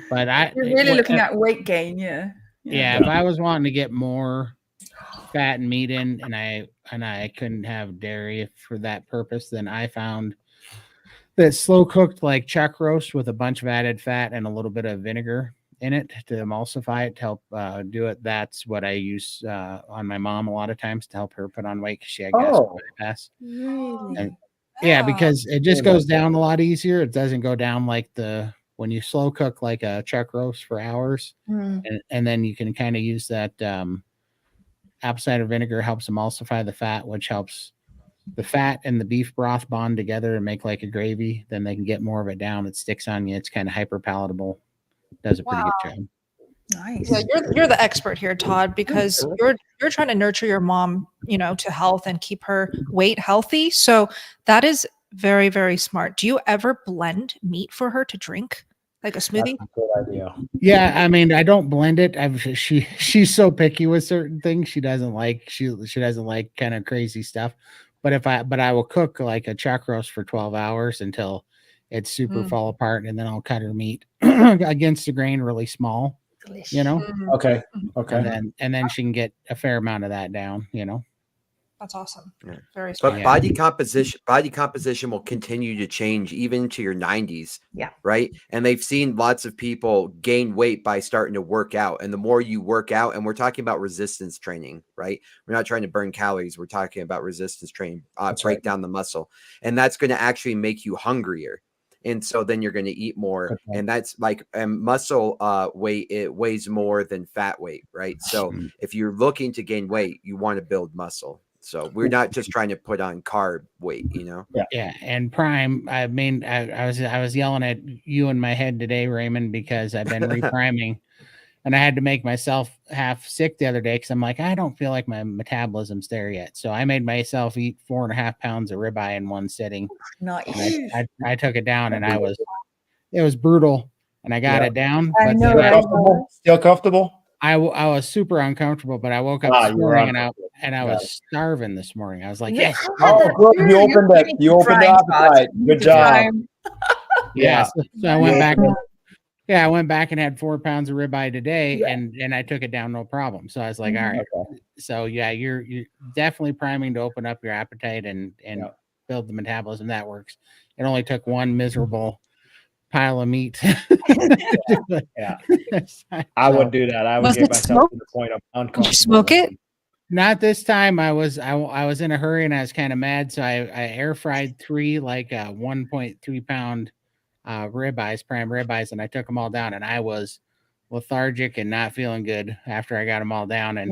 but I really what- looking at weight gain, yeah. Yeah, if I was wanting to get more fat and meat in, and I couldn't have dairy for that purpose, then I found that slow cooked like chuck roast with a bunch of added fat and a little bit of vinegar in it to emulsify it to help do it. That's what I use on my mom a lot of times to help her put on weight because she had gastric bypass. Really? And- Yeah, because it just goes down a lot easier. It doesn't go down like when you slow cook like a chuck roast for hours, Mm. and then you can kind of use that apple cider vinegar helps emulsify the fat, which helps the fat and the beef broth bond together and make like a gravy. Then they can get more of it down. It sticks on you. It's kind of hyper palatable. Does a pretty good job. Nice. Yeah, you're the expert here, Todd, because you're trying to nurture your mom, to health and keep her weight healthy. So that is very, very smart. Do you ever blend meat for her to drink, like a smoothie? That's a good idea. Yeah, I mean, I don't blend it. She's so picky with certain things. She doesn't like kind of crazy stuff. But I will cook like a chuck roast for 12 hours until it's super fall apart, and then I'll cut her meat against the grain really small. Delicious. Okay. And then she can get a fair amount of that down. That's awesome. Yeah. Very smart. But Yeah. body composition will continue to change even to your 90s. Yeah. Right. And they've seen lots of people gain weight by starting to work out. And the more you work out, and we're talking about resistance training, right? We're not trying to burn calories. We're talking about resistance training, break down the muscle. And that's going to actually make you hungrier. and so then you're going to eat more, Okay. and that's like muscle weight. It weighs more than fat weight, right? So if you're looking to gain weight, you want to build muscle. So we're not just trying to put on carb weight, you know. Yeah, and Prime. I mean, I was yelling at you in my head today, Raymond, because I've been repriming, and I had to make myself half sick the other day because I'm like, I don't feel like my metabolism's there yet. So I made myself eat 4.5 pounds of ribeye in one sitting. Nice. And I took it down, and it was brutal, and I got it down. I But know, then right? Comfortable? Still comfortable? I was super uncomfortable, but I woke up this you were morning uncomfortable. and I Got was starving this morning. I was like, yes. Oh, good. You opened it. You opened the appetite. Good job. Yeah. So I went back. Yeah. Yeah, I went back and had 4 pounds of ribeye today, and I took it down no problem. So I was like, all right. So yeah, you're definitely priming to open up your appetite and build the metabolism. That works. It only took one miserable pile of meat. Yeah. I would do that. I would Was get it myself to the point of uncomfortable. Did you smoke it? Not this time. I was in a hurry and I was kind of mad, so I air fried 3 like 1.3 pound ribeyes, prime ribeyes, and I took them all down, and I was lethargic and not feeling good after I got them all down. And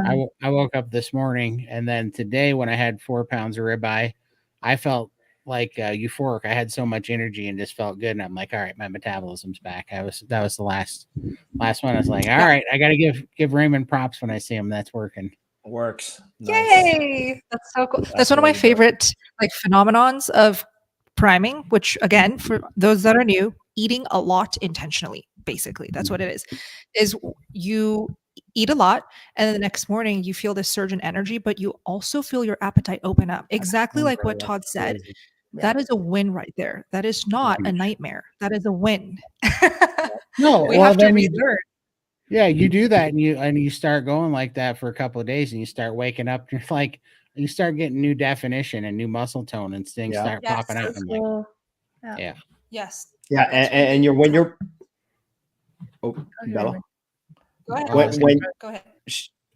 I woke up this morning, and then today when I had 4 pounds of ribeye, I felt like euphoric. I had so much energy and just felt good, and I'm like, all right, my metabolism's back. That was the last one. I was like, all right, I got to give Raymond props when I see him. That's working. Works. Yay! That's so cool. That's one of my really good. favorite like phenomenons of priming, which again, for those that are new, eating a lot intentionally, basically. That's what it is you eat a lot and then the next morning you feel this surge in energy, but you also feel your appetite open up. Exactly like what Todd said. That is a win right there. That is not a nightmare. That is a win. No, we well, have to then relearn. yeah, you do that and you start going like that for a couple of days and you start waking up and you're like, you start getting new definition and new muscle tone and things start popping out. And I'm like, yeah. Yes. Yeah, and you're when you're Bella. Go ahead. When- Go ahead.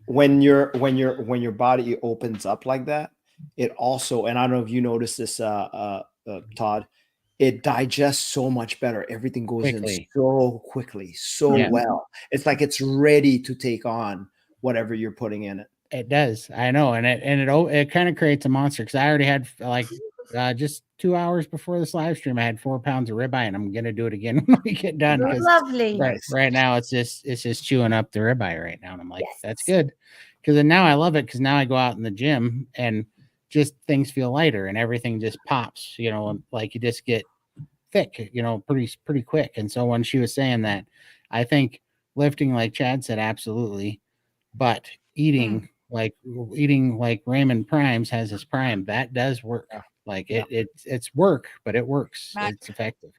when your body opens up like that, it also, and I don't know if you noticed this, Todd, it digests so much better. Everything goes in so quickly, so well. It's like it's ready to take on whatever you're putting in it. It does. I know. And it kind of creates a monster because I already had like just 2 hours before this live stream, I had 4 pounds of ribeye, and I'm gonna do it again when we get done. Lovely. Right now it's just chewing up the ribeye right now. And I'm like, that's good. Because then now I love it because now I go out in the gym and just things feel lighter and everything just pops, like you just get thick, pretty quick. And so when she was saying that, I think lifting, like Chad said, absolutely, but eating like Raymond Primes has his prime, that does work. Like it's work, but it works. It's effective.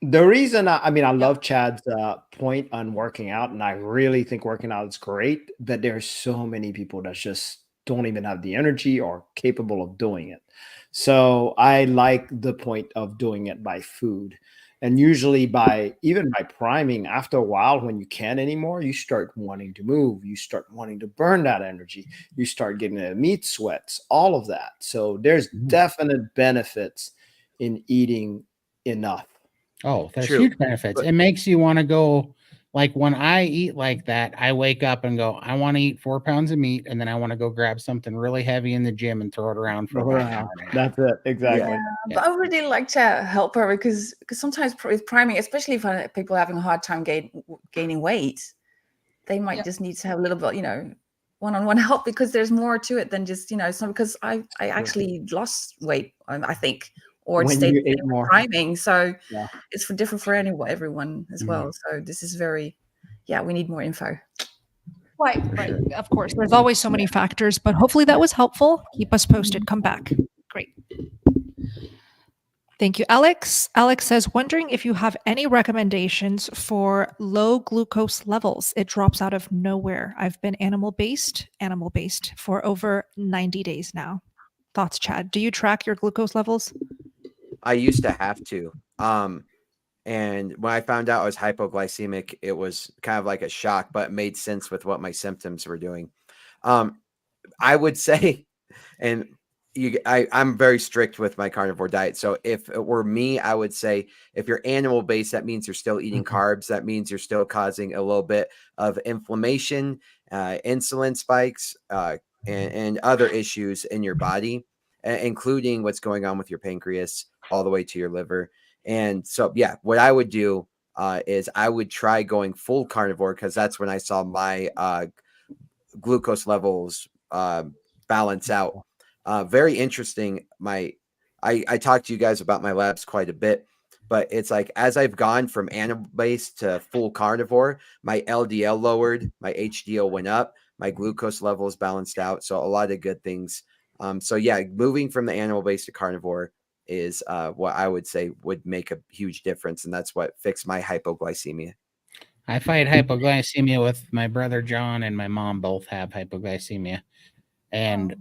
The reason I love Chad's point on working out, and I really think working out is great, but there's so many people that just don't even have the energy or capable of doing it. So I like the point of doing it by food. And usually by priming, after a while, when you can't anymore, you start wanting to move, you start wanting to burn that energy, you start getting the meat sweats, all of that. So there's definite benefits in eating enough. Oh, there's huge benefits. It makes you want to go, like when I eat like that, I wake up and go, I want to eat 4 pounds of meat, and then I want to go grab something really heavy in the gym and throw it around for about an hour. That's it. Exactly. But I really like to help her because sometimes with priming, especially for people having a hard time gaining weight, they might just need to have a little bit, one-on-one help, because there's more to it than just, because I actually lost weight, I think, or when stayed you ate more priming. So it's different for everyone as well. So this is we need more info. Right. Of course. There's always so many factors, but hopefully that was helpful. Keep us posted. Come back. Great. Thank you, Alex. Alex says, wondering if you have any recommendations for low glucose levels. It drops out of nowhere. I've been animal-based for over 90 days now. Thoughts, Chad? Do you track your glucose levels? I used to have to. And when I found out I was hypoglycemic, it was kind of like a shock, but it made sense with what my symptoms were doing. I would say, and I'm very strict with my carnivore diet. So if it were me, I would say if you're animal based, that means you're still eating carbs. That means you're still causing a little bit of inflammation, insulin spikes, and other issues in your body, including what's going on with your pancreas all the way to your liver. And so, yeah, what I would do is I would try going full carnivore, because that's when I saw my glucose levels balance out. Very interesting. I talked to you guys about my labs quite a bit, but it's like as I've gone from animal based to full carnivore, my LDL lowered, my HDL went up, my glucose levels balanced out. So a lot of good things. So yeah, moving from the animal based to carnivore is what I would say would make a huge difference, and that's what fixed my hypoglycemia. I fight hypoglycemia with my brother John, and my mom both have hypoglycemia. And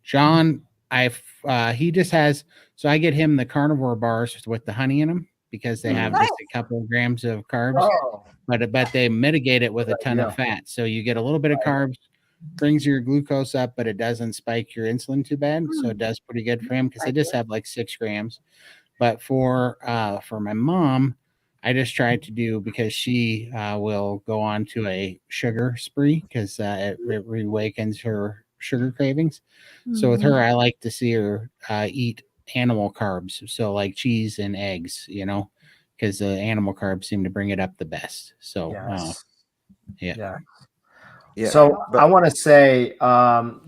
John, he just has, so I get him the carnivore bars with the honey in them, because they have just a couple of grams of carbs, but they mitigate it with a ton of fat. So you get a little bit of carbs, brings your glucose up, but it doesn't spike your insulin too bad. So it does pretty good for him, because they just have like 6 grams. But for my mom, I just tried to do, because she will go on to a sugar spree, because it reawakens her sugar cravings. So with her, I like to see her eat animal carbs, so like cheese and eggs, because the animal carbs seem to bring it up the best. So yeah. So I want to say,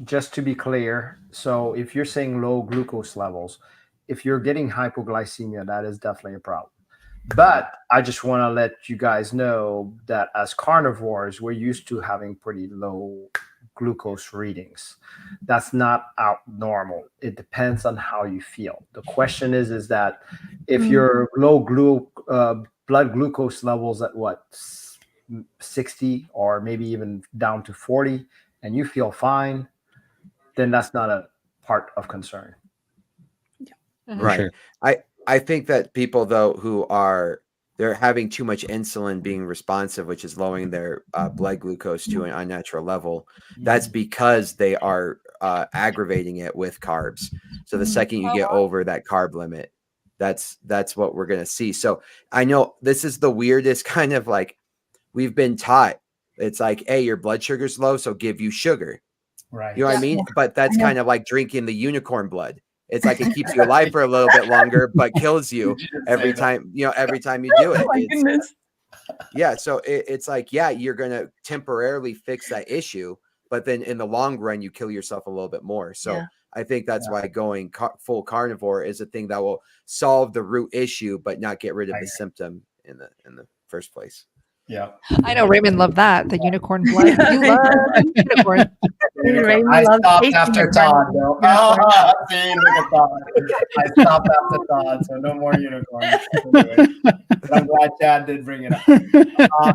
just to be clear, so if you're saying low glucose levels, if you're getting hypoglycemia, that is definitely a problem. But I just want to let you guys know that as carnivores, we're used to having pretty low glucose readings. That's not normal. It depends on how you feel. The question is that if your low blood glucose levels at 60 or maybe even down to 40, and you feel fine, then that's not a part of concern. Right. Sure. I think that people, though, who they're having too much insulin being responsive, which is lowering their blood glucose to an unnatural level, that's because they are aggravating it with carbs. So the second you get over that carb limit, that's what we're going to see. So I know this is the weirdest kind of, like, we've been taught. It's like, hey, your blood sugar's low, so give you sugar. Right. You know what I mean? But that's kind of like drinking the unicorn blood. It's like it keeps you alive for a little bit longer, but kills you every time you do it. Oh my goodness. Yeah. So it's like, yeah, you're going to temporarily fix that issue, but then in the long run, you kill yourself a little bit more. So I think that's why going full carnivore is a thing that will solve the root issue, but not get rid of the symptom in the first place. Yeah. I know Raymond loved that, the unicorn blood. You love unicorn. I stopped after Todd, though. See, look at Todd. I stopped after Todd, so no more unicorns. But I'm glad Chad did bring it up.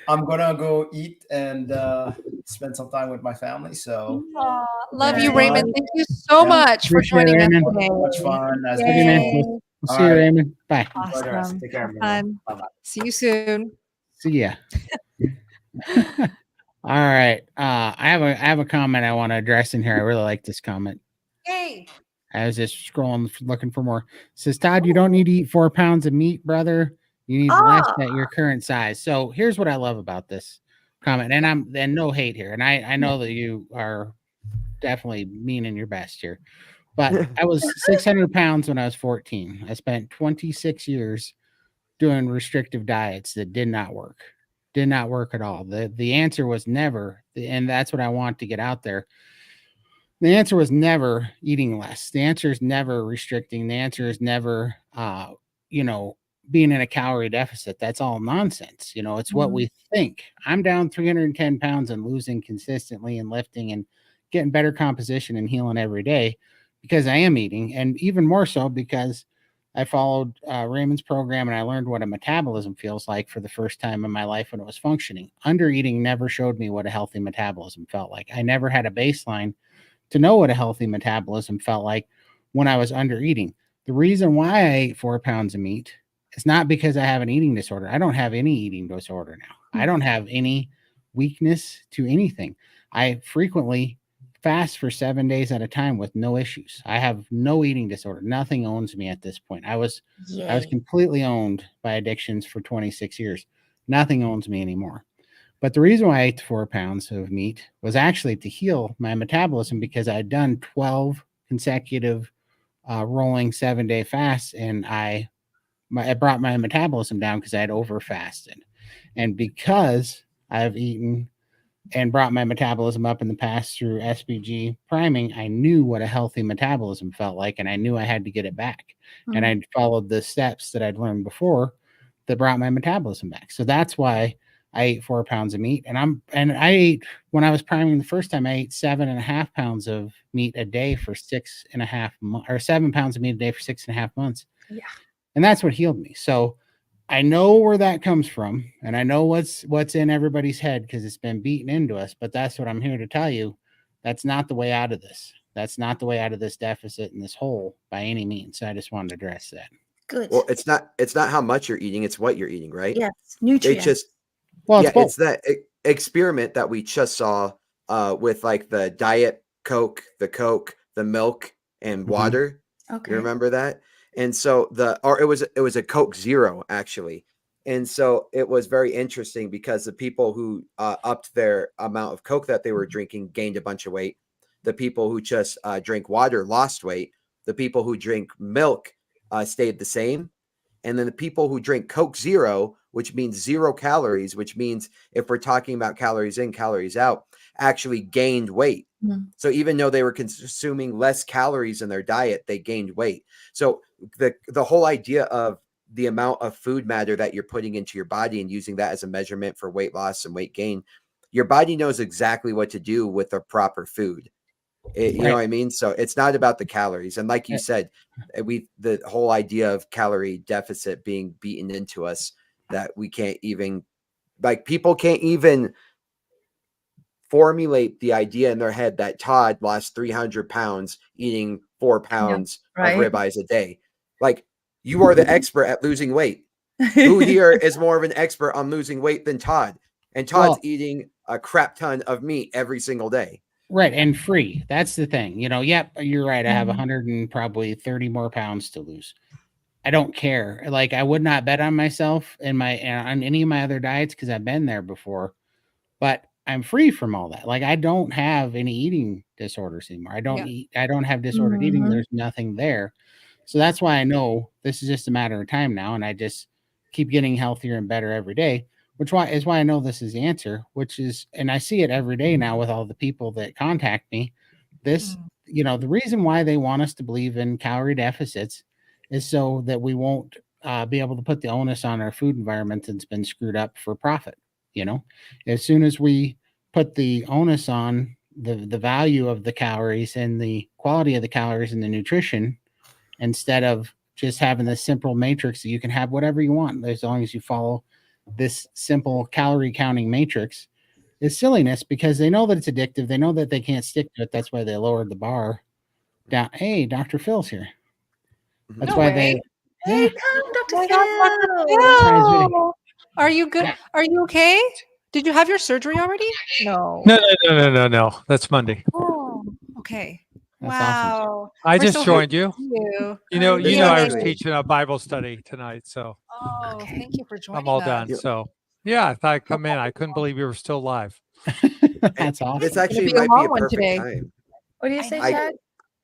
I'm gonna go eat and spend some time with my family. So love you, Raymond. Thank you so much for joining us today. Much fun. We'll see you, Raymond. Bye. Awesome. Take care, fun. See you soon. See ya. All right. I have a comment I want to address in here. I really like this comment. Yay. I was just scrolling, looking for more. It says, Todd, you don't need to eat 4 pounds of meat, brother. You need less at your current size. So here's what I love about this comment, and no hate here. And I know that you are definitely meaning your best here, but I was 600 pounds when I was 14. I spent 26 years doing restrictive diets that did not work at all. The answer was never, and that's what I want to get out there. The answer was never eating less. The answer is never restricting. The answer is never, being in a calorie deficit. That's all nonsense. It's what we think. I'm down 310 pounds and losing consistently and lifting and getting better composition and healing every day because I am eating, and even more so because I followed Raymond's program and I learned what a metabolism feels like for the first time in my life when it was functioning. Undereating never showed me what a healthy metabolism felt like. I never had a baseline to know what a healthy metabolism felt like when I was undereating. The reason why I ate 4 pounds of meat is not because I have an eating disorder. I don't have any eating disorder now. I don't have any weakness to anything. I frequently fast for 7 days at a time with no issues. I have no eating disorder. Nothing owns me at this point. I was completely owned by addictions for 26 years. Nothing owns me anymore. But the reason why I ate 4 pounds of meat was actually to heal my metabolism, because I had done 12 consecutive rolling 7-day fasts, and I brought my metabolism down because I had over fasted. And because I've eaten and brought my metabolism up in the past through SBG priming, I knew what a healthy metabolism felt like, and I knew I had to get it back. And I followed the steps that I'd learned before that brought my metabolism back. So that's why I ate 4 pounds of meat. And I ate, when I was priming the first time, I ate 7.5 pounds of meat a day for 6.5 months, or 7 pounds of meat a day for 6.5 months. Yeah. And that's what healed me. So I know where that comes from, and I know what's in everybody's head because it's been beaten into us. But that's what I'm here to tell you. That's not the way out of this. That's not the way out of this deficit and this hole by any means. So I just wanted to address that. Good. Well, it's not how much you're eating, it's what you're eating, right? Yes, It nutrients. just it's that experiment that we just saw with like the Diet Coke, the milk and water. Okay. You remember that? And so it was a Coke Zero actually. And so it was very interesting because the people who upped their amount of Coke that they were drinking gained a bunch of weight. The people who just drink water lost weight. The people who drink milk stayed the same. And then the people who drink Coke Zero, which means 0 calories, which means if we're talking about calories in, calories out, actually gained weight. So even though they were consuming less calories in their diet, they gained weight. So the whole idea of the amount of food matter that you're putting into your body and using that as a measurement for weight loss and weight gain, your body knows exactly what to do with the proper food. You know what I mean? So it's not about the calories. And like you said, the whole idea of calorie deficit being beaten into us, that we can't even, like, people can't even formulate the idea in their head that Todd lost 300 pounds eating 4 pounds of ribeyes a day. Like, you are the expert at losing weight. Who here is more of an expert on losing weight than Todd? And Todd's eating a crap ton of meat every single day. Right. And free. That's the thing. Yep, you're right. I have 100 and probably 30 more pounds to lose. I don't care. Like, I would not bet on myself on any of my other diets because I've been there before, but I'm free from all that. Like, I don't have any eating disorders anymore. I don't have disordered eating. There's nothing there. So that's why I know this is just a matter of time now. And I just keep getting healthier and better every day, which is why I know this is the answer, and I see it every day now with all the people that contact me. The reason why they want us to believe in calorie deficits is so that we won't be able to put the onus on our food environment that's been screwed up for profit. As soon as we put the onus on the value of the calories and the quality of the calories and the nutrition, instead of just having this simple matrix that you can have whatever you want as long as you follow this simple calorie counting matrix, is silliness, because they know that it's addictive. They know that they can't stick to it. That's why they lowered the bar down. Hey, Dr. Phil's here. That's why they. Hey, come, Dr. Oh my Phil. God, Dr. Phil. Are you good? Yeah. Are you okay? Did you have your surgery already? No. No. That's Monday. Oh, okay. That's Wow. I We're just so joined happy you. to see you. You know, This I was actually- teaching a Bible study tonight, so Oh, thank you for joining I'm all us. done. So yeah, I thought I'd come in. I couldn't believe you were still live. That's awesome. This actually be a might long be a one perfect today. time. What do you say, I- Chad?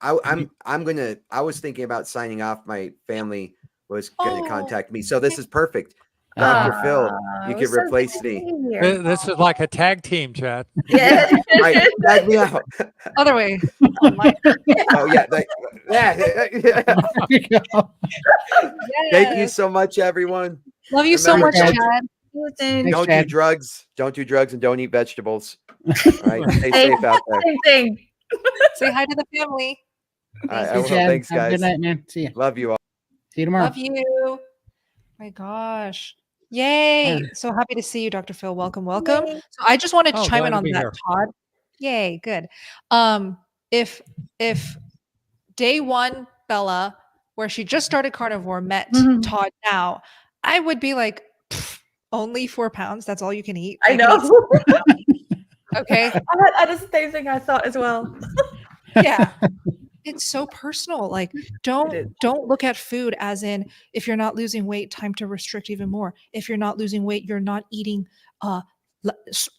I was thinking about signing off. My family was going to Oh. contact me. So this is perfect. Dr. Phil, you Oh, can so good replace to me. see you here. This is like a tag team, Chad. Yeah. Right, tag me out. Other way. Oh yeah. There you go. Thank you so much, everyone. Love you so Remember, much, don't- Chad. Same Don't do Chad. drugs. Don't do drugs and don't eat vegetables. All right. Stay safe out there. thing. Say hi to the family. All right, I Hey, will. Chad, Thanks, have a guys. good night, man. See you. Love you all. See you tomorrow. Love you. My gosh. Yay. Yeah. So happy to see you, Dr. Phil. Welcome, welcome. Yay. So I just wanted to Oh, chime glad in to on be that, here. Todd. Yay, good. If day one Bella, where she just started carnivore, met Mhm. Todd now, I would be like, only 4 pounds. That's all you can eat. I You can eat know. Okay. That's the same thing I thought as well. Yeah. It's so personal. Like, is. don't look at food as in, if you're not losing weight, time to restrict even more. If you're not losing weight, you're not eating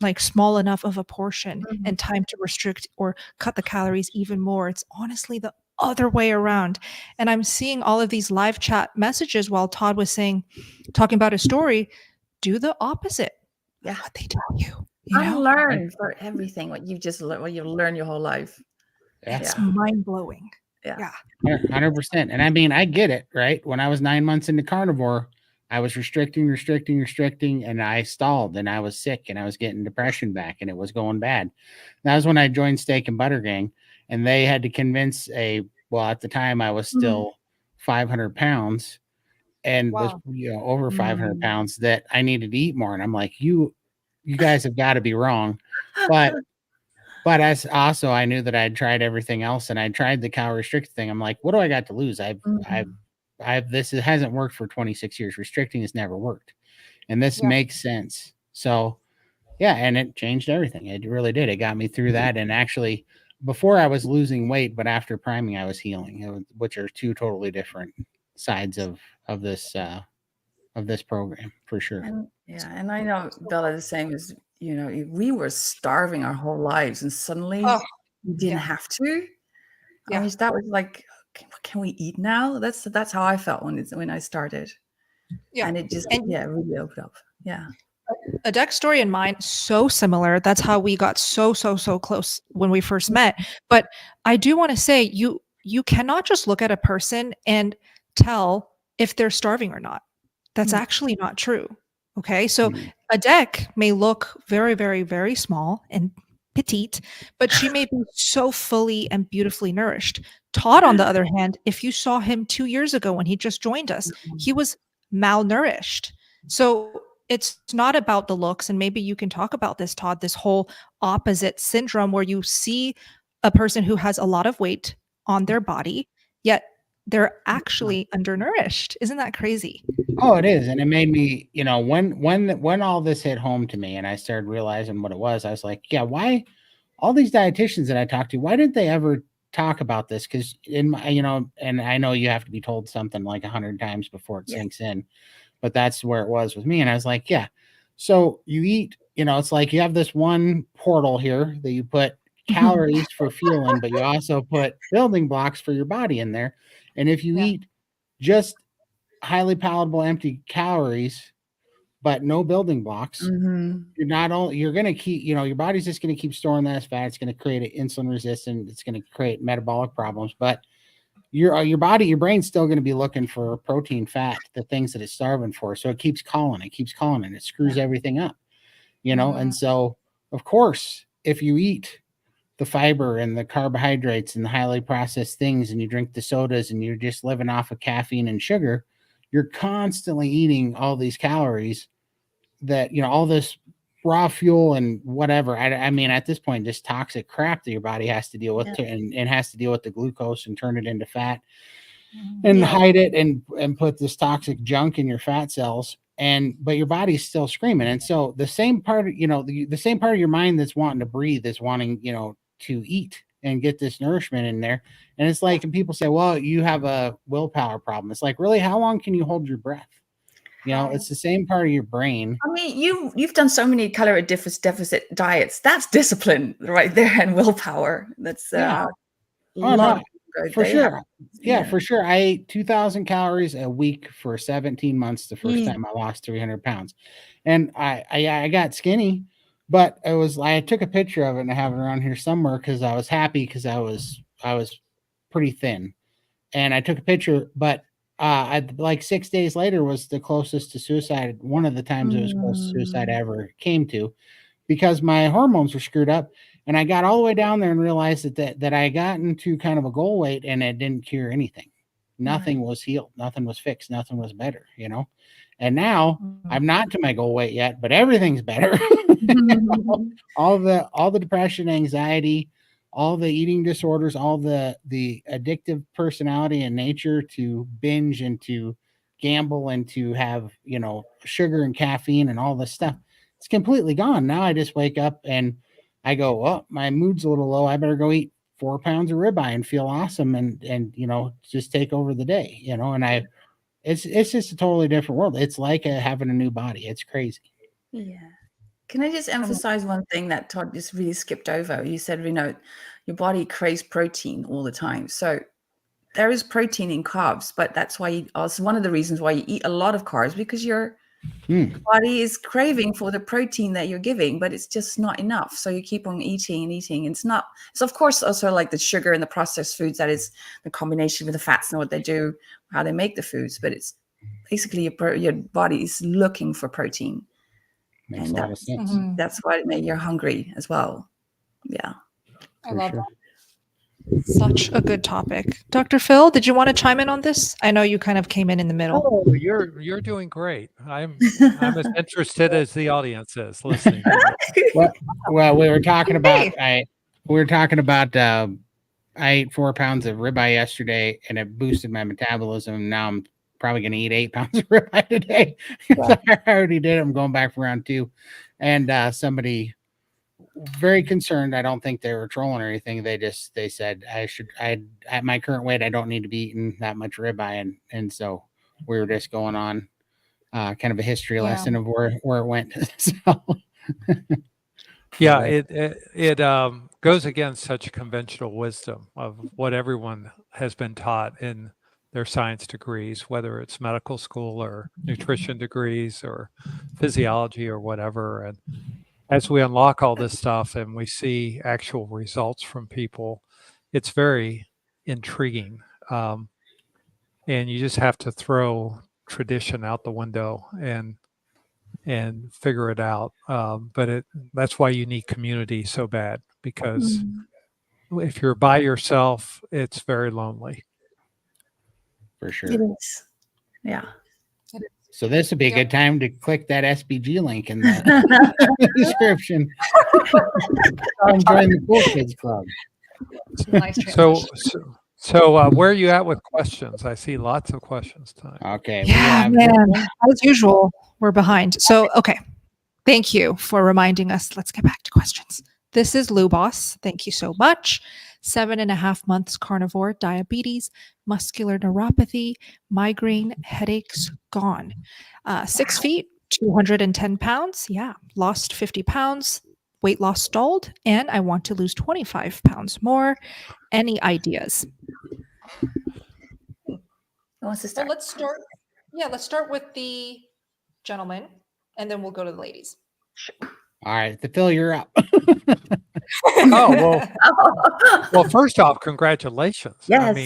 like small enough of a portion, and time to restrict or cut the calories even more. It's honestly the other way around. And I'm seeing all of these live chat messages while Todd was talking about his story. Do the opposite of what they tell you. You know? Unlearn for everything what you just what you learn your whole life. It's mind-blowing. Yeah. 100%. And I mean, I get it, right? When I was 9 months into carnivore, I was restricting, and I stalled, and I was sick, and I was getting depression back, and it was going bad. That was when I joined Steak and Butter Gang, and they had to convince at the time I was still 500 pounds and was over 500 pounds that I needed to eat more. And I'm like, you guys have got to be wrong. But as also, I knew that I'd tried everything else, and I tried the calorie restrict thing. I'm like, what do I got to lose? It hasn't worked for 26 years. Restricting has never worked, and this makes sense. So, and it changed everything. It really did. It got me through that. And actually, before I was losing weight, but after priming, I was healing, which are two totally different sides of this program for sure. And I know Bella the same as. We were starving our whole lives, and suddenly we didn't have to. I mean, that was like, can we eat now? That's how I felt when I started. Yeah, and it just really opened up. Yeah, Adek's story and mine so similar. That's how we got so close when we first met. But I do want to say, you cannot just look at a person and tell if they're starving or not. That's actually not true. Okay, so Adek may look very, very, very small and petite, but she may be so fully and beautifully nourished. Todd, on the other hand, if you saw him 2 years ago when he just joined us, he was malnourished. So it's not about the looks, and maybe you can talk about this, Todd, this whole opposite syndrome where you see a person who has a lot of weight on their body, yet they're actually undernourished. Isn't that crazy? Oh, it is. And it made me, when all this hit home to me and I started realizing what it was, I was like, why all these dietitians that I talked to, why didn't they ever talk about this? Because in my, and I know you have to be told something like 100 times before it sinks in, but that's where it was with me. And I was like, so you eat, it's like you have this one portal here that you put calories for fueling, but you also put building blocks for your body in there. And if you eat just highly palatable empty calories, but no building blocks, you're going to keep, your body's just going to keep storing that as fat. It's going to create an insulin resistance. It's going to create metabolic problems, but your body, your brain's still going to be looking for protein, fat, the things that it's starving for. So it keeps calling, and it screws everything up, And so of course, if you eat the fiber and the carbohydrates and the highly processed things, and you drink the sodas, and you're just living off of caffeine and sugar, you're constantly eating all these calories that, all this raw fuel and whatever. I mean, at this point, just toxic crap that your body has to deal with and has to deal with the glucose and turn it into fat and hide it and put this toxic junk in your fat cells. But your body's still screaming. And so the same part, the same part of your mind that's wanting to breathe is wanting, to eat and get this nourishment in there. And it's like, and people say, well, you have a willpower problem. It's like, really, how long can you hold your breath? It's the same part of your brain. I mean, you've done so many calorie deficit diets. That's discipline right there, and willpower. That's for sure. For sure. I ate 2,000 calories a week for 17 months. The first time I lost 300 pounds, and I got skinny. But I took a picture of it and I have it around here somewhere because I was happy because I was pretty thin, and I took a picture. But like 6 days later was the closest to suicide. One of the times it was close to suicide I ever came to, because my hormones were screwed up, and I got all the way down there and realized that I got into kind of a goal weight, and it didn't cure anything. Nothing was healed. Nothing was fixed. Nothing was better. And now I'm not to my goal weight yet, but everything's better. all the depression, anxiety, all the eating disorders, all the addictive personality and nature to binge and to gamble and to have, sugar and caffeine and all this stuff. It's completely gone. Now I just wake up and I go, well, my mood's a little low. I better go eat 4 pounds of ribeye and feel awesome and just take over the day, and it's just a totally different world. It's like having a new body. It's crazy. Yeah. Can I just emphasize one thing that Todd just really skipped over? You said, your body craves protein all the time. So there is protein in carbs, but that's why also one of the reasons why you eat a lot of carbs, because your body is craving for the protein that you're giving, but it's just not enough. So you keep on eating and eating. It's of course also like the sugar and the processed foods, that is the combination with the fats and what they do, how they make the foods, but it's basically your body is looking for protein. Makes a lot of sense. That's why you're hungry as well. Yeah. I love that. Such a good topic. Dr. Phil, did you want to chime in on this? I know you kind of came in the middle. Oh, you're doing great. I'm as interested as the audience is listening. Well, we were talking about I ate 4 pounds of ribeye yesterday, and it boosted my metabolism. Now I'm probably going to eat 8 pounds of ribeye today. I already did. I'm going back for round 2, and somebody very concerned. I don't think they were trolling or anything. They said at my current weight, I don't need to be eating that much ribeye, and so we were just going on kind of a history lesson of where it went. So. Yeah, it goes against such conventional wisdom of what everyone has been taught in their science degrees, whether it's medical school or nutrition degrees or physiology or whatever. And as we unlock all this stuff and we see actual results from people, it's very intriguing. And you just have to throw tradition out the window and figure it out. But that's why you need community so bad, because if you're by yourself, it's very lonely. For sure. It is. Yeah. So this would be a good time to click that SBG link in the description. Join the Cool Kids Club. Nice So where are you at with questions? I see lots of questions tonight. Okay. Yeah, man. As usual, we're behind. So, okay. Thank you for reminding us. Let's get back to questions. This is Lou Boss. Thank you so much. 7.5 months carnivore, diabetes, muscular neuropathy, migraine, headaches, gone. 6 feet, 210 pounds. Yeah. Lost 50 pounds. Weight loss stalled. And I want to lose 25 pounds more. Any ideas? Who wants to start? Well, let's start. Yeah, let's start with the gentleman, and then we'll go to the ladies. All right, Phil, you're up. Well, first off, congratulations. Yes.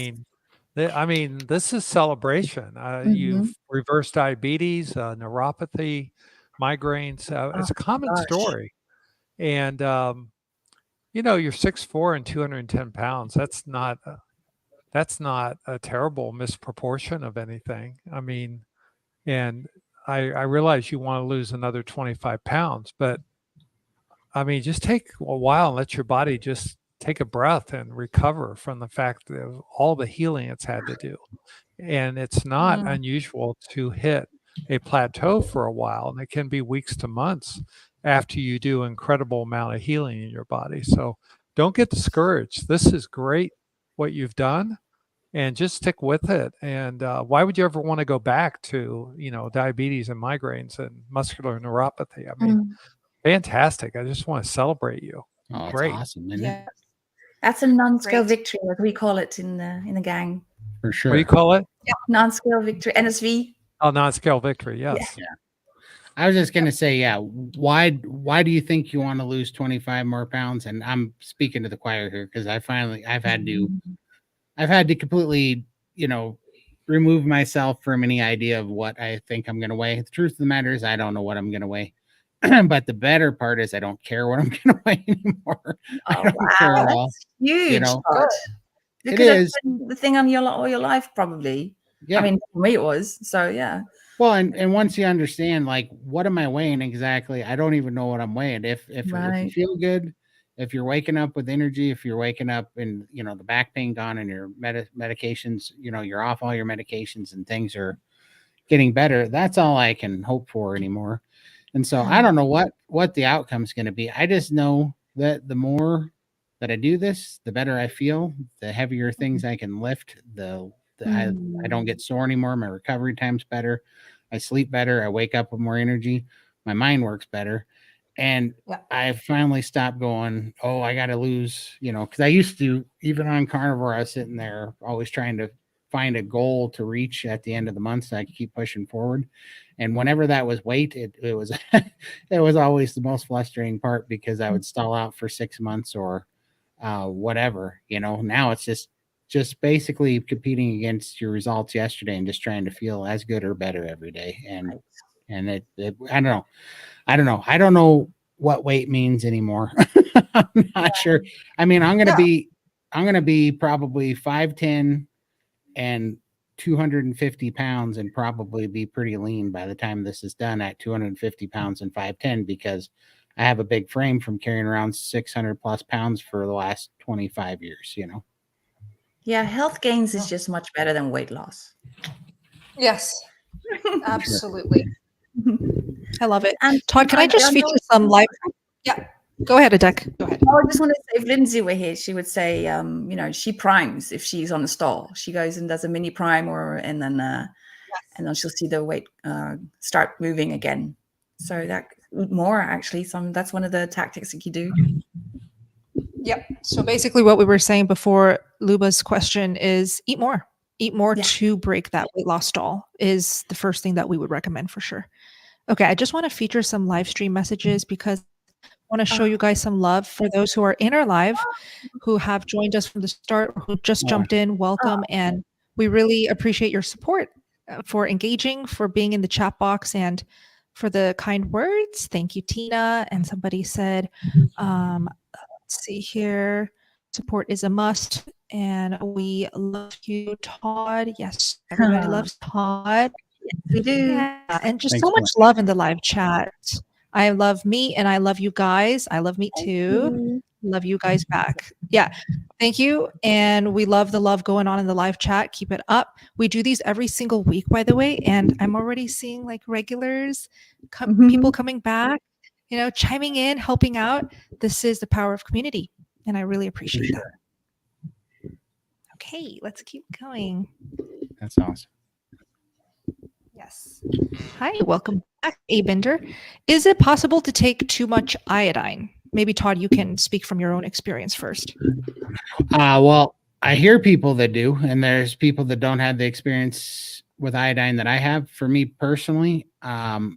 I mean, this is celebration. You've reversed diabetes, neuropathy, migraines. It's a common story, and you're 6'4" and 210 pounds. That's not a terrible misproportion of anything. I mean, and I realize you want to lose another 25 pounds, but I mean, just take a while and let your body just take a breath and recover from the fact of all the healing it's had to do. And it's not unusual to hit a plateau for a while, and it can be weeks to months after you do incredible amount of healing in your body. So don't get discouraged. This is great what you've done, and just stick with it. And why would you ever want to go back to, diabetes and migraines and muscular neuropathy? I mean, fantastic. I just want to celebrate you. Oh, great. Awesome, isn't it? That's a non-scale victory, as we call it in the gang. For sure. What do you call it? Yeah. Non-scale victory, NSV. Oh, non-scale victory. Yes. Yeah. I was just gonna say, why do you think you want to lose 25 more pounds? And I'm speaking to the choir here because I've had to completely, remove myself from any idea of what I think I'm gonna weigh. The truth of the matter is I don't know what I'm gonna weigh. But the better part is I don't care what I'm gonna weigh anymore. I don't care at all. That's huge. It is the thing on all your life, probably. Yeah. I mean, for me it was. So yeah. Well, and once you understand, like, what am I weighing exactly? I don't even know what I'm weighing. If you feel good, if you're waking up with energy, if you're waking up and the back pain gone and your medications, you're off all your medications and things are getting better, that's all I can hope for anymore. And so I don't know what the outcome's going to be. I just know that the more that I do this, the better I feel, the heavier things I can lift, I don't get sore anymore. My recovery time's better. I sleep better. I wake up with more energy. My mind works better. And I finally stopped going, oh, I got to lose, because I used to, even on carnivore, I was sitting there always trying to find a goal to reach at the end of the month so I could keep pushing forward. And whenever that was weight, it was it was always the most frustrating part, because I would stall out for 6 months or whatever. Now it's just basically competing against your results yesterday and just trying to feel as good or better every day. And I don't know. I don't know what weight means anymore. I'm not sure. I mean, I'm gonna be probably 5'10" and 250 pounds and probably be pretty lean by the time this is done at 250 pounds and 5'10", because I have a big frame from carrying around 600 plus pounds for the last 25 years, Yeah, health gains is just much better than weight loss. Yes, absolutely. I love it. And Todd, can I just feature some live? Yeah, go ahead, Adek. Go ahead. I just want to say, if Lindsay were here, she would say, she primes if she's on a stall. She goes and does a mini prime, and then she'll see the weight start moving again. So that more actually, that's one of the tactics that you do. Yep. So basically, what we were saying before Luba's question is eat more. Eat more to break that weight loss stall is the first thing that we would recommend for sure. Okay, I just want to feature some live stream messages because I want to show you guys some love for those who are in our live, who have joined us from the start, or who just jumped in. Welcome. And we really appreciate your support for engaging, for being in the chat box, and for the kind words. Thank you, Tina. And somebody said, let's see here, support is a must. And we love you, Todd. Yes, everybody loves Todd. Yes, we do. Yeah, and just so much love in the live chat. I love meat and I love you guys. I love meat too. Love you guys back. Yeah. Thank you. And we love the love going on in the live chat. Keep it up. We do these every single week, by the way. And I'm already seeing like regulars, people coming back, chiming in, helping out. This is the power of community. And I really appreciate that. Okay, let's keep going. That's awesome. Yes. Hi, welcome back, A Bender. Is it possible to take too much iodine? Maybe Todd, you can speak from your own experience first. Well, I hear people that do, and there's people that don't have the experience with iodine that I have. For me personally, I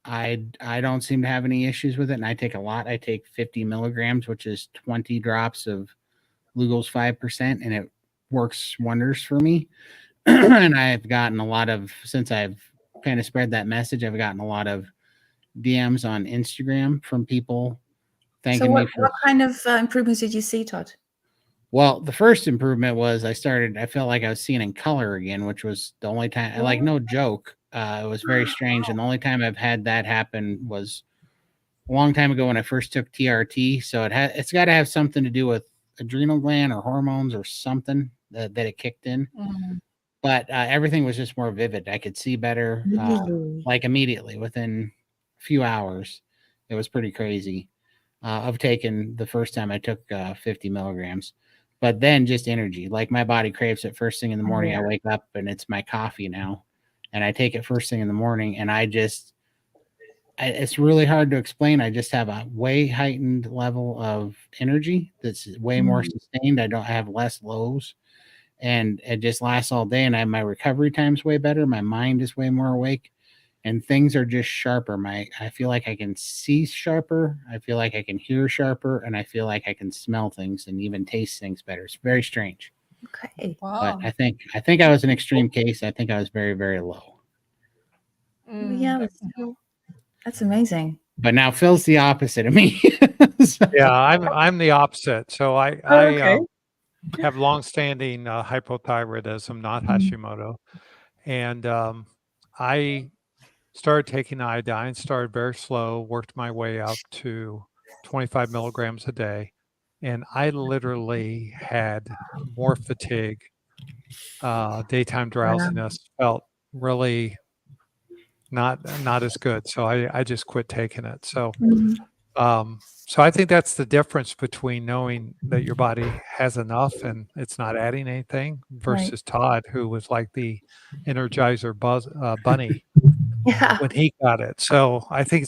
don't seem to have any issues with it, and I take a lot. I take 50 milligrams, which is 20 drops of Lugol's 5%, and it works wonders for me. And I've gotten a lot of, since I've kind of spread that message, I've gotten a lot of DMs on Instagram from people thanking me for. What kind of improvements did you see, Todd? Well, the first improvement was I felt like I was seeing in color again, which was the only time, like no joke. It was very strange. And the only time I've had that happen was a long time ago when I first took TRT. So it's got to have something to do with adrenal gland or hormones or something that it kicked in. But everything was just more vivid. I could see better, like immediately within a few hours. It was pretty crazy. Of taking the first time I took 50 milligrams, but then just energy. Like my body craves it first thing in the morning. I wake up and it's my coffee now, and I take it first thing in the morning, and it's really hard to explain. I just have a way heightened level of energy that's way more sustained. I have less lows. And it just lasts all day. And my recovery time's way better. My mind is way more awake, and things are just sharper. I feel like I can see sharper. I feel like I can hear sharper, and I feel like I can smell things and even taste things better. It's very strange. Okay. Wow. But I think I was an extreme case. I think I was very, very low. Yeah, that's amazing. But now Phil's the opposite of me. So. Yeah, I'm the opposite. So I have longstanding hypothyroidism, not Hashimoto, and I started taking iodine. Started very slow, worked my way up to 25 milligrams a day, and I literally had more fatigue, daytime drowsiness, felt really not as good. So I just quit taking it. So So I think that's the difference between knowing that your body has enough and it's not adding anything versus Todd, who was like the Energizer bunny Yeah. when he got it. So I think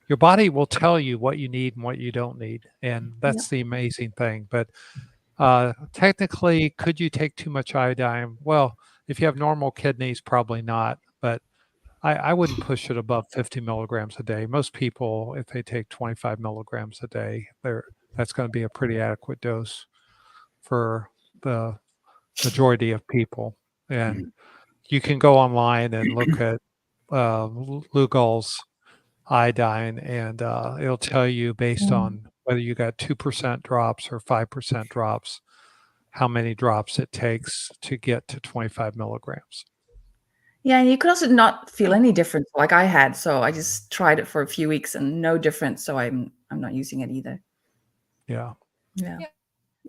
your body will tell you what you need and what you don't need. And that's the amazing thing. But technically, could you take too much iodine? Well, if you have normal kidneys, probably not. But I wouldn't push it above 50 milligrams a day. Most people, if they take 25 milligrams a day, that's going to be a pretty adequate dose for the majority of people. And you can go online and look at Lugol's iodine, and it'll tell you based on whether you got 2% drops or 5% drops, how many drops it takes to get to 25 milligrams. Yeah, and you could also not feel any difference like I had. So I just tried it for a few weeks and no difference. So I'm not using it either. Yeah. Yeah.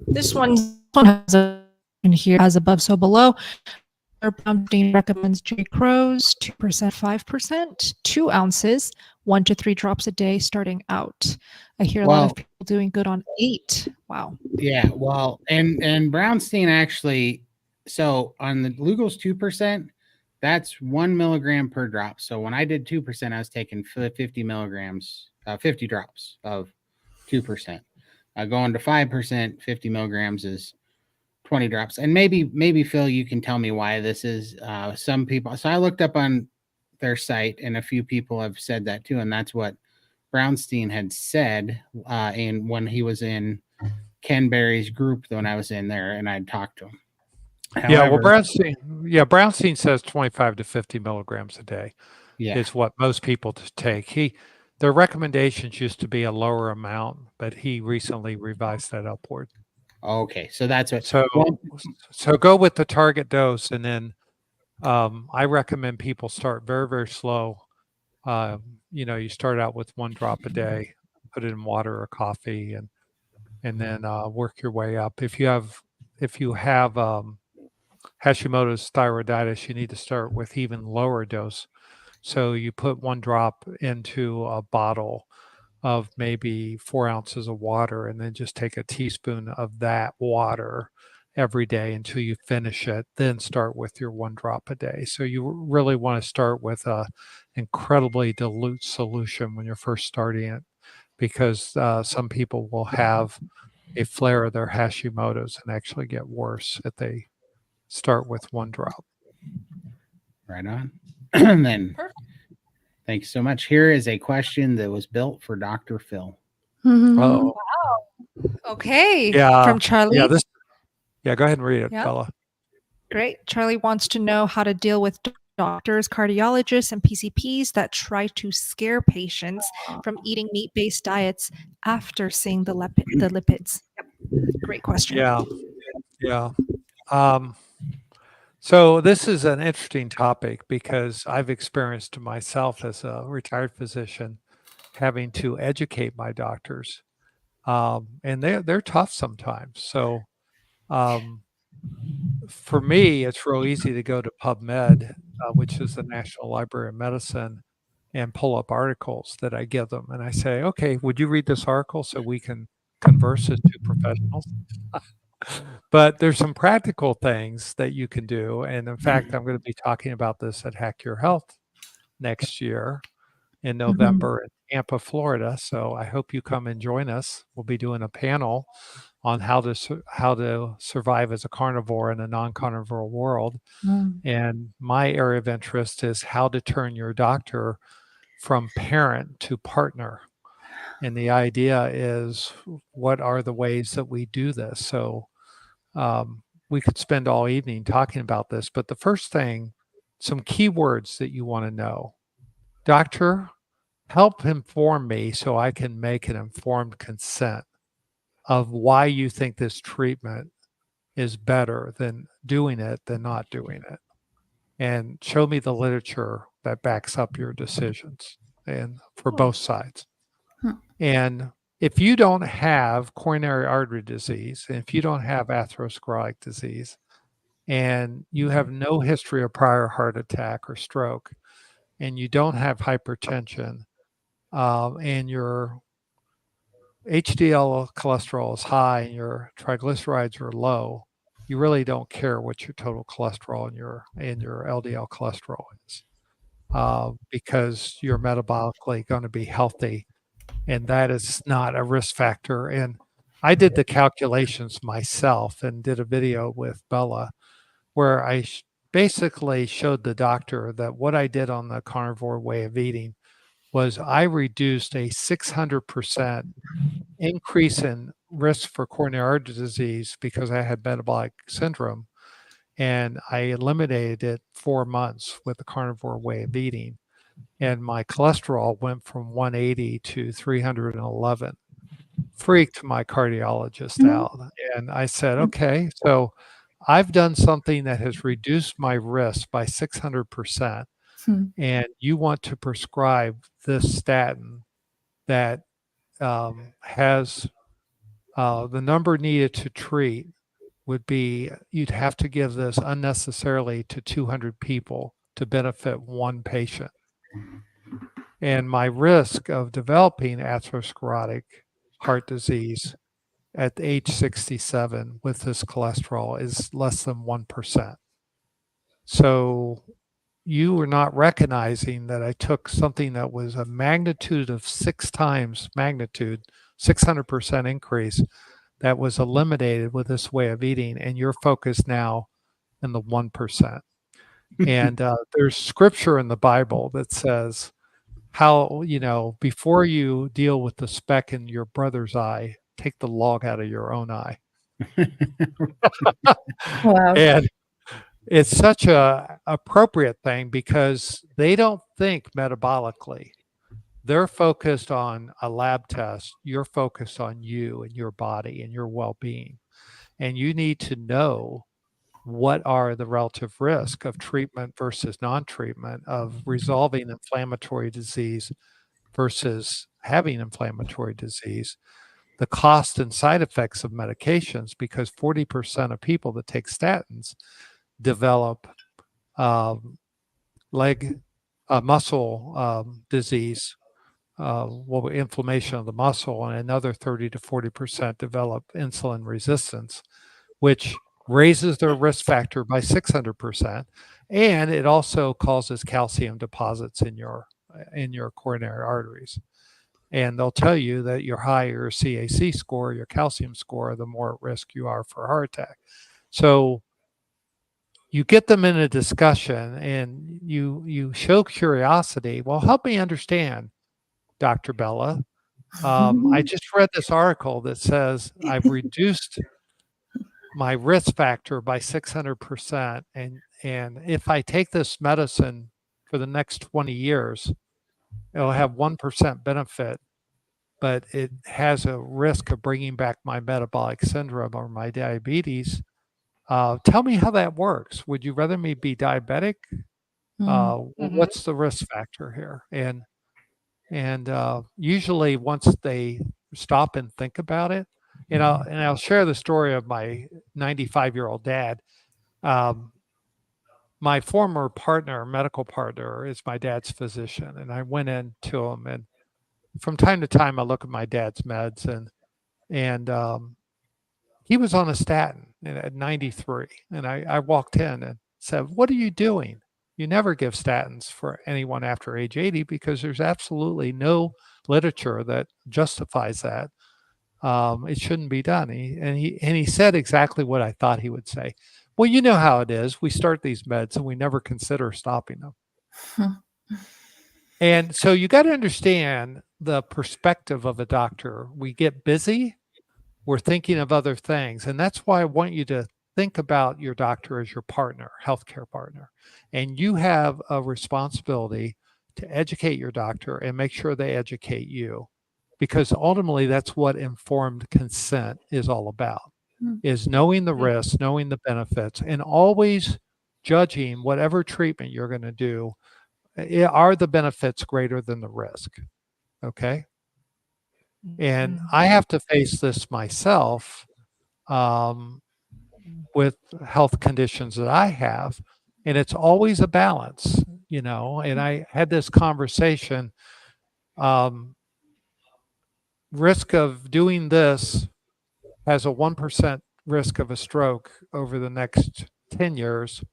This one has a in here as above, so below. Brownstein recommends J. Crow's 2%, 5%, 2 ounces, 1 to 3 drops a day starting out. I hear a lot of people doing good on 8. Wow. Yeah. Well, and Brownstein actually, so on the Lugol's 2%, that's 1 milligram per drop. So when I did 2%, I was taking 50 milligrams, 50 drops of 2%. Going to 5%, 50 milligrams is 20 drops. And maybe Phil, you can tell me why this is. Some people, so I looked up on their site and a few people have said that too. And that's what Brownstein had said when he was in Ken Berry's group when I was in there and I'd talked to him. However, Brownstein says 25 to 50 milligrams a day is what most people take. Their recommendations used to be a lower amount, but he recently revised that upward. Okay, so that's what. So go with the target dose, and then I recommend people start very, very slow. You start out with 1 drop a day, put it in water or coffee, and then work your way up. If you have Hashimoto's thyroiditis, you need to start with even lower dose. So you put 1 drop into a bottle of maybe 4 ounces of water, and then just take a teaspoon of that water every day until you finish it. Then start with your 1 drop a day. So you really want to start with a incredibly dilute solution when you're first starting it, because some people will have a flare of their Hashimoto's and actually get worse if they start with 1 drop. Right on. And then thanks so much. Here is a question that was built for Dr. Phil. Oh, wow. Okay. Yeah. From Charlie. Go ahead and read it, Bella. Great. Charlie wants to know how to deal with doctors, cardiologists, and PCPs that try to scare patients from eating meat-based diets after seeing the lipids. Yep. Great question. Yeah. So this is an interesting topic because I've experienced myself as a retired physician having to educate my doctors, and they're tough sometimes. So for me, it's real easy to go to PubMed, which is the National Library of Medicine, and pull up articles that I give them, and I say, "Okay, would you read this article so we can converse as 2 professionals?" But there's some practical things that you can do. And in fact, I'm going to be talking about this at Hack Your Health next year in November in Tampa, Florida. So I hope you come and join us. We'll be doing a panel on how to survive as a carnivore in a non-carnivore world. And my area of interest is how to turn your doctor from parent to partner. And the idea is, what are the ways that we do this? So we could spend all evening talking about this, but the first thing, some keywords that you want to know. Doctor, help inform me so I can make an informed consent of why you think this treatment is better than doing it than not doing it. And show me the literature that backs up your decisions, and for both sides. And if you don't have coronary artery disease, and if you don't have atherosclerotic disease, and you have no history of prior heart attack or stroke, and you don't have hypertension, and you're HDL cholesterol is high and your triglycerides are low, you really don't care what your total cholesterol and your LDL cholesterol is, because you're metabolically going to be healthy, and that is not a risk factor. And I did the calculations myself and did a video with Bella where I basically showed the doctor that what I did on the carnivore way of eating was I reduced a 600% increase in risk for coronary artery disease because I had metabolic syndrome, and I eliminated it 4 months with the carnivore way of eating. And my cholesterol went from 180 to 311. Freaked my cardiologist out. And I said, okay, so I've done something that has reduced my risk by 600%. And you want to prescribe this statin that has the number needed to treat would be, you'd have to give this unnecessarily to 200 people to benefit one patient. And my risk of developing atherosclerotic heart disease at age 67 with this cholesterol is less than 1%. So you were not recognizing that I took something that was a magnitude of 6 times magnitude, 600% increase, that was eliminated with this way of eating, and you're focused now in the 1%. And there's scripture in the Bible that says how, before you deal with the speck in your brother's eye, take the log out of your own eye. Wow. And it's such a appropriate thing because they don't think metabolically. They're focused on a lab test. You're focused on you and your body and your well-being. And you need to know what are the relative risk of treatment versus non-treatment, of resolving inflammatory disease versus having inflammatory disease, the cost and side effects of medications, because 40% of people that take statins develop muscle disease, inflammation of the muscle, and another 30 to 40% develop insulin resistance, which raises their risk factor by 600%. And it also causes calcium deposits in your coronary arteries. And they'll tell you that your higher your CAC score, your calcium score, the more at risk you are for a heart attack. So you get them in a discussion and you show curiosity. Well, help me understand, Dr. Bella. I just read this article that says I've reduced my risk factor by 600%. And if I take this medicine for the next 20 years, it'll have 1% benefit, but it has a risk of bringing back my metabolic syndrome or my diabetes. Tell me how that works. Would you rather me be diabetic? What's the risk factor here? And usually once they stop and think about it, and I'll share the story of my 95-year-old dad. My former partner, medical partner, is my dad's physician, and I went in to him, and from time to time I look at my dad's meds, and he was on a statin at 93, and I walked in and said, "What are you doing? You never give statins for anyone after age 80 because there's absolutely no literature that justifies that. It shouldn't be done." And he said exactly what I thought he would say. Well, you know how it is. We start these meds and we never consider stopping them. And so you got to understand the perspective of a doctor. We get busy. We're thinking of other things. And that's why I want you to think about your doctor as your partner, healthcare partner. And you have a responsibility to educate your doctor and make sure they educate you, because ultimately that's what informed consent is all about, is knowing the risks, knowing the benefits, and always judging whatever treatment you're going to do. Are the benefits greater than the risk? Okay. And I have to face this myself with health conditions that I have. And it's always a balance, and I had this conversation. risk of doing this has a 1% risk of a stroke over the next 10 years.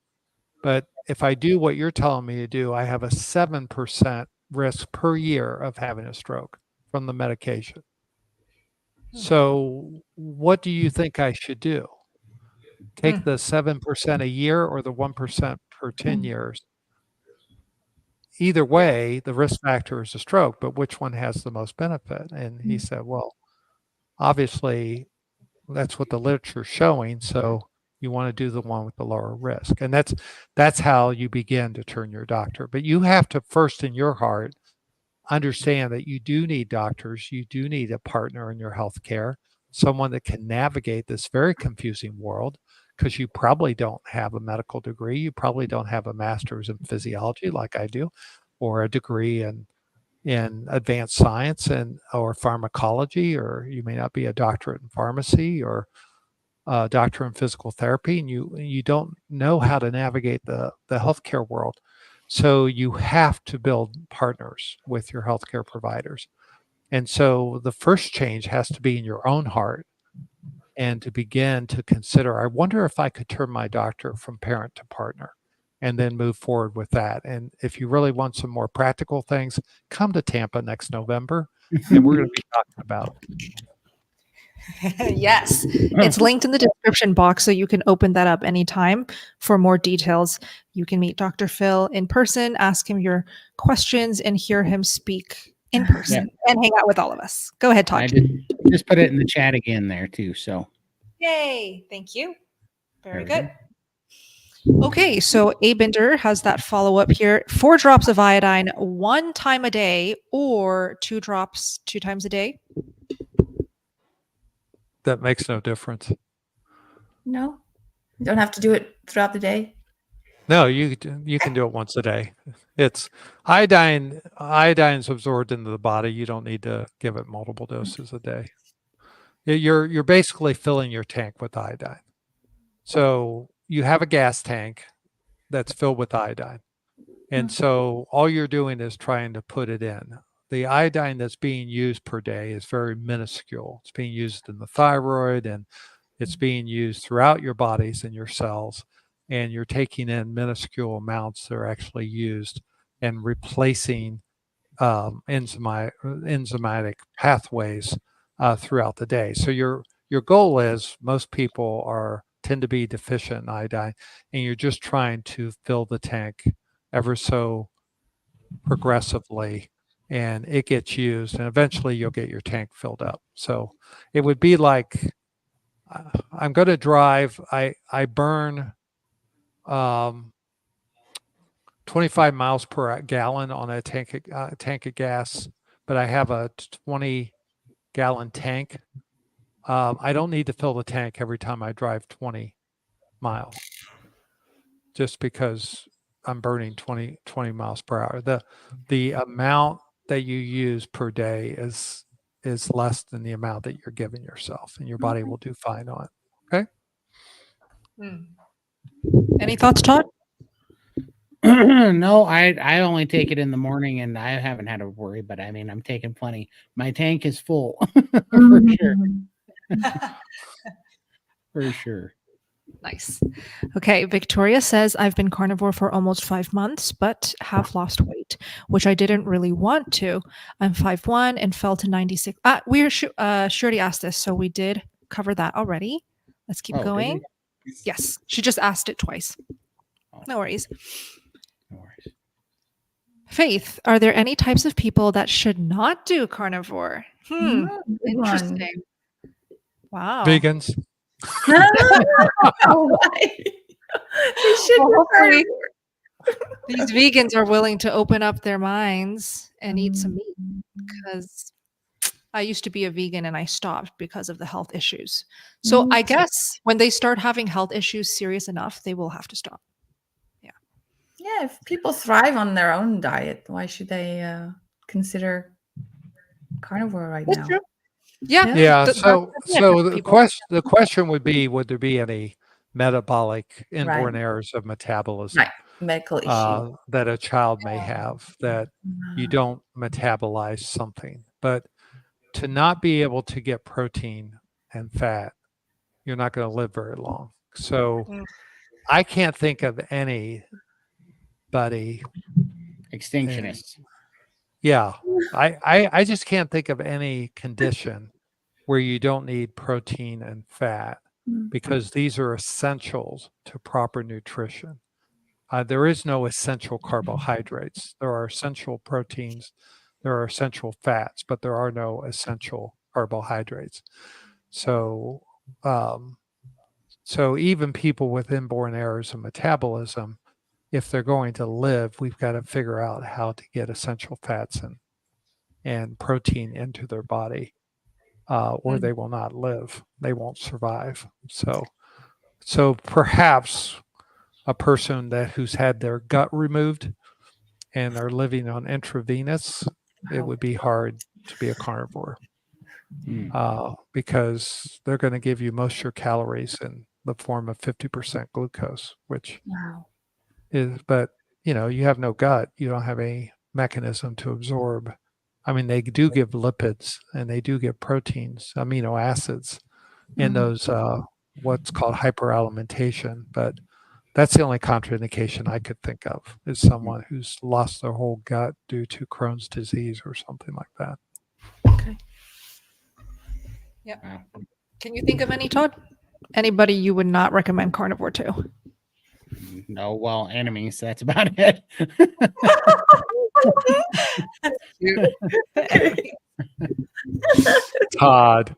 But if I do what you're telling me to do, I have a 7% risk per year of having a stroke from the medication. So what do you think I should do? Take the 7% a year or the 1% per 10 years? Either way, the risk factor is a stroke, but which one has the most benefit? And he said, well, obviously that's what the literature is showing. So you want to do the one with the lower risk. And that's how you begin to turn your doctor. But you have to first in your heart understand that you do need doctors. You do need a partner in your healthcare, someone that can navigate this very confusing world, because you probably don't have a medical degree. You probably don't have a master's in physiology like I do, or a degree in advanced science or pharmacology, or you may not be a doctorate in pharmacy or a doctor in physical therapy, and you don't know how to navigate the healthcare world. So you have to build partners with your healthcare providers. And so the first change has to be in your own heart, and to begin to consider, I wonder if I could turn my doctor from parent to partner, and then move forward with that. And if you really want some more practical things, come to Tampa next November, and we're going to be talking about it. Yes, it's linked in the description box, so you can open that up anytime for more details. You can meet Dr. Phil in person, ask him your questions, and hear him speak in person and hang out with all of us. Go ahead, Todd. I just put it in the chat again there too. So yay, thank you. Very good. Okay, so Abinder has that follow-up here. 4 drops of iodine 1 time a day, or 2 drops 2 times a day. that makes no difference. No, you don't have to do it throughout the day. No, you can do it once a day. It's iodine's absorbed into the body. You don't need to give it multiple doses a day. You're basically filling your tank with iodine. So you have a gas tank that's filled with iodine. And so all you're doing is trying to put it in. The iodine that's being used per day is very minuscule. It's being used in the thyroid, and it's being used throughout your bodies and your cells. And you're taking in minuscule amounts that are actually used and replacing enzymatic pathways throughout the day. So your goal is, most people tend to be deficient in iodine, and you're just trying to fill the tank ever so progressively, and it gets used, and eventually you'll get your tank filled up. So it would be like, I'm going to drive, I burn 25 miles per gallon on a tank of gas, but I have a 20-gallon tank. I don't need to fill the tank every time I drive 20 miles, just because I'm burning 20 miles per hour. The amount that you use per day is less than the amount that you're giving yourself, and your body will do fine on it. Okay. Any thoughts, Todd? No, I only take it in the morning, and I haven't had a worry, but I mean, I'm taking plenty. My tank is full for sure. For sure. Nice. Okay, Victoria says, I've been carnivore for almost 5 months, but have lost weight, which I didn't really want to. I'm 5'1" and fell to 96. She already asked this, so we did cover that already. Let's keep going. Yes, she just asked it twice. No worries. No worries. Faith, are there any types of people that should not do carnivore? Interesting. Wow. Vegans. No. They should Hopefully these vegans are willing to open up their minds and eat some meat, because I used to be a vegan and I stopped because of the health issues. So I guess when they start having health issues serious enough, they will have to stop. Yeah, if people thrive on their own diet, why should they consider carnivore right now? True. Yeah. Yeah. So the question would be, would there be any metabolic inborn errors of metabolism, medical issue that a child may have, that you don't metabolize something? But to not be able to get protein and fat, you're not going to live very long. So I can't think of anybody. Extinctionists. Yeah, I just can't think of any condition where you don't need protein and fat, because these are essentials to proper nutrition. There is no essential carbohydrates. There are essential proteins, there are essential fats, but there are no essential carbohydrates. So, so even people with inborn errors of metabolism, if they're going to live, we've got to figure out how to get essential fats and protein into their body, or they will not live. They won't survive. So perhaps a person who's had their gut removed and they're living on intravenous, it would be hard to be a carnivore, because they're going to give you most of your calories in the form of 50% glucose, which is, but you know, you have no gut, you don't have any mechanism to absorb. I mean, they do give lipids and they do give proteins, amino acids in those what's called hyperalimentation, but that's the only contraindication I could think of, is someone who's lost their whole gut due to Crohn's disease or something like that. Okay. Yep. Can you think of any, Todd? Anybody you would not recommend carnivore to? No, well, enemies. That's about it. Todd.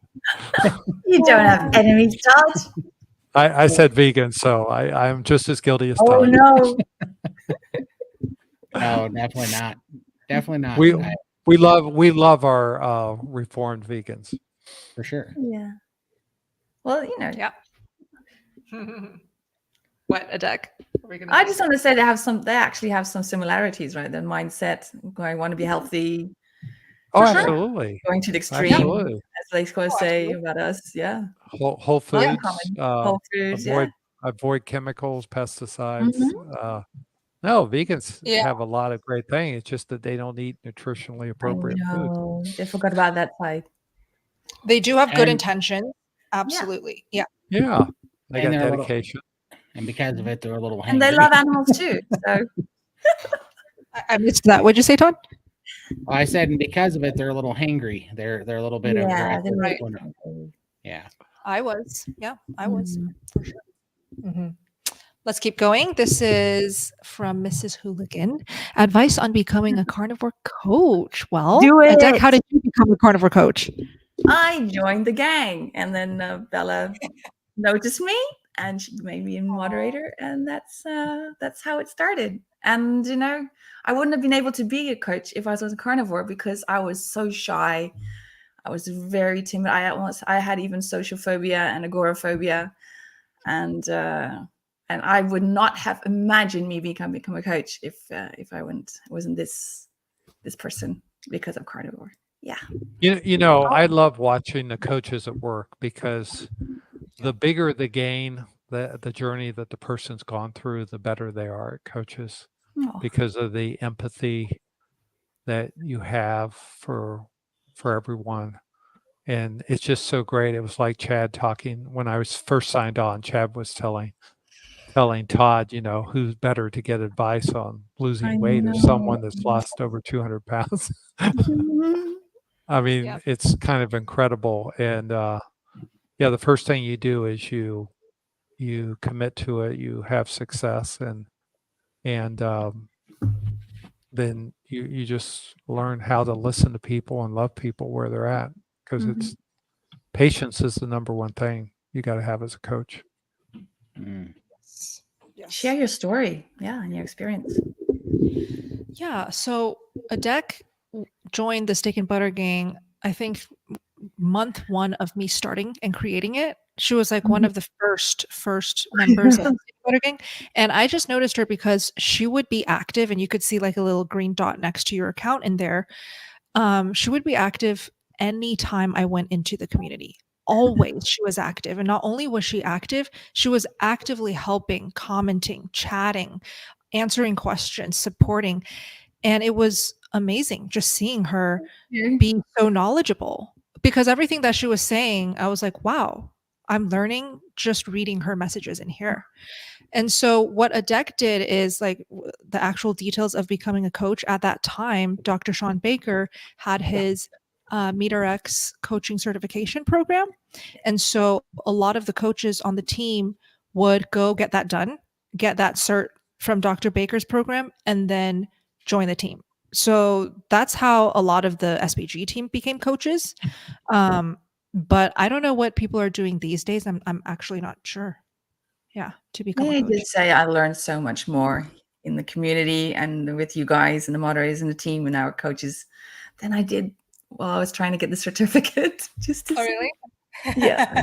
You don't have enemies, Todd. I said vegan, so I'm just as guilty as Todd. Oh no. No, definitely not. Definitely not. We love our reformed vegans. For sure. Yeah. Well, you know. Yeah. What, Adek? I just want to say they actually have some similarities, right? Their mindset, I want to be healthy. Oh, For sure. absolutely. Going to the extreme, Absolutely. as they always say about us. Yeah. Whole foods. Whole foods, avoid chemicals, pesticides. No, vegans have a lot of great things. It's just that they don't eat nutritionally appropriate food. They forgot about that side. They do have good intentions. Absolutely. Yeah. Yeah. They got they're dedication. And because of it, they're a little hangry. And they love animals too. So I missed that. What'd you say, Todd? Well, I said, and because of it, they're a little hangry. They're a little bit aggressive. Right. Yeah. I was. Yeah, I was for sure. Let's keep going. This is from Mrs. Hooligan. Advice on becoming a carnivore coach. Well, do it. Adek, how did you become a carnivore coach? I joined the gang, and then Bella noticed me, and she made me a moderator, and that's how it started. And you know, I wouldn't have been able to be a coach if I was a carnivore, because I was so shy. I was very timid. I had even social phobia and agoraphobia, and I would not have imagined me become a coach if I wasn't this person because of carnivore. Yeah. You know, I love watching the coaches at work, because the bigger the gain, the journey that the person's gone through, the better they are at coaches, because of the empathy that you have for everyone. And it's just so great. It was like Chad talking when I was first signed on. Chad was telling Todd, you know, who's better to get advice on losing weight or someone that's lost over 200 pounds. I mean, it's kind of incredible. And the first thing you do is you commit to it, you have success, and then you just learn how to listen to people and love people where they're at, because it's patience is the number one thing you got to have as a coach. Yes. Share your story, and your experience. Yeah. So Adek joined the Steak and Butter Gang, I think month 1 of me starting and creating it. She was like one of the first members of the Steak and Butter Gang. And I just noticed her because she would be active, and you could see like a little green dot next to your account in there. She would be active anytime I went into the community. Always she was active. And not only was she active, she was actively helping, commenting, chatting, answering questions, supporting. And it was amazing just seeing her be so knowledgeable because everything that she was saying, I was like, wow, I'm learning just reading her messages in here. And so what Adek did is like the actual details of becoming a coach at that time. Dr. Sean Baker had his MeterX coaching certification program. And so a lot of the coaches on the team would go get that done, get that cert from Dr. Baker's program, and then join the team. So that's how a lot of the SBG team became coaches. But I don't know what people are doing these days. I'm actually not sure. Yeah, to become a I coach. did say I learned so much more in the community and with you guys and the moderators and the team and our coaches than I did while I was trying to get the certificate. Just to Oh, say. really? Yeah.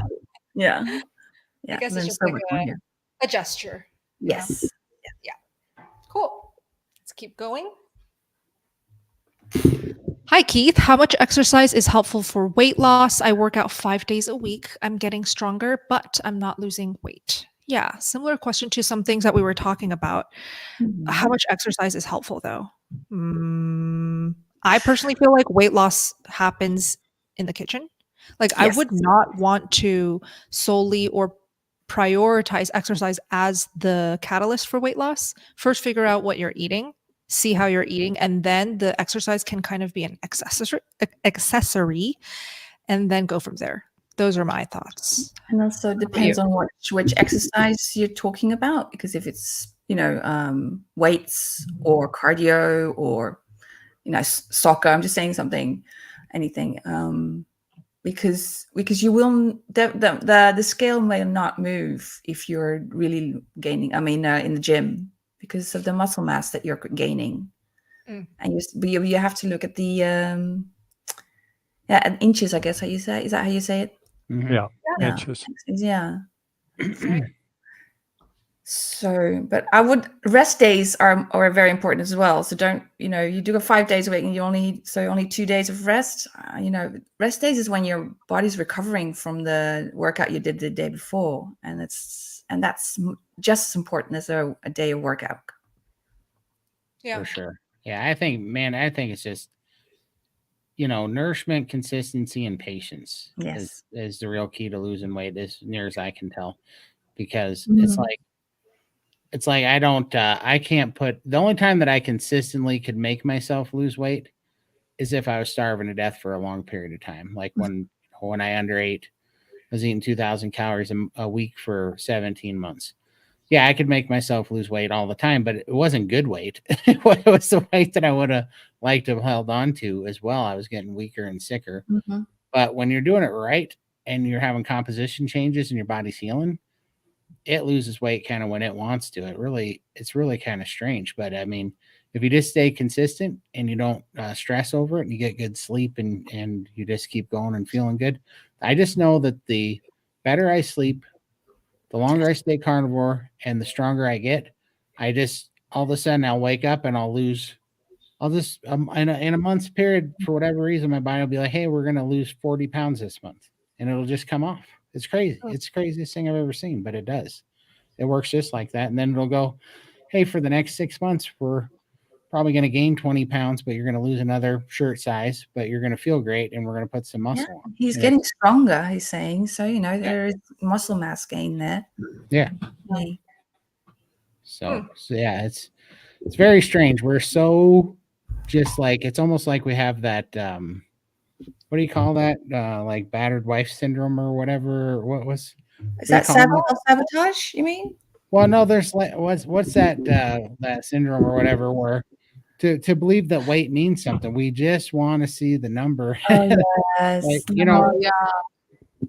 Yeah. I Yeah. guess it's learned just so like much more here. a gesture. Yes. Cool. Let's keep going. Hi, Keith. How much exercise is helpful for weight loss? I work out 5 days a week. I'm getting stronger, but I'm not losing weight. Yeah, similar question to some things that we were talking about. How much exercise is helpful, though? I personally feel like weight loss happens in the kitchen. Like, I would not want to solely or prioritize exercise as the catalyst for weight loss. First, figure out what you're eating, see how you're eating, and then the exercise can kind of be an accessory, and then go from there. Those are my thoughts. And also it depends on which exercise you're talking about, because if it's weights or cardio or soccer, I'm just saying anything, because you will the scale may not move if you're really gaining. I mean, in the gym, because of the muscle mass that you're gaining, and you have to look at the inches. I guess how you say. Is that how you say it? Yeah, inches. Yeah. So, but rest days are very important as well. So don't, you do a 5 days a week and you only 2 days of rest. Rest days is when your body's recovering from the workout you did the day before, and that's just as important as a day of workout. Yeah, for sure. Yeah, I think it's just nourishment, consistency, and patience is the real key to losing weight, as near as I can tell, because it's like I can't put, the only time that I consistently could make myself lose weight is if I was starving to death for a long period of time. Like when I underate, I was eating 2,000 calories a week for 17 months. Yeah, I could make myself lose weight all the time, but it wasn't good weight. It was the weight that I would have liked to have held on to as well. I was getting weaker and sicker. But when you're doing it right and you're having composition changes and your body's healing, it loses weight kind of when it wants to. It's really kind of strange. But I mean, if you just stay consistent and you don't stress over it and you get good sleep and you just keep going and feeling good, I just know that the better I sleep, the longer I stay carnivore and the stronger I get, all of a sudden I'll wake up and I'll just in a month's period, for whatever reason, my body will be like, hey, we're going to lose 40 pounds this month, and it'll just come off. It's crazy. It's the craziest thing I've ever seen, but it does. It works just like that. And then it'll go, hey, for the next 6 months, we're probably going to gain 20 pounds, but you're going to lose another shirt size, but you're going to feel great, and we're going to put some muscle on. He's getting stronger, he's saying. So, there is muscle mass gain there. Yeah. So yeah, it's very strange. We're so just like, it's almost like we have that, what do you call that? Like battered wife syndrome or whatever. Is that self-sabotage, you mean? Well, no, there's like, what's that that syndrome or whatever, where to believe that weight means something. We just want to see the number. Yes.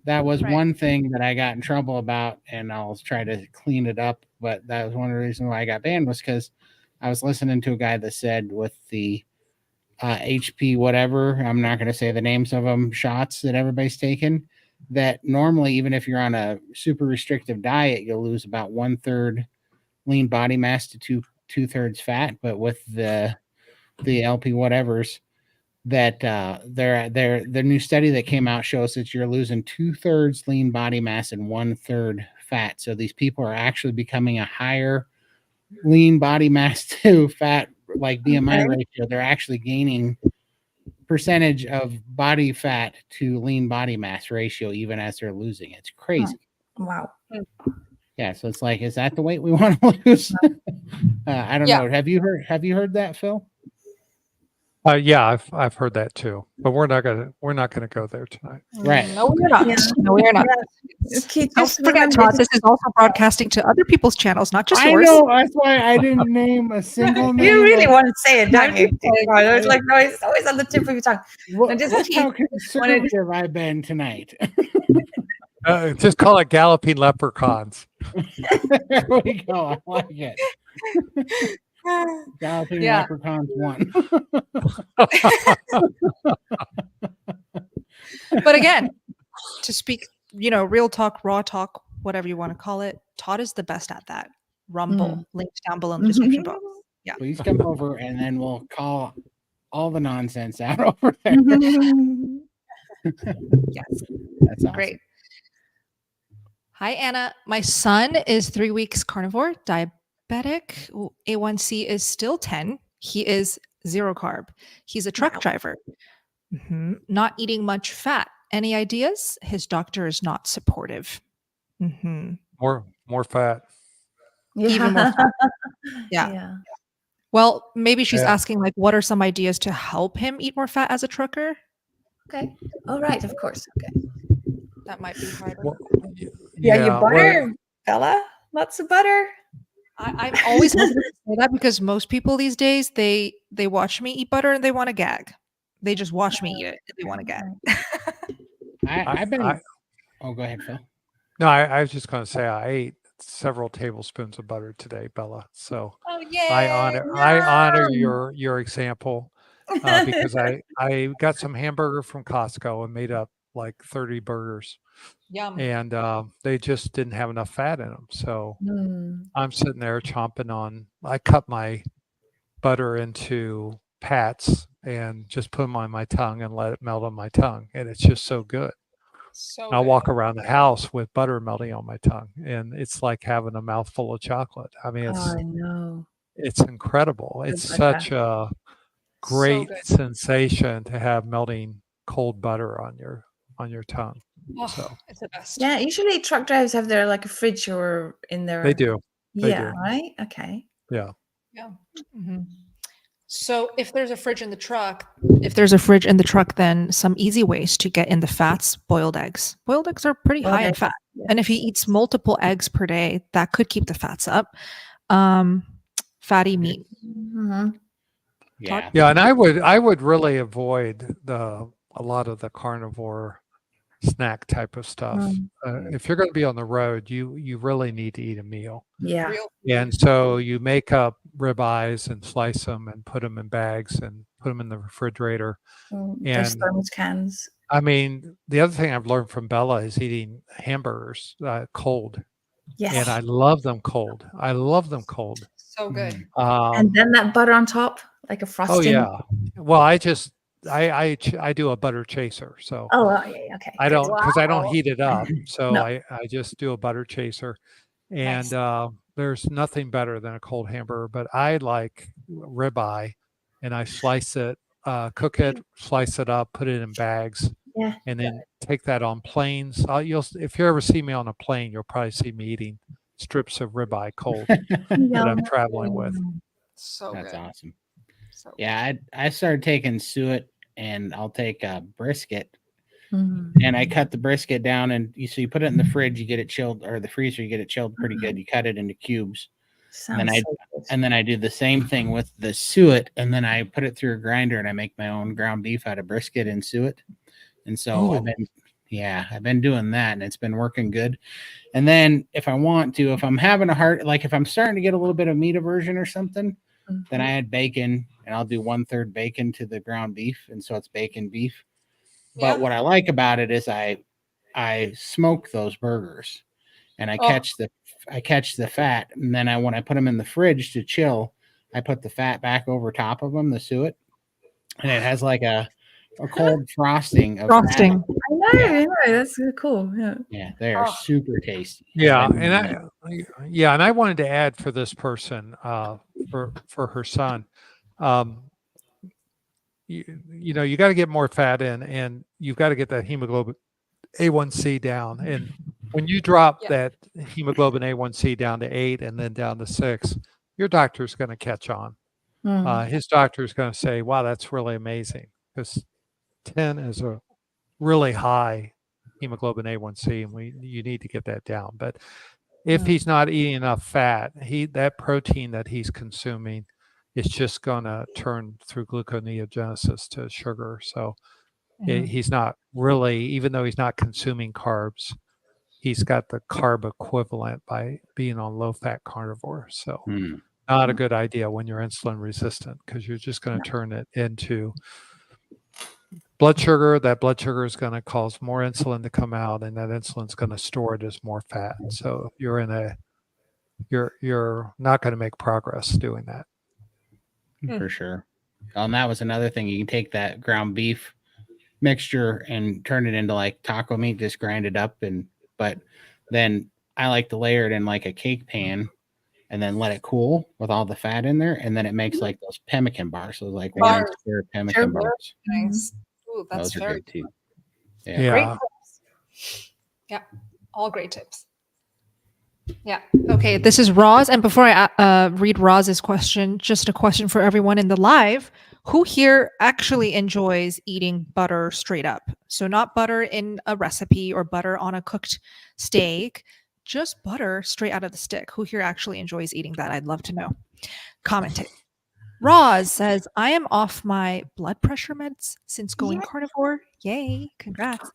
That was one thing that I got in trouble about, and I'll try to clean it up. But that was one of the reasons why I got banned, was because I was listening to a guy that said with the HP whatever, I'm not going to say the names of them, shots that everybody's taken, that normally, even if you're on a super restrictive diet, you'll lose about 1/3 lean body mass to 2/3 fat. But with the LP whatevers, that their new study that came out shows that you're losing 2/3 lean body mass and 1/3 fat. So these people are actually becoming a higher lean body mass to fat, like BMI ratio. They're actually gaining percentage of body fat to lean body mass ratio, even as they're losing. It's crazy. Wow. Yeah, so it's like, is that the weight we want to lose? I don't know. Have you heard that, Phil? Yeah, I've heard that too, but we're not gonna go there tonight. Right. No, we're not. Yeah. No, we're not. Okay, Don't just forget, remember Todd, this is also broadcasting to other people's channels, not just yours. I know. That's why I didn't name a single name. You really want to say it, don't you? It's like, no, it's always on the tip of your tongue. Look just how conservative I've been tonight. Just call it galloping leprechauns. There we go. I like it. Galloping leprechauns 1. But again, to speak, real talk, raw talk, whatever you want to call it, Todd is the best at that. Rumble, linked down below in the description box. Yeah. Please come over and then we'll call all the nonsense out over there. Yes. That's awesome. Great. Hi, Anna. My son is 3 weeks carnivore, diabetic. A1C is still 10. He is 0 carb. He's a truck driver. Not eating much fat. Any ideas? His doctor is not supportive. More fat. Yeah. Even more fat. Yeah. Well, maybe she's asking, like, what are some ideas to help him eat more fat as a trucker? Okay. All right. Of course. Okay. That might be harder. Well, You butter, Bella. Lots of butter. I'm always hesitant to say that because most people these days, they watch me eat butter and they want to gag. They just watch me eat it and they want to gag. I've been. Oh, go ahead, Phil. No, I was just going to say I ate several tablespoons of butter today, Bella. So I honor your example because I got some hamburger from Costco and made up like 30 burgers. Yum. And they just didn't have enough fat in them. So I'm sitting there chomping on. I cut my butter into pats and just put them on my tongue and let it melt on my tongue, and it's just so good. I'll walk around the house with butter melting on my tongue, and it's like having a mouthful of chocolate. I mean, it's incredible. It's such a great sensation to have melting cold butter on your tongue. So it's the best. Yeah, usually truck drivers have their like a fridge or in their. They do. Right. Okay. Yeah. So if there's a fridge in the truck, then some easy ways to get in the fats, boiled eggs. Boiled eggs are pretty high in fat. Yes. And if he eats multiple eggs per day, that could keep the fats up. Fatty meat. Yeah. Yeah. And I would really avoid a lot of the carnivore snack type of stuff. If you're going to be on the road, you really need to eat a meal. Yeah. And so you make up ribeyes and slice them and put them in bags and put them in the refrigerator. There's thermos cans. I mean, the other thing I've learned from Bella is eating hamburgers cold. Yes. And I love them cold. So good. And then that butter on top, like a frosting. Oh yeah. Well, I do a butter chaser. So okay. I don't, because I don't heat it up. So I just do a butter chaser. And there's nothing better than a cold hamburger, but I like ribeye, and I slice it, cook it, slice it up, put it in bags, and then take that on planes. If you ever see me on a plane, you'll probably see me eating strips of ribeye cold that I'm traveling with. So that's good. awesome. So yeah, I started taking suet, and I'll take a brisket. And I cut the brisket down, and you put it in the fridge, you get it chilled, or the freezer, you get it chilled pretty good. You cut it into cubes. And then I do the same thing with the suet, and then I put it through a grinder, and I make my own ground beef out of brisket and suet. And so I've been doing that, and it's been working good. And then if I'm having a heart, like if I'm starting to get a little bit of meat aversion or something, then I add bacon, and I'll do 1/3 bacon to the ground beef, and so it's bacon beef. But what I like about it is I smoke those burgers, and I catch the fat, and then when I put them in the fridge to chill, I put the fat back over top of them, the suet, and it has like a cold frosting. Fat. I know, that's really cool. Yeah, they are super tasty. Yeah, and I wanted to add for this person, for her son, you know, you got to get more fat in, and you've got to get that hemoglobin A1C down. And when you drop that hemoglobin A1C down to 8 and then down to 6, your doctor's going to catch on. His doctor is going to say, wow, that's really amazing, because 10 is a really high hemoglobin A1C, and you need to get that down. But if he's not eating enough fat, that protein that he's consuming is just going to turn through gluconeogenesis to sugar. So he's not really, even though he's not consuming carbs, he's got the carb equivalent by being on low-fat carnivore. So not a good idea when you're insulin resistant, because you're just going to turn it into blood sugar. That blood sugar is going to cause more insulin to come out, and that insulin is going to store it as more fat. So you're not going to make progress doing that. For sure. And that was another thing. You can take that ground beef mixture and turn it into like taco meat, just grind it up. But then I like to layer it in like a cake pan and then let it cool with all the fat in there. And then it makes like those pemmican bars. So like 1 square pemmican bars. Nice. Ooh, that's Those are very good too. Great tips. Yeah, all great tips. Yeah. Okay, this is Roz. And before I read Roz's question, just a question for everyone in the live. Who here actually enjoys eating butter straight up? So not butter in a recipe or butter on a cooked steak, just butter straight out of the stick. Who here actually enjoys eating that? I'd love to know. Commenting. Roz says, I am off my blood pressure meds since going carnivore. Yay. Congrats.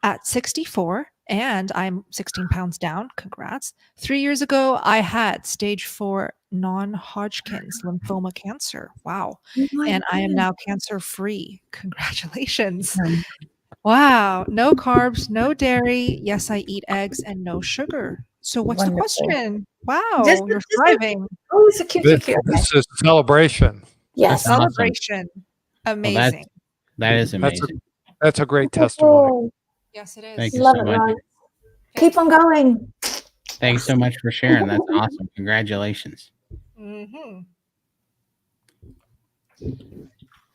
At 64, and I'm 16 pounds down. Congrats. 3 years ago, I had stage 4 non-Hodgkin's lymphoma cancer. Wow. And I am now cancer-free. Congratulations. Wow. No carbs, no dairy. Yes, I eat eggs and no sugar. So what's the question? Wow. You're thriving. Oh, it's a cute. This is celebration. Yes. Celebration. Well, Amazing. that is amazing. That's a great testimony. Yes, it is. Thank you Love so it, much. Ron. Keep on going. Thanks so much for sharing. That's awesome. Congratulations.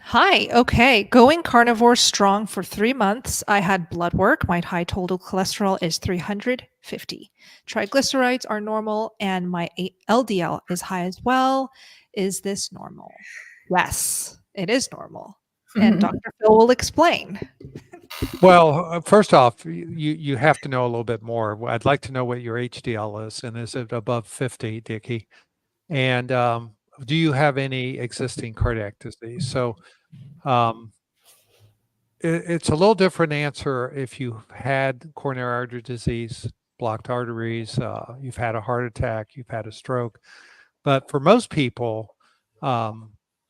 Hi. Okay. Going carnivore strong for 3 months. I had blood work. My high total cholesterol is 350. Triglycerides are normal, and my LDL is high as well. Is this normal? Yes, it is normal. And Dr. Phil will explain. Well, first off, you have to know a little bit more. I'd like to know what your HDL is, and is it above 50, Dickie? And do you have any existing cardiac disease? So it's a little different answer if you've had coronary artery disease, blocked arteries, you've had a heart attack, you've had a stroke. But for most people,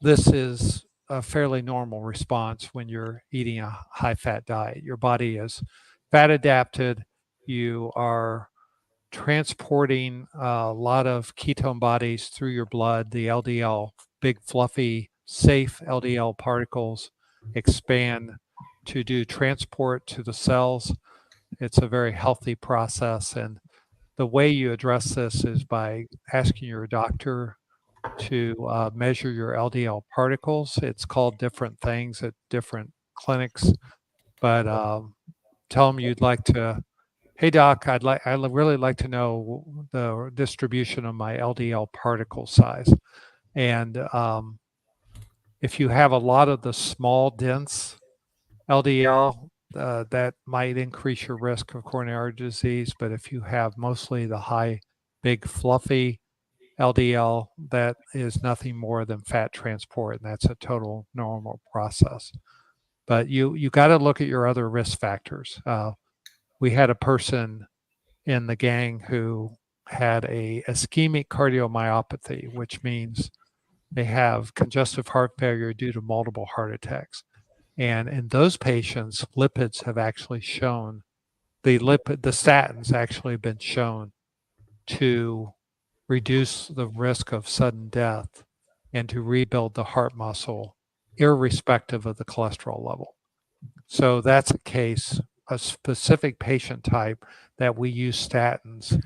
this is a fairly normal response when you're eating a high-fat diet. Your body is fat adapted. You are transporting a lot of ketone bodies through your blood. The LDL, big, fluffy, safe LDL particles expand to do transport to the cells. It's a very healthy process. And the way you address this is by asking your doctor to measure your LDL particles. It's called different things at different clinics, but tell them you'd like to, hey doc, I'd really like to know the distribution of my LDL particle size. And if you have a lot of the small, dense LDL, that might increase your risk of coronary artery disease. But if you have mostly the high, big, fluffy LDL, that is nothing more than fat transport, and that's a total normal process. But you got to look at your other risk factors. We had a person in the gang who had a ischemic cardiomyopathy, which means they have congestive heart failure due to multiple heart attacks. And in those patients, lipids have actually shown, the statins actually been shown to reduce the risk of sudden death and to rebuild the heart muscle irrespective of the cholesterol level. So that's a case, a specific patient type that we use statins,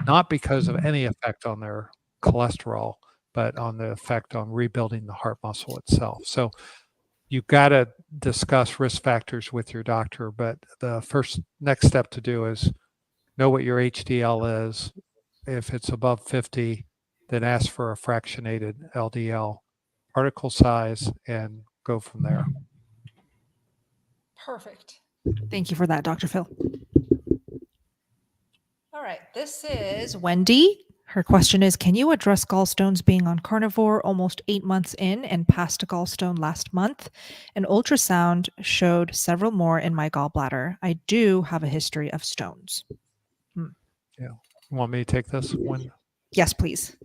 not because of any effect on their cholesterol, but on the effect on rebuilding the heart muscle itself. So you've got to discuss risk factors with your doctor. But the next step to do is know what your HDL is. If it's above 50, then ask for a fractionated LDL particle size and go from there. Perfect. Thank you for that, Dr. Phil. All right, this is Wendy. Her question is, can you address gallstones being on carnivore almost 8 months in and past a gallstone last month? An ultrasound showed several more in my gallbladder. I do have a history of stones. Yeah. You want me to take this one? Yes, please.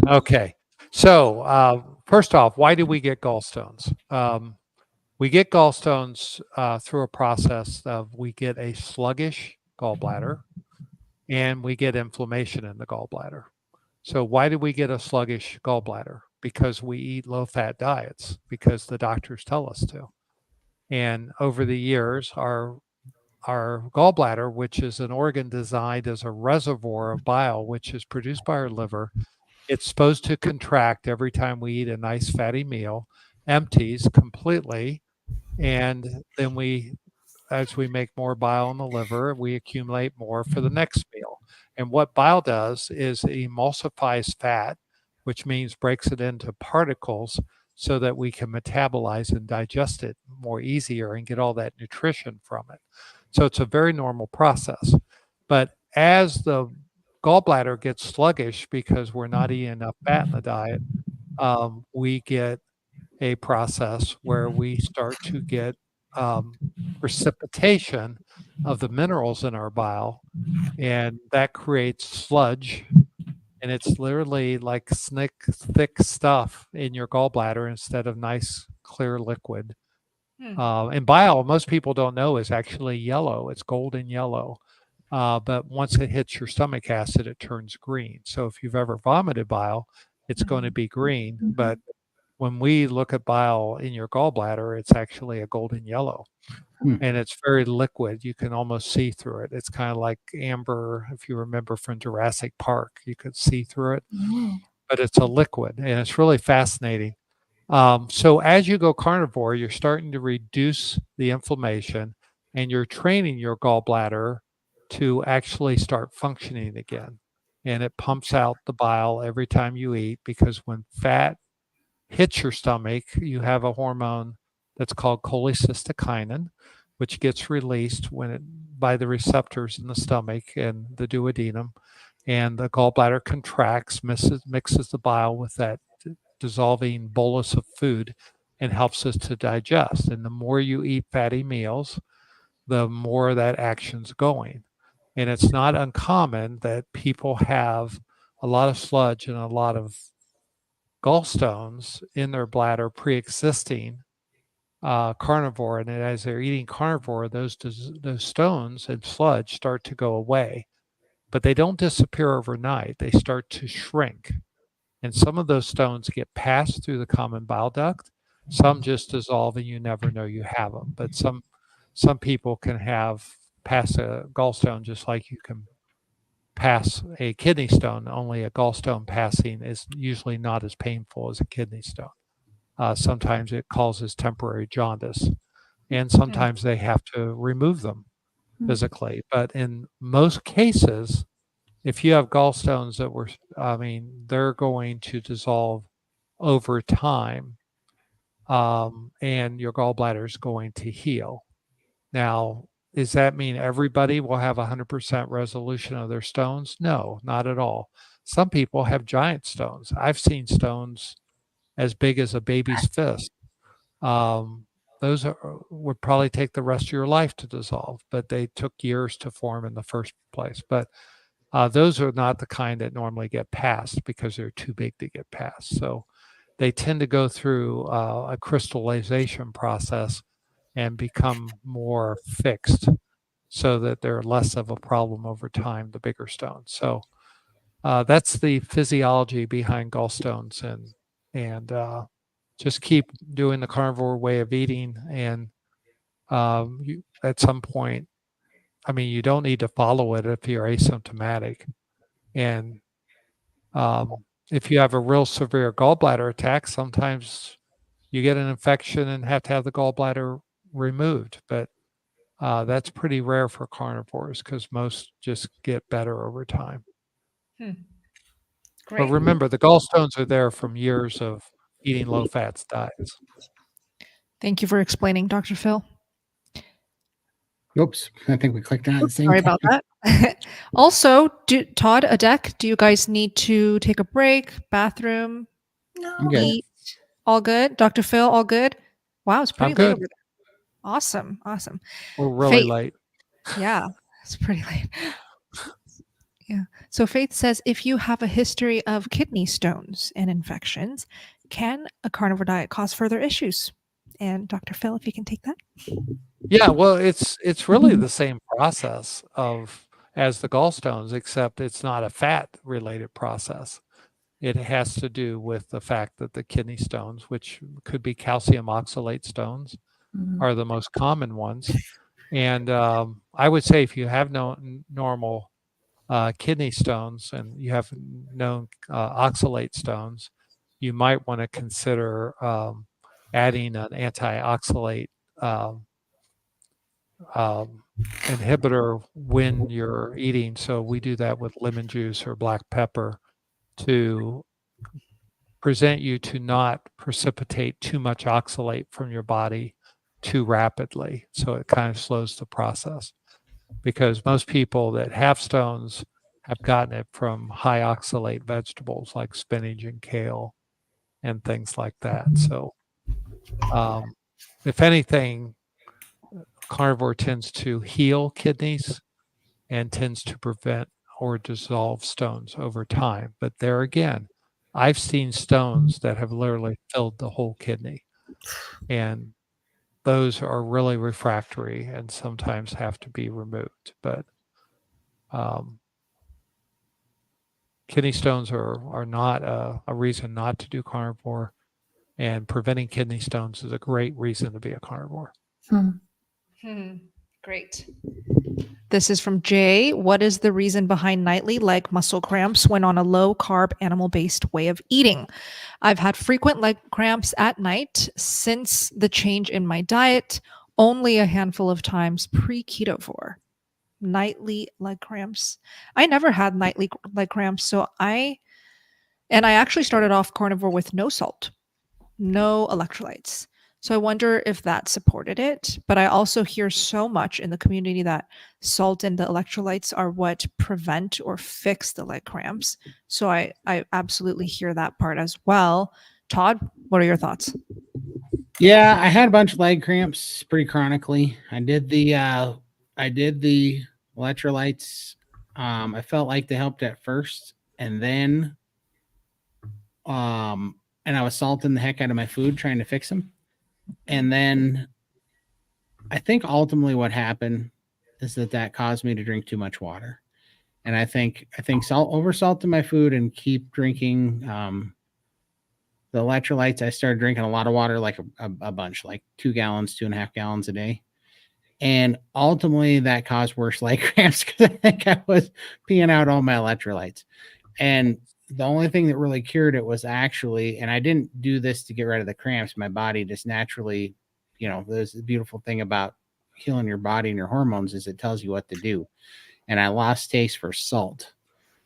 Okay. So first off, why do we get gallstones? We get gallstones through a process of we get a sluggish gallbladder and we get inflammation in the gallbladder. So why do we get a sluggish gallbladder? Because we eat low-fat diets, because the doctors tell us to. And over the years, our gallbladder, which is an organ designed as a reservoir of bile, which is produced by our liver, it's supposed to contract every time we eat a nice fatty meal, empties completely, and then as we make more bile in the liver, we accumulate more for the next meal. And what bile does is it emulsifies fat, which means breaks it into particles so that we can metabolize and digest it more easier and get all that nutrition from it. So it's a very normal process. But as the gallbladder gets sluggish because we're not eating enough fat in the diet, we get a process where we start to get precipitation of the minerals in our bile, and that creates sludge, and it's literally like thick stuff in your gallbladder instead of nice clear liquid. And bile, most people don't know, is actually yellow. It's golden yellow. But once it hits your stomach acid, it turns green. So if you've ever vomited bile, it's going to be green. But when we look at bile in your gallbladder, it's actually a golden yellow. And it's very liquid. You can almost see through it. It's kind of like amber, if you remember from Jurassic Park, you could see through it. But it's a liquid, and it's really fascinating. So as you go carnivore, you're starting to reduce the inflammation, and you're training your gallbladder to actually start functioning again. And it pumps out the bile every time you eat, because when fat hits your stomach, you have a hormone that's called cholecystokinin, which gets released by the receptors in the stomach and the duodenum, and the gallbladder contracts, mixes the bile with that dissolving bolus of food and helps us to digest. And the more you eat fatty meals, the more that action's going. And it's not uncommon that people have a lot of sludge and a lot of gallstones in their bladder pre-existing carnivore, and as they're eating carnivore, those stones and sludge start to go away, but they don't disappear overnight. They start to shrink, and some of those stones get passed through the common bile duct. Some just dissolve and you never know you have them. But some people can pass a gallstone just like you can pass a kidney stone. Only a gallstone passing is usually not as painful as a kidney stone. Sometimes it causes temporary jaundice, and sometimes they have to remove them physically. But in most cases, if you have gallstones they're going to dissolve over time, and your gallbladder is going to heal. Now, does that mean everybody will have 100% resolution of their stones? No, not at all. Some people have giant stones. I've seen stones as big as a baby's fist. Those would probably take the rest of your life to dissolve, but they took years to form in the first place. But those are not the kind that normally get passed because they're too big to get passed. So they tend to go through a crystallization process and become more fixed so that they're less of a problem over time, the bigger stones. So that's the physiology behind gallstones, and just keep doing the carnivore way of eating. And at some point, you don't need to follow it if you're asymptomatic. And if you have a real severe gallbladder attack, sometimes you get an infection and have to have the gallbladder removed. But that's pretty rare for carnivores because most just get better over time. But Great. remember, the gallstones are there from years of eating low-fat diets. Thank you for explaining, Dr. Phil. Oops, I think we clicked on it at the same Sorry time. about that. Also, Todd, Adek, do you guys need to take a break, bathroom, I'm good. eat? All good? Dr. Phil, all good? Wow, it's pretty I'm late good. over there. Awesome. Awesome. We're really Faith. late. Yeah, it's pretty late. Yeah. So Faith says, if you have a history of kidney stones and infections, can a carnivore diet cause further issues? And Dr. Phil, if you can take that. Yeah, well, it's really the same process as the gallstones, except it's not a fat-related process. It has to do with the fact that the kidney stones, which could be calcium oxalate stones, are the most common ones. And I would say if you have no normal kidney stones and you have known oxalate stones, you might want to consider adding an antioxalate inhibitor when you're eating. So we do that with lemon juice or black pepper to present you to not precipitate too much oxalate from your body too rapidly. So it kind of slows the process, because most people that have stones have gotten it from high oxalate vegetables like spinach and kale and things like that. So if anything, carnivore tends to heal kidneys and tends to prevent or dissolve stones over time. But there again, I've seen stones that have literally filled the whole kidney, and those are really refractory and sometimes have to be removed. But kidney stones are not a reason not to do carnivore, and preventing kidney stones is a great reason to be a carnivore. Great. This is from Jay. What is the reason behind nightly leg muscle cramps when on a low carb animal based way of eating? I've had frequent leg cramps at night since the change in my diet, only a handful of times pre-ketovore. Nightly leg cramps. I never had nightly leg cramps, so I actually started off carnivore with no salt, no electrolytes. So I wonder if that supported it. But I also hear so much in the community that salt and the electrolytes are what prevent or fix the leg cramps. So I absolutely hear that part as well. Todd, what are your thoughts? Yeah, I had a bunch of leg cramps pretty chronically. I did the electrolytes. I felt like they helped at first, and then and I was salting the heck out of my food trying to fix them. And then I think ultimately what happened is that caused me to drink too much water. And I think over salting my food and keep drinking the electrolytes. I started drinking a lot of water, like a bunch, like 2 gallons, 2.5 gallons a day. And ultimately that caused worse leg cramps because I think I was peeing out all my electrolytes. And the only thing that really cured it was actually, and I didn't do this to get rid of the cramps. My body just naturally, there's the beautiful thing about healing your body and your hormones is it tells you what to do. And I lost taste for salt.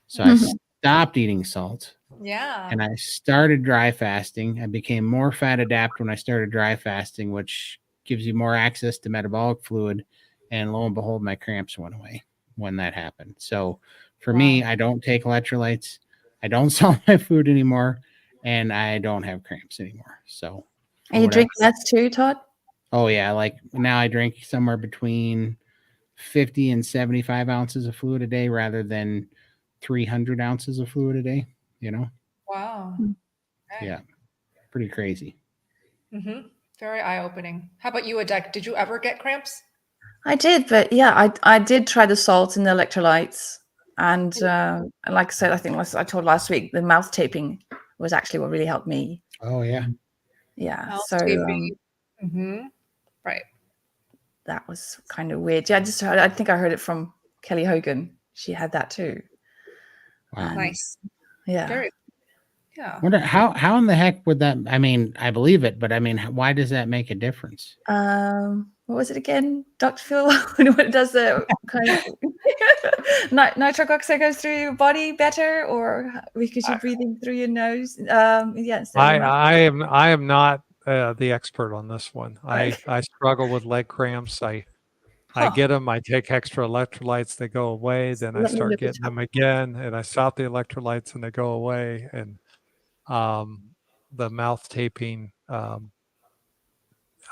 So I stopped eating salt. Yeah. And I started dry fasting. I became more fat adapt when I started dry fasting, which gives you more access to metabolic fluid. And lo and behold, my cramps went away when that happened. So for me, I don't take electrolytes. I don't salt my food anymore, and I don't have cramps anymore. So, and you drink less too, Todd? Oh yeah, like now I drink somewhere between 50 and 75 ounces of fluid a day rather than 300 ounces of fluid a day. Wow. Okay. Yeah, pretty crazy. Very eye-opening. How about you, Adek? Did you ever get cramps? I did, but yeah, I did try the salt and the electrolytes. And like I said, I think I told last week, the mouth taping was actually what really helped me. Oh, yeah. Yeah. Mouth So taping. Right. That was kind of weird. Yeah, I think I heard it from Kelly Hogan. She had that too. Wow. Nice. Yeah. Very. Yeah. Wonder how in the heck would that? I mean, I believe it, but I mean, why does that make a difference? What was it again, Dr. Phil? When it does the kind of nitric oxide goes through your body better, or because you're breathing through your nose? Yes. I am not the expert on this one. I struggle with leg cramps. I get them. I take extra electrolytes. They go away. Then I start getting them again, and I stop the electrolytes, and they go away. And the mouth taping, I'm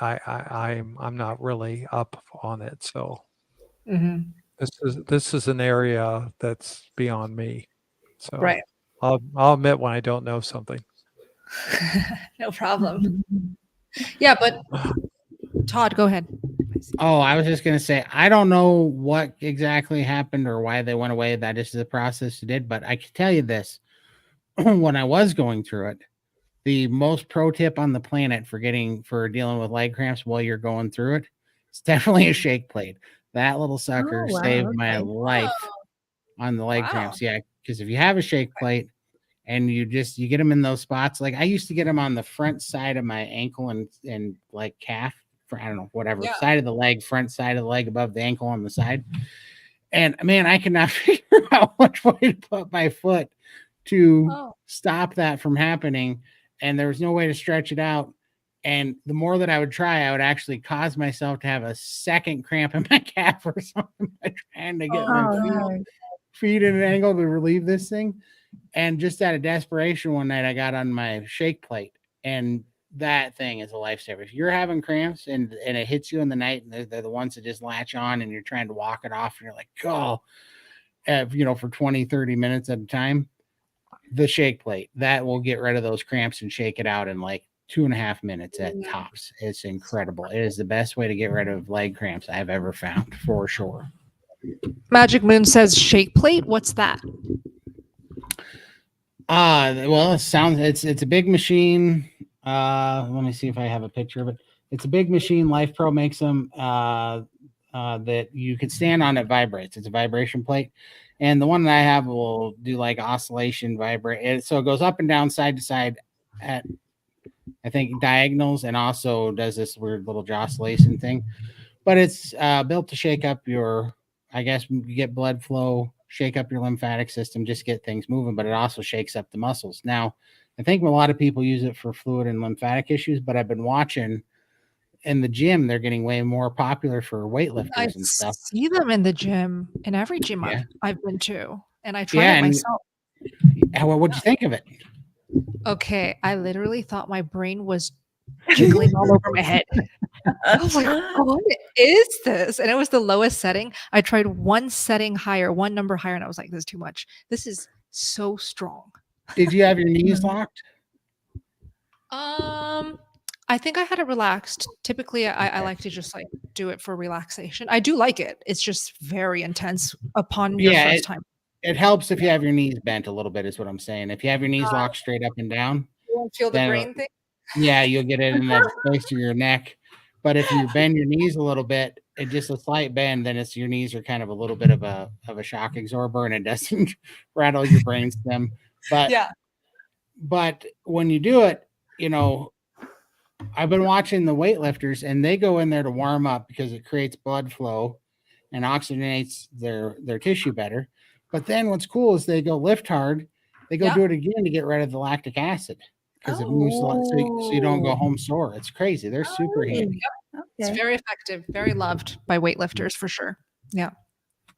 not really up on it. So this is an area that's beyond me. So Right. I'll admit when I don't know something. No problem. Yeah, but Todd, go ahead. Oh, I was just gonna say I don't know what exactly happened or why they went away. That is the process it did, but I can tell you this: when I was going through it, the most pro tip on the planet for dealing with leg cramps while you're going through it, it's definitely a shake plate. That little sucker saved my life on the leg cramps. Yeah, because if you have a shake plate and you get them in those spots, like I used to get them on the front side of my ankle and like calf, I don't know, whatever side of the leg, front side of the leg above the ankle on the side. And man, I could not figure out which way to put my foot to stop that from happening. And there was no way to stretch it out. And the more that I would try, I would actually cause myself to have a second cramp in my calf or something by trying to get my feet at an angle to relieve this thing. And just out of desperation, one night I got on my shake plate, and that thing is a lifesaver. If you're having cramps and it hits you in the night, and they're the ones that just latch on and you're trying to walk it off, and you're like, for 20, 30 minutes at a time, the shake plate, that will get rid of those cramps and shake it out in like 2.5 minutes at tops. It's incredible. It is the best way to get rid of leg cramps I've ever found, for sure. Magic Moon says shake plate. What's that? Well, it's a big machine. Let me see if I have a picture of it. It's a big machine. Life Pro makes them that you could stand on. It vibrates. It's a vibration plate. And the one that I have will do like oscillation vibrate. So it goes up and down, side to side at, I think, diagonals, and also does this weird little oscillation thing. But it's built to shake up your, I guess, you get blood flow, shake up your lymphatic system, just get things moving. But it also shakes up the muscles. Now, I think a lot of people use it for fluid and lymphatic issues, but I've been watching in the gym, they're getting way more popular for weightlifters and stuff. I see them in the gym, in every gym I've been to, and I tried it myself. What'd you think of it? Okay, I literally thought my brain was jiggling all over my head. I was like, what is this? And it was the lowest setting. I tried one number higher, and I was like, this is too much. This is so strong. Did you have your knees locked? I think I had it relaxed. Typically, I like to just like do it for relaxation. I do like it. It's just very intense upon your first time. It helps if you have your knees bent a little bit, is what I'm saying. If you have your knees locked straight up and down, you won't feel the brain thing. Yeah, you'll get it in the place of your neck. But if you bend your knees a little bit, and just a slight bend, then your knees are kind of a little bit of a shock absorber, and it doesn't rattle your brainstem. But when you do it, I've been watching the weightlifters, and they go in there to warm up because it creates blood flow and oxygenates their tissue better. But then what's cool is they go lift hard. They go do it again to get rid of the lactic acid because it moves so you don't go home sore. It's crazy. They're super handy. Okay. It's very effective, very loved by weightlifters for sure. Yeah,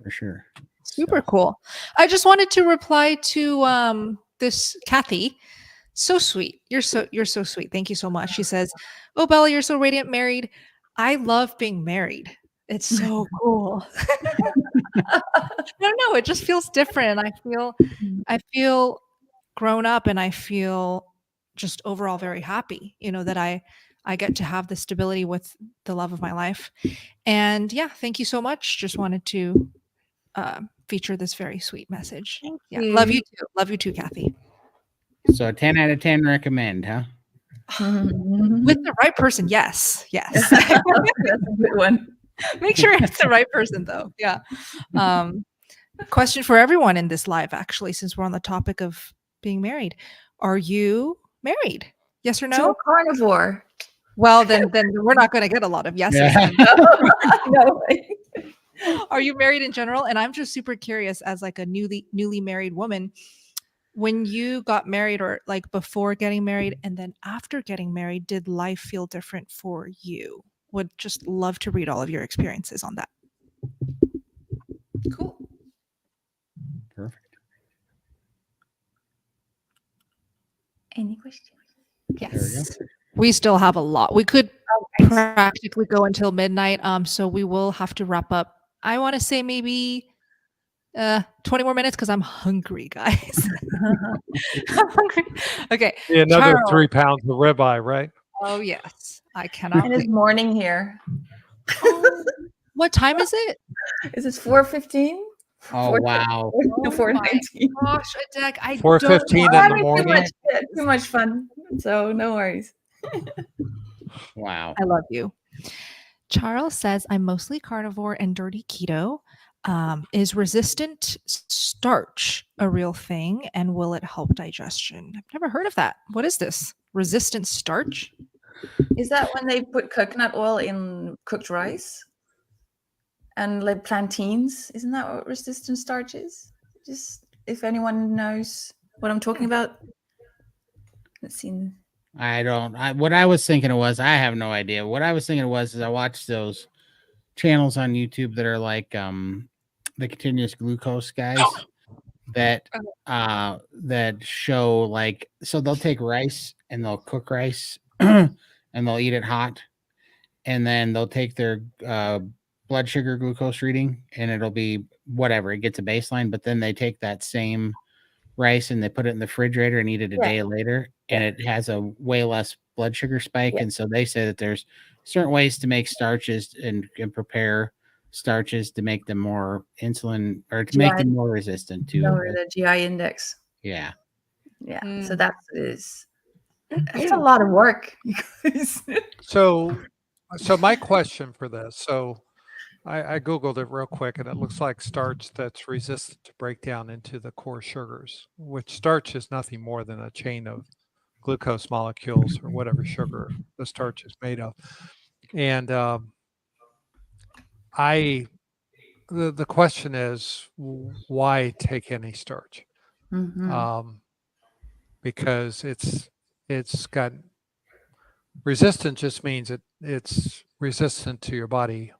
for sure. Super cool. I just wanted to reply to this Kathy. So sweet. You're so sweet. Thank you so much. She says, "Oh, Bella, you're so radiant married. I love being married. It's so cool." I don't know. It just feels different. I feel grown up, and I feel just overall very happy, that I get to have the stability with the love of my life. And yeah, thank you so much. Just wanted to feature this very sweet message. Thank you. Love you too. Love you too, Kathy. So 10 out of 10 recommend, huh? With the right person, yes. That's a good one. Make sure it's the right person, though. Yeah. Question for everyone in this live, actually, since we're on the topic of being married. Are you married? Yes or To a no? carnivore. Well, then we're not going to get a lot of yeses. Yeah. No. Are you married in general? And I'm just super curious, as like a newly married woman, when you got married, or like before getting married and then after getting married, did life feel different for you? Would just love to read all of your experiences on that. Cool. Perfect. Any questions? There we go. Yes. We still have a lot. We could Okay. practically go until midnight. So we will have to wrap up. I want to say maybe 20 more minutes because I'm hungry, guys. I'm hungry. Okay. Yeah, another Charles. 3 pounds of ribeye, right? Oh yes. I cannot It is wait. morning here. Oh, what time is it? Is it 4:15? Oh, wow. Oh 4:19. Gosh, Adek, I 4:15 don't in want the to- morning. Too much fun. So no worries. Wow. I love you. Charles says, I'm mostly carnivore and dirty keto. Is resistant starch a real thing, and will it help digestion? I've never heard of that. What is this? Resistant starch? Is that when they put coconut oil in cooked rice? And like plantains? Isn't that what resistant starch is? Just if anyone knows what I'm talking about. Let's see. What I was thinking it was, I have no idea. What I was thinking it was is I watched those channels on YouTube that are like the continuous glucose guys that show like, so they'll take rice and they'll cook rice and they'll eat it hot, and then they'll take their blood sugar glucose reading and it'll be whatever, it gets a baseline, but then they take that same rice and they put it in the refrigerator and eat it a day later, and it has a way less blood sugar spike. And so they say that there's certain ways to make starches and prepare starches to make them more insulin, or to make them more resistant to lower the GI index. Yeah. So that's a lot of work, you guys. So my question for this, so I Googled it real quick, and it looks like starch that's resistant to breakdown into the core sugars, which starch is nothing more than a chain of glucose molecules or whatever sugar the starch is made of. And the question is, why take any starch? Because it's got resistant, just means it's resistant to your body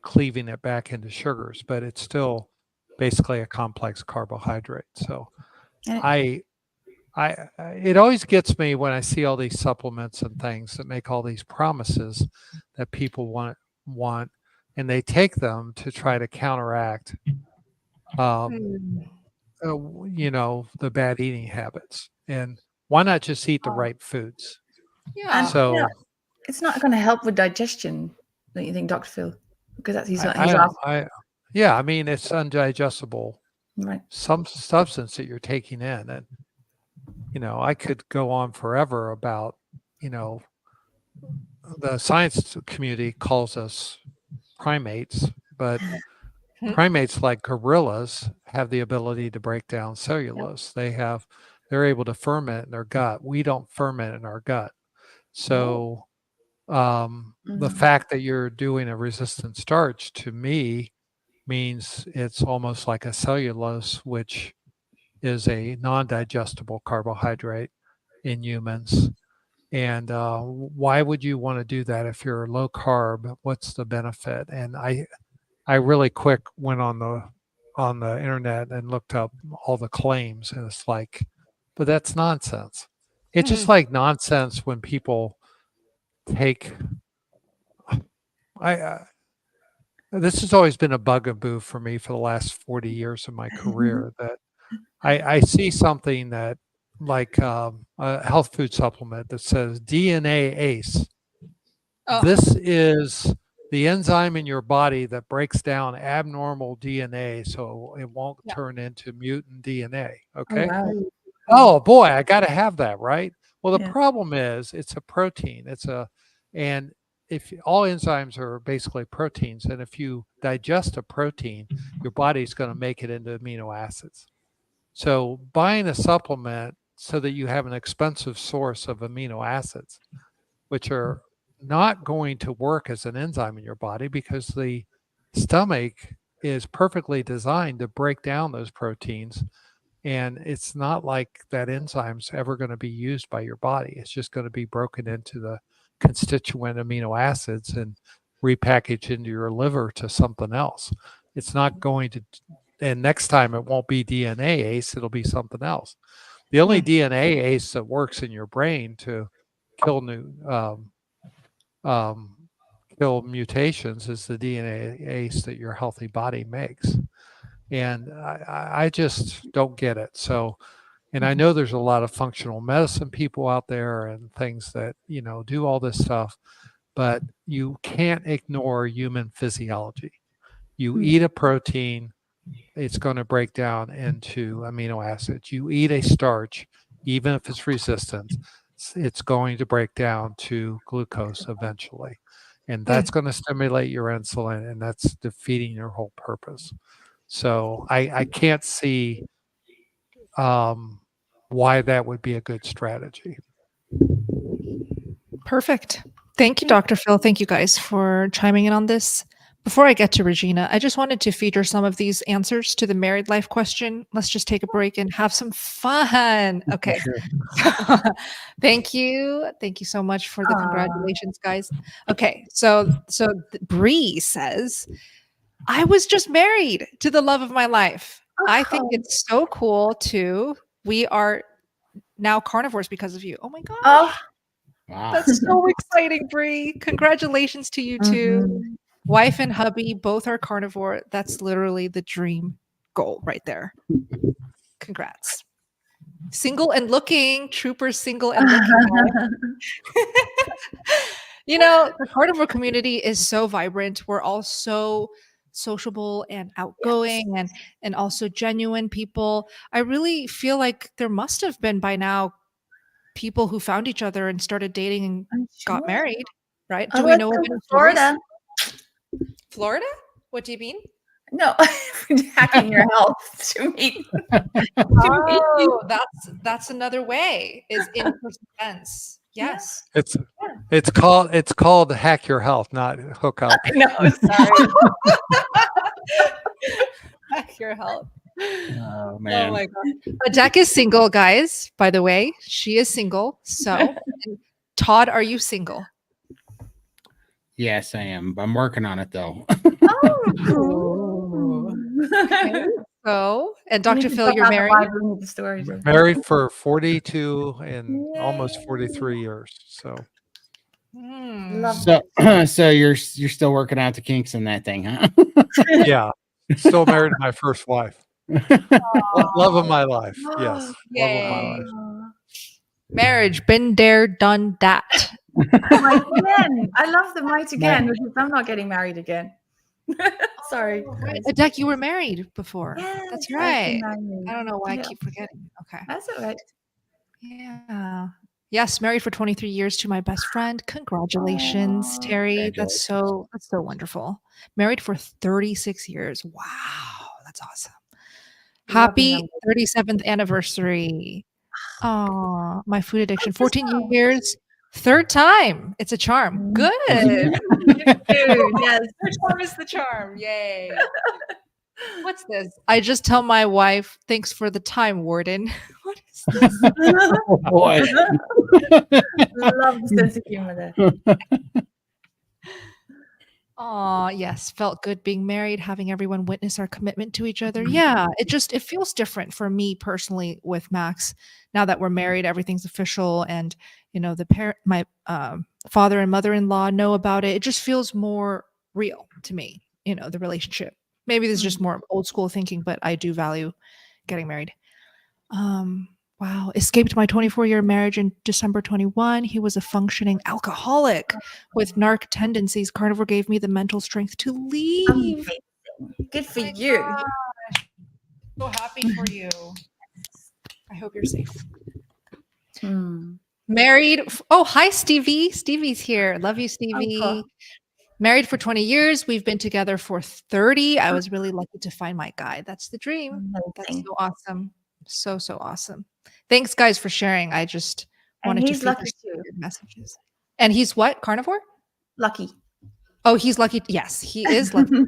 cleaving it back into sugars, but it's still basically a complex carbohydrate. So it always gets me when I see all these supplements and things that make all these promises that people want, and they take them to try to counteract, the bad eating habits. And why not just eat the right foods? Yeah. So it's not going to help with digestion, don't you think, Dr. Phil? Because that's he's I mean, it's undigestible, right? Some substance that you're taking in, and I could go on forever about, the science community calls us primates, but primates like gorillas have the ability to break down cellulose. They're able to ferment in their gut. We don't ferment in our gut. So the fact that you're doing a resistant starch, to me, means it's almost like a cellulose, which is a non-digestible carbohydrate in humans. And why would you want to do that if you're low carb? What's the benefit? And I really quick went on the internet and looked up all the claims, and it's like, but that's nonsense. It's just like nonsense when people take. This has always been a bugaboo for me for the last 40 years of my career, that I see something that, like a health food supplement that says DNA ACE. This is the enzyme in your body that breaks down abnormal DNA so it won't turn into mutant DNA. Okay. Oh boy, I got to have that, right? Well, the problem is it's a protein. And if all enzymes are basically proteins, and if you digest a protein, your body's going to make it into amino acids. So buying a supplement so that you have an expensive source of amino acids, which are not going to work as an enzyme in your body because the stomach is perfectly designed to break down those proteins. And it's not like that enzyme's ever going to be used by your body. It's just going to be broken into the constituent amino acids and repackaged into your liver to something else. It's not going to, and next time it won't be DNA ACE, it'll be something else. The only DNA ACE that works in your brain to kill kill mutations is the DNA ACE that your healthy body makes. And I just don't get it. So, and I know there's a lot of functional medicine people out there and things that, you know, do all this stuff, but you can't ignore human physiology. You eat a protein, it's going to break down into amino acids. You eat a starch, even if it's resistant, it's going to break down to glucose eventually. And that's going to stimulate your insulin, and that's defeating your whole purpose. So I can't see why that would be a good strategy. Perfect. Thank you, Dr. Phil. Thank you guys for chiming in on this. Before I get to Regina, I just wanted to feature some of these answers to the married life question. Let's just take a break and have some fun. Okay. Thank you. Thank you so much for the congratulations, guys. Okay. So Bree says, I was just married to the love of my life. I think it's so cool too. We are now carnivores because of you. Oh my gosh. Wow. That's so exciting, Bree. Congratulations to you too. Wife and hubby both are carnivore. That's literally the dream goal right there. Congrats. Single and looking, troopers single and looking. You know, the carnivore community is so vibrant. We're all so sociable and outgoing and also genuine people. I really feel like there must have been by now people who found each other and started dating and got married, right? Do we know of any Florida? Florida? What do you mean? No, hacking your health to meet. Oh, that's another way. Is in-person events. Yes. It's called Hack Your Health, not hook up. No, sorry. Hack your health. Oh man. Oh my god. Adek is single, guys. By the way, she is single. So, and Todd, are you single? Yes, I am. I'm working on it though. Oh. Okay. So, and Dr. Phil, you're married? Married for 42 and almost 43 years. So, so you're still working out the kinks in that thing, huh? yeah, still married to my first wife. Love of my life. Yes, love of my life. Marriage, been there, done that. Might again. I love the might again because I'm not getting married again. Sorry. Adek, you were married before. Yes, that's right. I don't know why I keep forgetting. Okay. That's all right. Yeah. Yes, married for 23 years to my best friend. Congratulations, Terry. That's so wonderful. Married for 36 years. Wow, that's awesome. Happy 37th anniversary. Oh, my food addiction. 14 years. Third time. It's a charm. Good. Yes. Third time is the charm. Yay. What's this? I just tell my wife, thanks for the time, Warden. What is this? Oh boy. Love the sense of humor there. Oh, yes. Felt good being married, having everyone witness our commitment to each other. Yeah, it feels different for me personally with Max. Now that we're married, everything's official, and you know, my father and mother-in-law know about it. It just feels more real to me, you know, the relationship. Maybe this is just more old school thinking, but I do value getting married. Wow. Escaped my 24-year marriage in December 21. He was a functioning alcoholic with narc tendencies. Carnivore gave me the mental strength to leave. Amazing. Good for you. Gosh. So happy for you. I hope you're safe. Married. Oh, hi, Stevie. Stevie's here. Love you, Stevie. Cool. Married for 20 years. We've been together for 30. I was really lucky to find my guy. That's the dream. That's so awesome. So awesome. Thanks, guys, for sharing. I just And wanted to he's feed lucky this too. weird messages. And he's what? Carnivore? Lucky. Oh, he's lucky. Yes, he is lucky.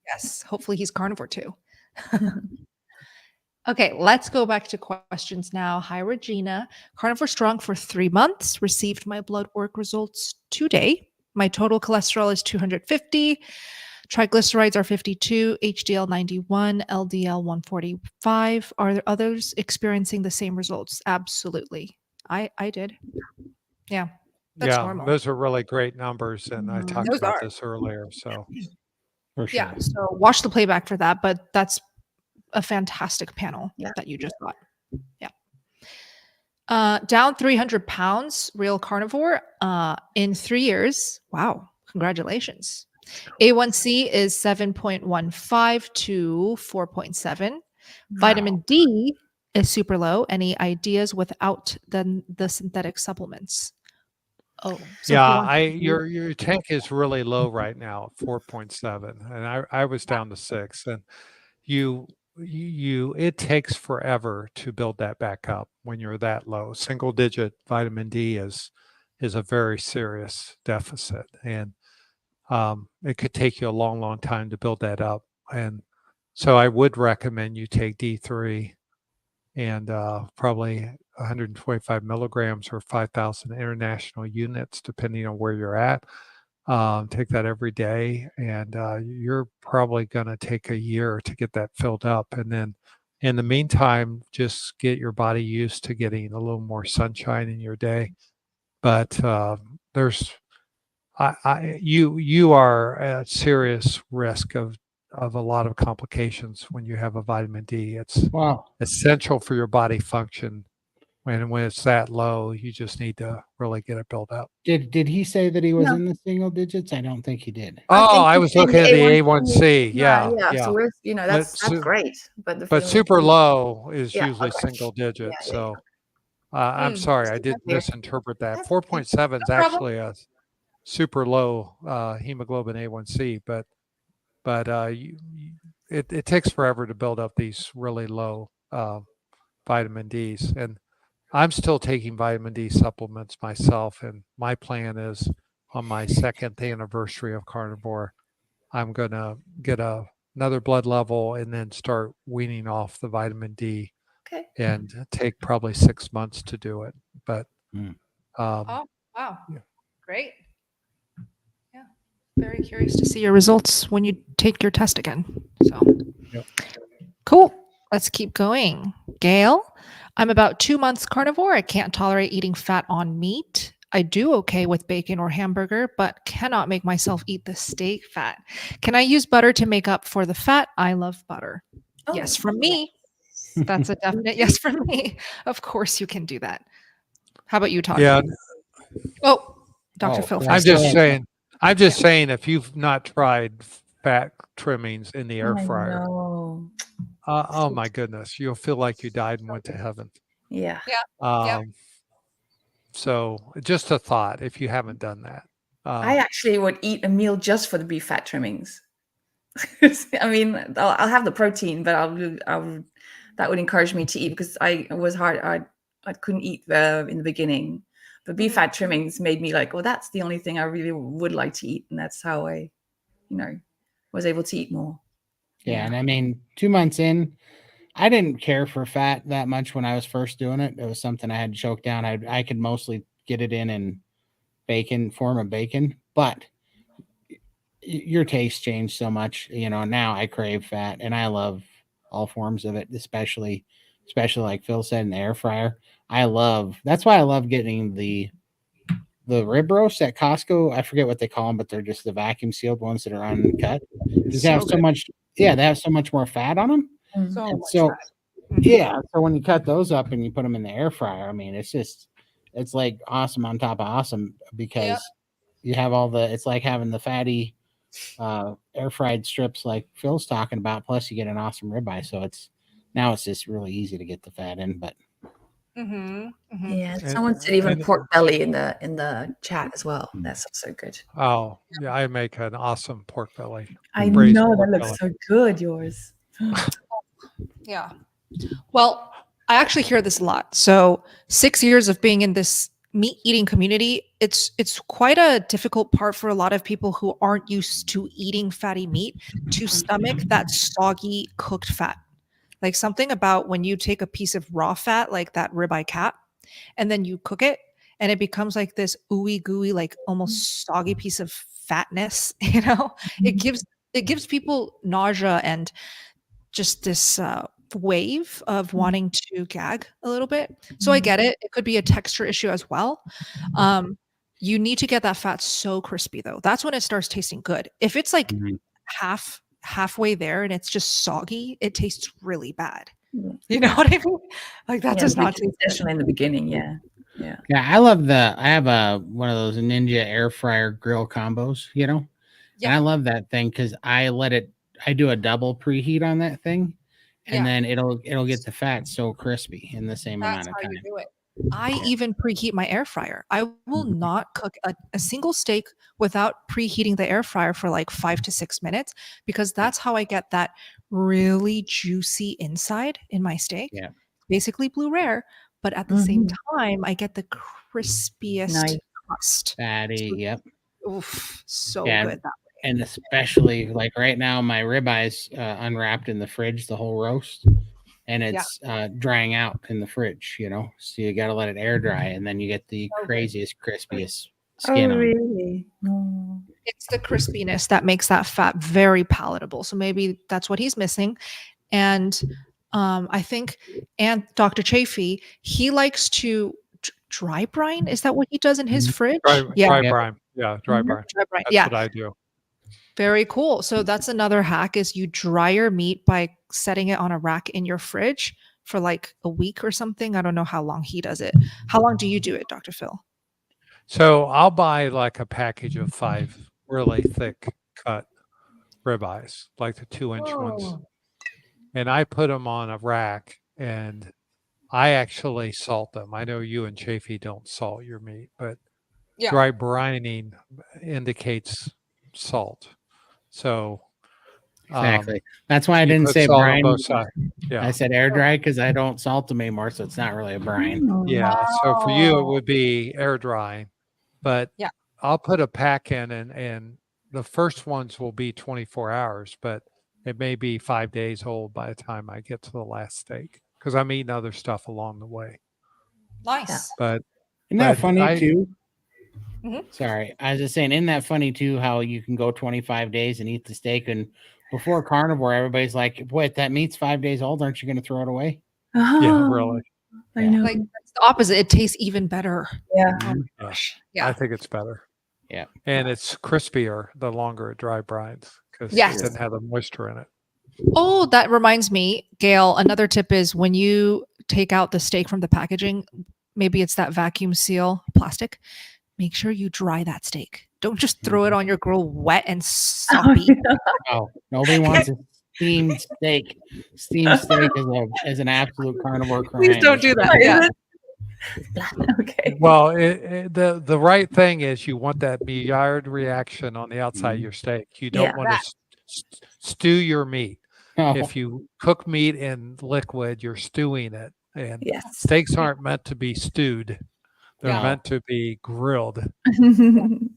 Yes. Hopefully he's carnivore too. Okay, let's go back to questions now. Hi, Regina. Carnivore strong for 3 months. Received my blood work results today. My total cholesterol is 250. Triglycerides are 52, HDL 91, LDL 145. Are there others experiencing the same results? Absolutely. I did. Yeah, that's normal. Those are really great numbers, and I talked Those about are. this earlier. So For sure. Yeah, so watch the playback for that, but that's a fantastic panel Yeah. that you just got. Yeah. Down 300 pounds, real carnivore, in 3 years. Wow. Congratulations. A1C is 7.15 to 4.7. Vitamin D is super low. Any ideas without the synthetic supplements? Oh, so yeah, he wants- your tank is really low right now, 4.7, and I was down to 6, and you it takes forever to build that back up when you're that low. Single digit vitamin D is a very serious deficit, and it could take you a long time to build that up. And so I would recommend you take D3 and probably 125 milligrams or 5,000 international units, depending on where you're at. Take that every day, and you're probably going to take a year to get that filled up. And then in the meantime, just get your body used to getting a little more sunshine in your day. But you are at serious risk of a lot of complications when you have a vitamin D. It's essential for your body function. When it's that low, you just need to really get it built up. Did he say that he was No. in the single digits? I don't think he did. I was looking at the A1C. A1C. Yeah. So we're, that's But great. But But super low is Yeah, usually okay. single digit. Yeah, yeah, So I'm sorry, I did misinterpret that. That's 4.7 is no problem. actually a super low hemoglobin A1C, but it takes forever to build up these really low vitamin Ds. And I'm still taking vitamin D supplements myself, and my plan is on my 2nd anniversary of carnivore, I'm gonna get another blood level and then start weaning off the vitamin D. Okay. And take probably 6 months to do it. But Oh, wow. Yeah. Great. Yeah. Very curious to see your results when you take your test again. So Yep. Cool. Let's keep going. Gail, I'm about 2 months carnivore. I can't tolerate eating fat on meat. I do okay with bacon or hamburger, but cannot make myself eat the steak fat. Can I use butter to make up for the fat? I love butter. Oh, Yes, from me. That's a definite yes from me. Of course you can do that. How about you, Todd? Yeah, Oh, Dr. Oh, Phil. well, I'm first. just saying. I'm just saying, if you've not tried fat trimmings in the air I fryer, know. oh my goodness, you'll feel like you died and went to heaven. Yeah. So just a thought, if you haven't done that. I actually would eat a meal just for the beef fat trimmings. I mean, I'll have the protein, but that would encourage me to eat, because I couldn't eat in the beginning. But beef fat trimmings made me like, well, that's the only thing I really would like to eat, and that's how I, was able to eat more. Yeah, and I mean, 2 months in, I didn't care for fat that much when I was first doing it. It was something I had to choke down. I could mostly get it in form of bacon, but your taste changed so much. Now I crave fat, and I love all forms of it, especially like Phil said, in the air fryer. That's why I love getting the rib roasts at Costco. I forget what they call them, but they're just the vacuum sealed ones that are uncut. They have so much. Yeah, they have so much more fat on them. So much fat. Yeah. So when you cut those up and you put them in the air fryer, I mean, it's like awesome on top of awesome, because you have it's like having the fatty air fried strips like Phil's talking about. Plus you get an awesome ribeye. So it's just really easy to get the fat in, but. Yeah, someone said even pork belly in the chat as well. That's so good. Oh, yeah, I make an awesome pork belly. I braised know pork that looks belly. so good. Yours. Yeah. Well, I actually hear this a lot. So 6 years of being in this meat eating community, it's quite a difficult part for a lot of people who aren't used to eating fatty meat to stomach that soggy cooked fat. Like something about when you take a piece of raw fat, like that ribeye cat, and then you cook it, and it becomes like this ooey gooey, like almost soggy piece of fatness. It gives people nausea and just this wave of wanting to gag a little bit. So I get it. It could be a texture issue as well. You need to get that fat so crispy though. That's when it starts tasting good. If it's like halfway there and it's just soggy, it tastes really bad. You know what I mean? Like that does not taste especially in the beginning. Yeah. I love I have one of those Ninja air fryer grill combos, and I love that thing because I do a double preheat on that thing, and then it'll get the fat so crispy in the same amount of time. You do it. I even preheat my air fryer. I will not cook a single steak without preheating the air fryer for like 5 to 6 minutes, because that's how I get that really juicy inside in my steak. Yeah. Basically blue rare, but at the same time, I get the crispiest crust. Fatty, yep. Oof, so good that way. And especially like right now, my ribeye's unwrapped in the fridge, the whole roast, and it's drying out in the fridge, so you got to let it air dry, and then you get the craziest, crispiest skin on it. Really? It's the crispiness that makes that fat very palatable. So maybe that's what he's missing. And I think, and Dr. Chafee, he likes to dry brine. Is that what he does in his fridge? Dry brine. Yeah, dry brine. Dry brine. That's what I do. Very cool. So that's another hack, is you dry your meat by setting it on a rack in your fridge for like a week or something. I don't know how long he does it. How long do you do it, Dr. Phil? So I'll buy like a package of 5 really thick cut ribeyes, like the 2-inch ones. And I put them on a rack, and I actually salt them. I know you and Chafee don't salt your meat, but dry brining indicates salt. So exactly. That's why I didn't say brine. Both sides. Yeah. I said air dry because I don't salt them anymore, so it's not really a brine. Yeah. So for you, it would be air drying, but I'll put a pack in, and the first ones will be 24 hours, but it may be 5 days old by the time I get to the last steak, because I'm eating other stuff along the way. Nice. But isn't that funny too? Sorry, I was just saying, isn't that funny too, how you can go 25 days and eat the steak, and before carnivore, everybody's like, "Wait, that meat's 5 days old. Aren't you going to throw it away?" Yeah, really. I know. Like it's the opposite. It tastes even better. Yeah. Oh my gosh. Yeah. I think it's better. Yeah. And it's crispier the longer it dry brines, because it doesn't have the moisture in it. Oh, that reminds me, Gail, another tip is when you take out the steak from the packaging, maybe it's that vacuum seal plastic, make sure you dry that steak. Don't just throw it on your grill wet and soppy. Oh, nobody wants a steamed steak. Steamed steak is an absolute carnivore crime. Please don't do that. Yeah. Okay. Well, the right thing is you want that Maillard reaction on the outside of your steak. You don't want to stew your meat. Oh. If you cook meat in liquid, you're stewing it. And steaks aren't meant to be stewed. They're meant to be grilled 100%.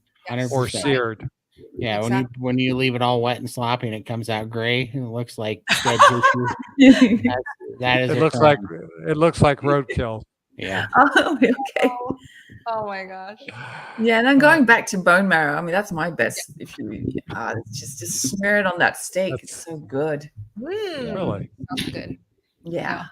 or seared. Yeah, Exactly. when you leave it all wet and sloppy and it comes out gray and it looks like dead tissue. That is It looks like roadkill. Yeah. Oh, okay. Oh my gosh. Yeah, and then going back to bone marrow, I mean, that's my best. If you just smear it on that steak, it's so good. Really? Sounds good. Yeah.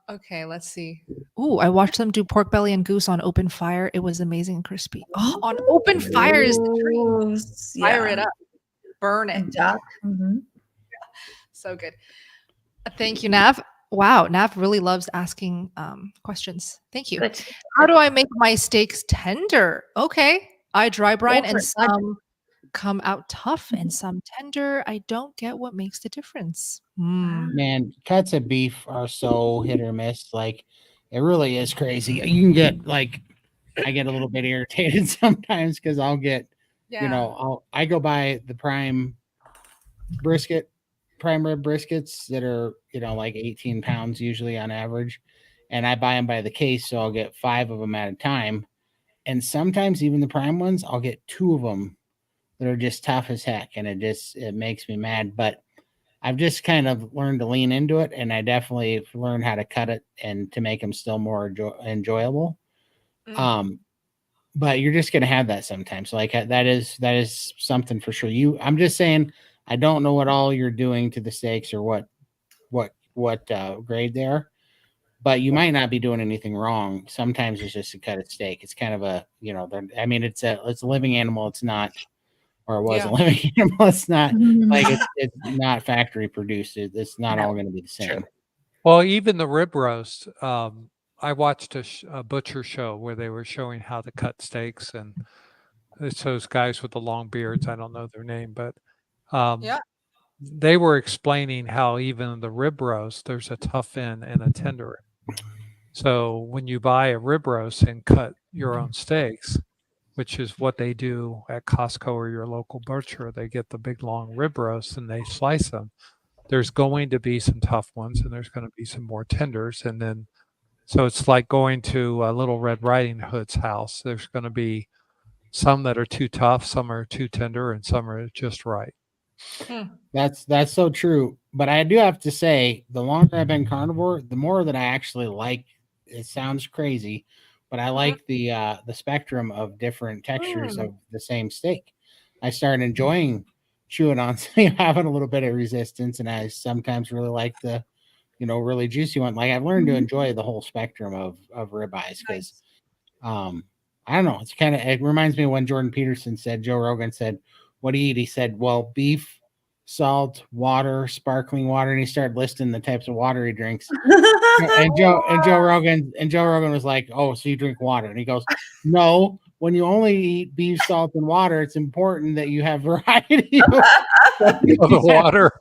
Okay, let's see. Ooh, I watched them do pork belly and goose on open fire. It was amazing and crispy. Oh, on open fire is the dream. Fire it up. Burn it. Duck. So good. Thank you, Nav. Wow, Nav really loves asking questions. Thank you. Good. How do I make my steaks tender? Okay. I dry brine and some come out tough and some tender. I don't get what makes the difference. Man, cuts of beef are so hit or miss. Like, it really is crazy. You can get I get a little bit irritated sometimes because I'll get, I go buy the prime brisket prime rib briskets that are, like 18 pounds usually on average. And I buy them by the case. So I'll get 5 of them at a time. And sometimes even the prime ones, I'll get 2 of them that are just tough as heck. And it makes me mad. But I've just kind of learned to lean into it. And I definitely learned how to cut it and to make them still more enjoyable. But you're just going to have that sometimes. Like that is something for sure. I'm just saying, I don't know what all you're doing to the steaks or what grade they are, but you might not be doing anything wrong. Sometimes it's just a cut of steak. It's kind of a, it's a living animal. It's not, or it was a living animal. It's not like it's not factory produced. It's not all going to be the same. True. Well, even the rib roast, I watched a butcher show where they were showing how to cut steaks, and it's those guys with the long beards. I don't know their name, but they were explaining how even the rib roast, there's a tough end and a tender end. So when you buy a rib roast and cut your own steaks, which is what they do at Costco or your local butcher, they get the big long rib roast and they slice them. There's going to be some tough ones and there's going to be some more tenders. And then, so it's like going to Little Red Riding Hood's house. There's going to be some that are too tough, some are too tender, and some are just right. That's so true. But I do have to say, the longer I've been carnivore, the more that I actually like. It sounds crazy, but I like the spectrum of different textures of the same steak. I started enjoying chewing on, having a little bit of resistance, and I sometimes really like the, really juicy one. Like I've learned to enjoy the whole spectrum of ribeyes because, I don't know. It reminds me of when Joe Rogan said, "What do you eat?" He said, "Well, beef, salt, water, sparkling water," and he started listing the types of water he drinks. and Joe Rogan was like, "Oh, so you drink water?" And he goes, "No. When you only eat beef, salt, and water, it's important that you have variety of the water."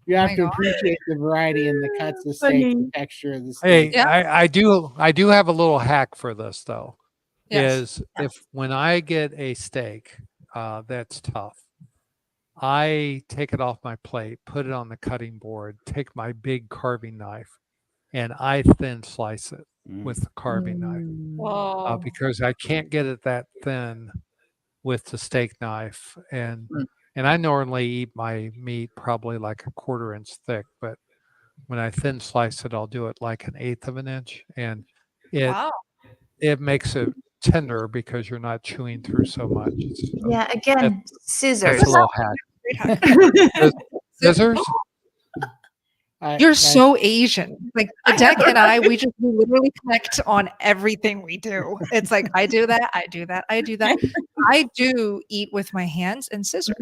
You have to appreciate the variety in the cuts, the steak, the texture of the steak. Hey, I do have a little hack for this though. Is if when I get a steak that's tough, I take it off my plate, put it on the cutting board, take my big carving knife, and I thin slice it with the carving knife because I can't get it that thin with the steak knife. And I normally eat my meat probably like a 1/4 inch thick, but when I thin slice it, I'll do it like 1/8 of an inch, and it makes it tender because you're not chewing through so much. So Yeah, again, scissors. that's a little hack. Scissors? You're so Asian. Like Adek and I, we literally connect on everything we do. It's like I do that, I do that, I do that. I do eat with my hands and scissors.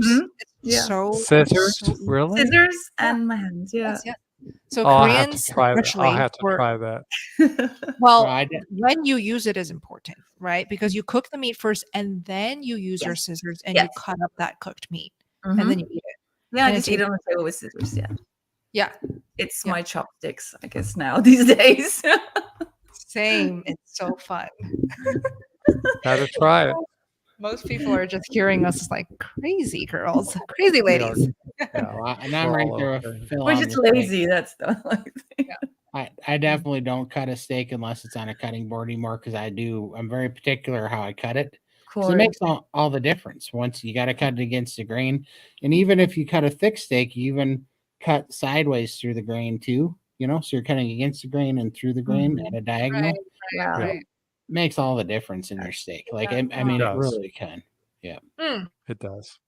Scissors, really? Scissors and my hands. Yeah. So Koreans, Koreans, I'll have to try that. Well, when you use it is important, right? Because you cook the meat first, and then you use your scissors and you cut up that cooked meat, and then you eat it. Yeah, I just eat it on the table with scissors. Yeah. It's my chopsticks, I guess, now these days. Same. It's so fun. Gotta try it. Most people are just hearing us like crazy girls, crazy ladies. And I'm right there with Phil. We're just lazy. That's the only thing. I definitely don't cut a steak unless it's on a cutting board anymore because I'm very particular how I cut it. So it makes all the difference. Once you got to cut it against the grain. And even if you cut a thick steak, you even cut sideways through the grain too, so you're cutting against the grain and through the grain at a diagonal. Right. Makes all the difference in your steak. Like, it really can. Yeah. It does.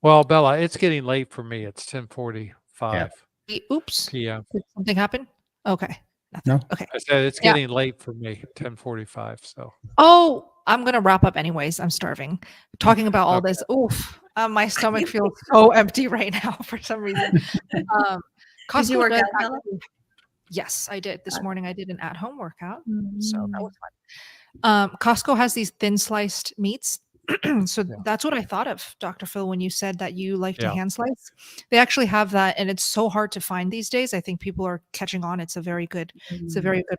Well, Bella, it's getting late for me. It's 10:45. Oops. p.m. Did something happen? Okay. No. Okay. I said it's getting late for me. 10:45. So. Oh, I'm gonna wrap up anyways. I'm starving. Talking about all this. Oof. My stomach feels so empty right now for some reason. Did you work out? Yes, I did. This morning I did an at-home workout. So that was fun. Costco has these thin sliced meats. So that's what I thought of, Dr. Phil, when you said that you like to hand slice. They actually have that, and it's so hard to find these days. I think people are catching on. It's a very good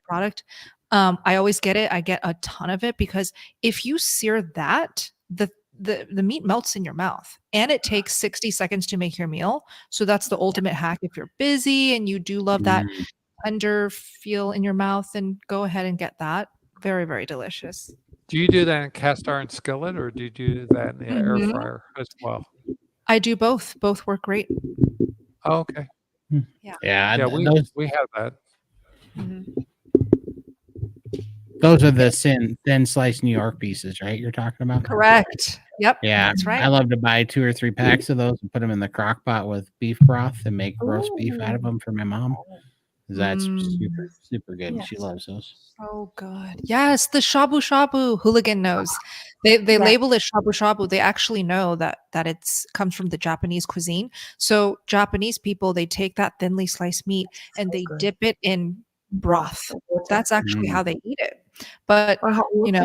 product. I always get it. I get a ton of it because if you sear that, the meat melts in your mouth, and it takes 60 seconds to make your meal. So that's the ultimate hack if you're busy and you do love that tender feel in your mouth, then go ahead and get that. Very, very delicious. Do you do that in cast iron skillet, or do you do that in the air fryer as well? I do both. Both work great. Oh, okay. Yeah, we have that. Those are the thin sliced New York pieces, right? You're talking about? Correct. Yep. Yeah, that's right. I love to buy 2 or 3 packs of those and put them in the crock pot with beef broth and make roast beef out of them for my mom. That's super, super good. She loves those. So good. Yes, the shabu shabu. Hooligan knows. They label it shabu shabu. They actually know that it's comes from the Japanese cuisine. So Japanese people, they take that thinly sliced meat and they dip it in broth. That's actually how they eat it. But you know,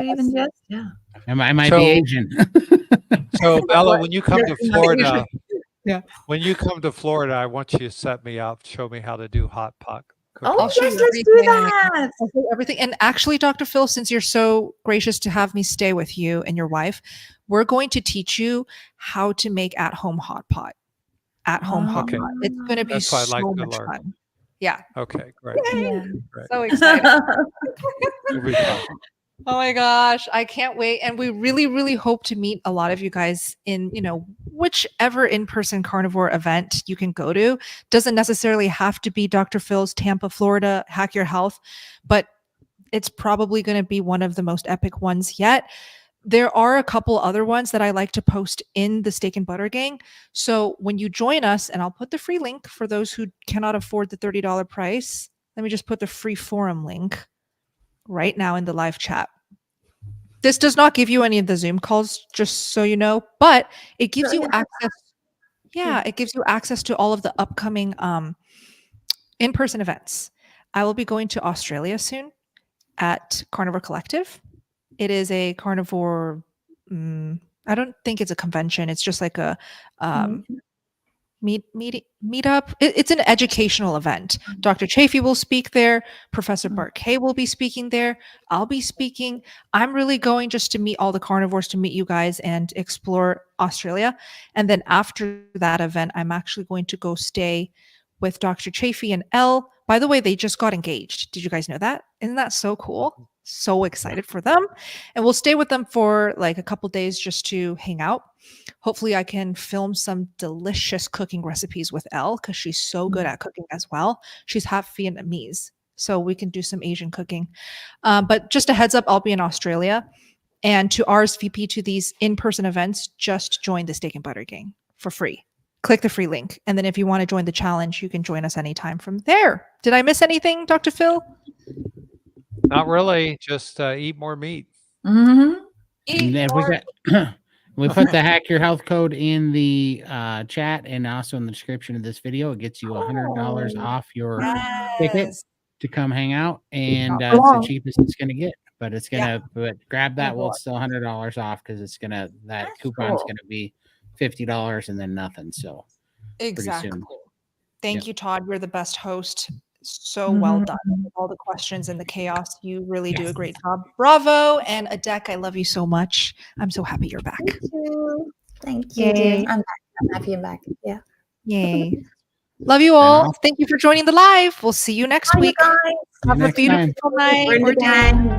I might be Asian. So Bella, when you come to Florida, yeah, when you come to Florida, I want you to set me up, show me how to do hot pot cooking. Oh, yes, let's do that. I'll do everything. And actually, Dr. Phil, since you're so gracious to have me stay with you and your wife, we're going to teach you how to make at-home hot pot. At-home hot pot. It's going to be That's what I'd like so to much learn. fun. Yeah. Okay, great. Yay. Great. So excited. It'll be fun. Oh my gosh, I can't wait. And we really, really hope to meet a lot of you guys in, you know, whichever in-person carnivore event you can go to. Doesn't necessarily have to be Dr. Phil's Tampa, Florida, Hack Your Health, but it's probably going to be one of the most epic ones yet. There are a couple other ones that I like to post in the Steak and Butter Gang. So when you join us, and I'll put the free link for those who cannot afford the $30 price. Let me just put the free forum link right now in the live chat. This does not give you any of the Zoom calls, just so you know, but it gives you access. Yeah, it gives you access to all of the upcoming in-person events. I will be going to Australia soon at Carnivore Collective. It is a carnivore. I don't think it's a convention. It's just like a meetup. It's an educational event. Dr. Chafee will speak there. Professor Bart Hay will be speaking there. I'll be speaking. I'm really going just to meet all the carnivores, to meet you guys and explore Australia. And then after that event, I'm actually going to go stay with Dr. Chafee and Elle. By the way, they just got engaged. Did you guys know that? Isn't that so cool? So excited for them. And we'll stay with them for like a couple days just to hang out. Hopefully I can film some delicious cooking recipes with Elle because she's so good at cooking as well. She's half Vietnamese, so we can do some Asian cooking. But just a heads up, I'll be in Australia. And to RSVP to these in-person events, just join the Steak and Butter Gang for free. Click the free link. And then if you want to join the challenge, you can join us anytime from there. Did I miss anything, Dr. Phil? Not really. Just eat more meat. We put the Hack Your Health code in the chat and also in the description of this video. It gets you $100 off your ticket to come hang out, and it's the cheapest it's going to get. But it's gonna grab that while it's still $100 off because it's gonna coupon's gonna be $50 and then nothing. So exactly. Soon. Thank you, Todd. You're the best host. So well done with all the questions and the chaos. You really do a great job. Bravo. And Adek, I love you so much. I'm so happy you're back. Thank you. Thank you. Yay. I'm back. I'm happy I'm back. Yeah. Yay. Love you all. Thank you for joining the live. We'll see you next week. Bye, guys. Have a beautiful night or day.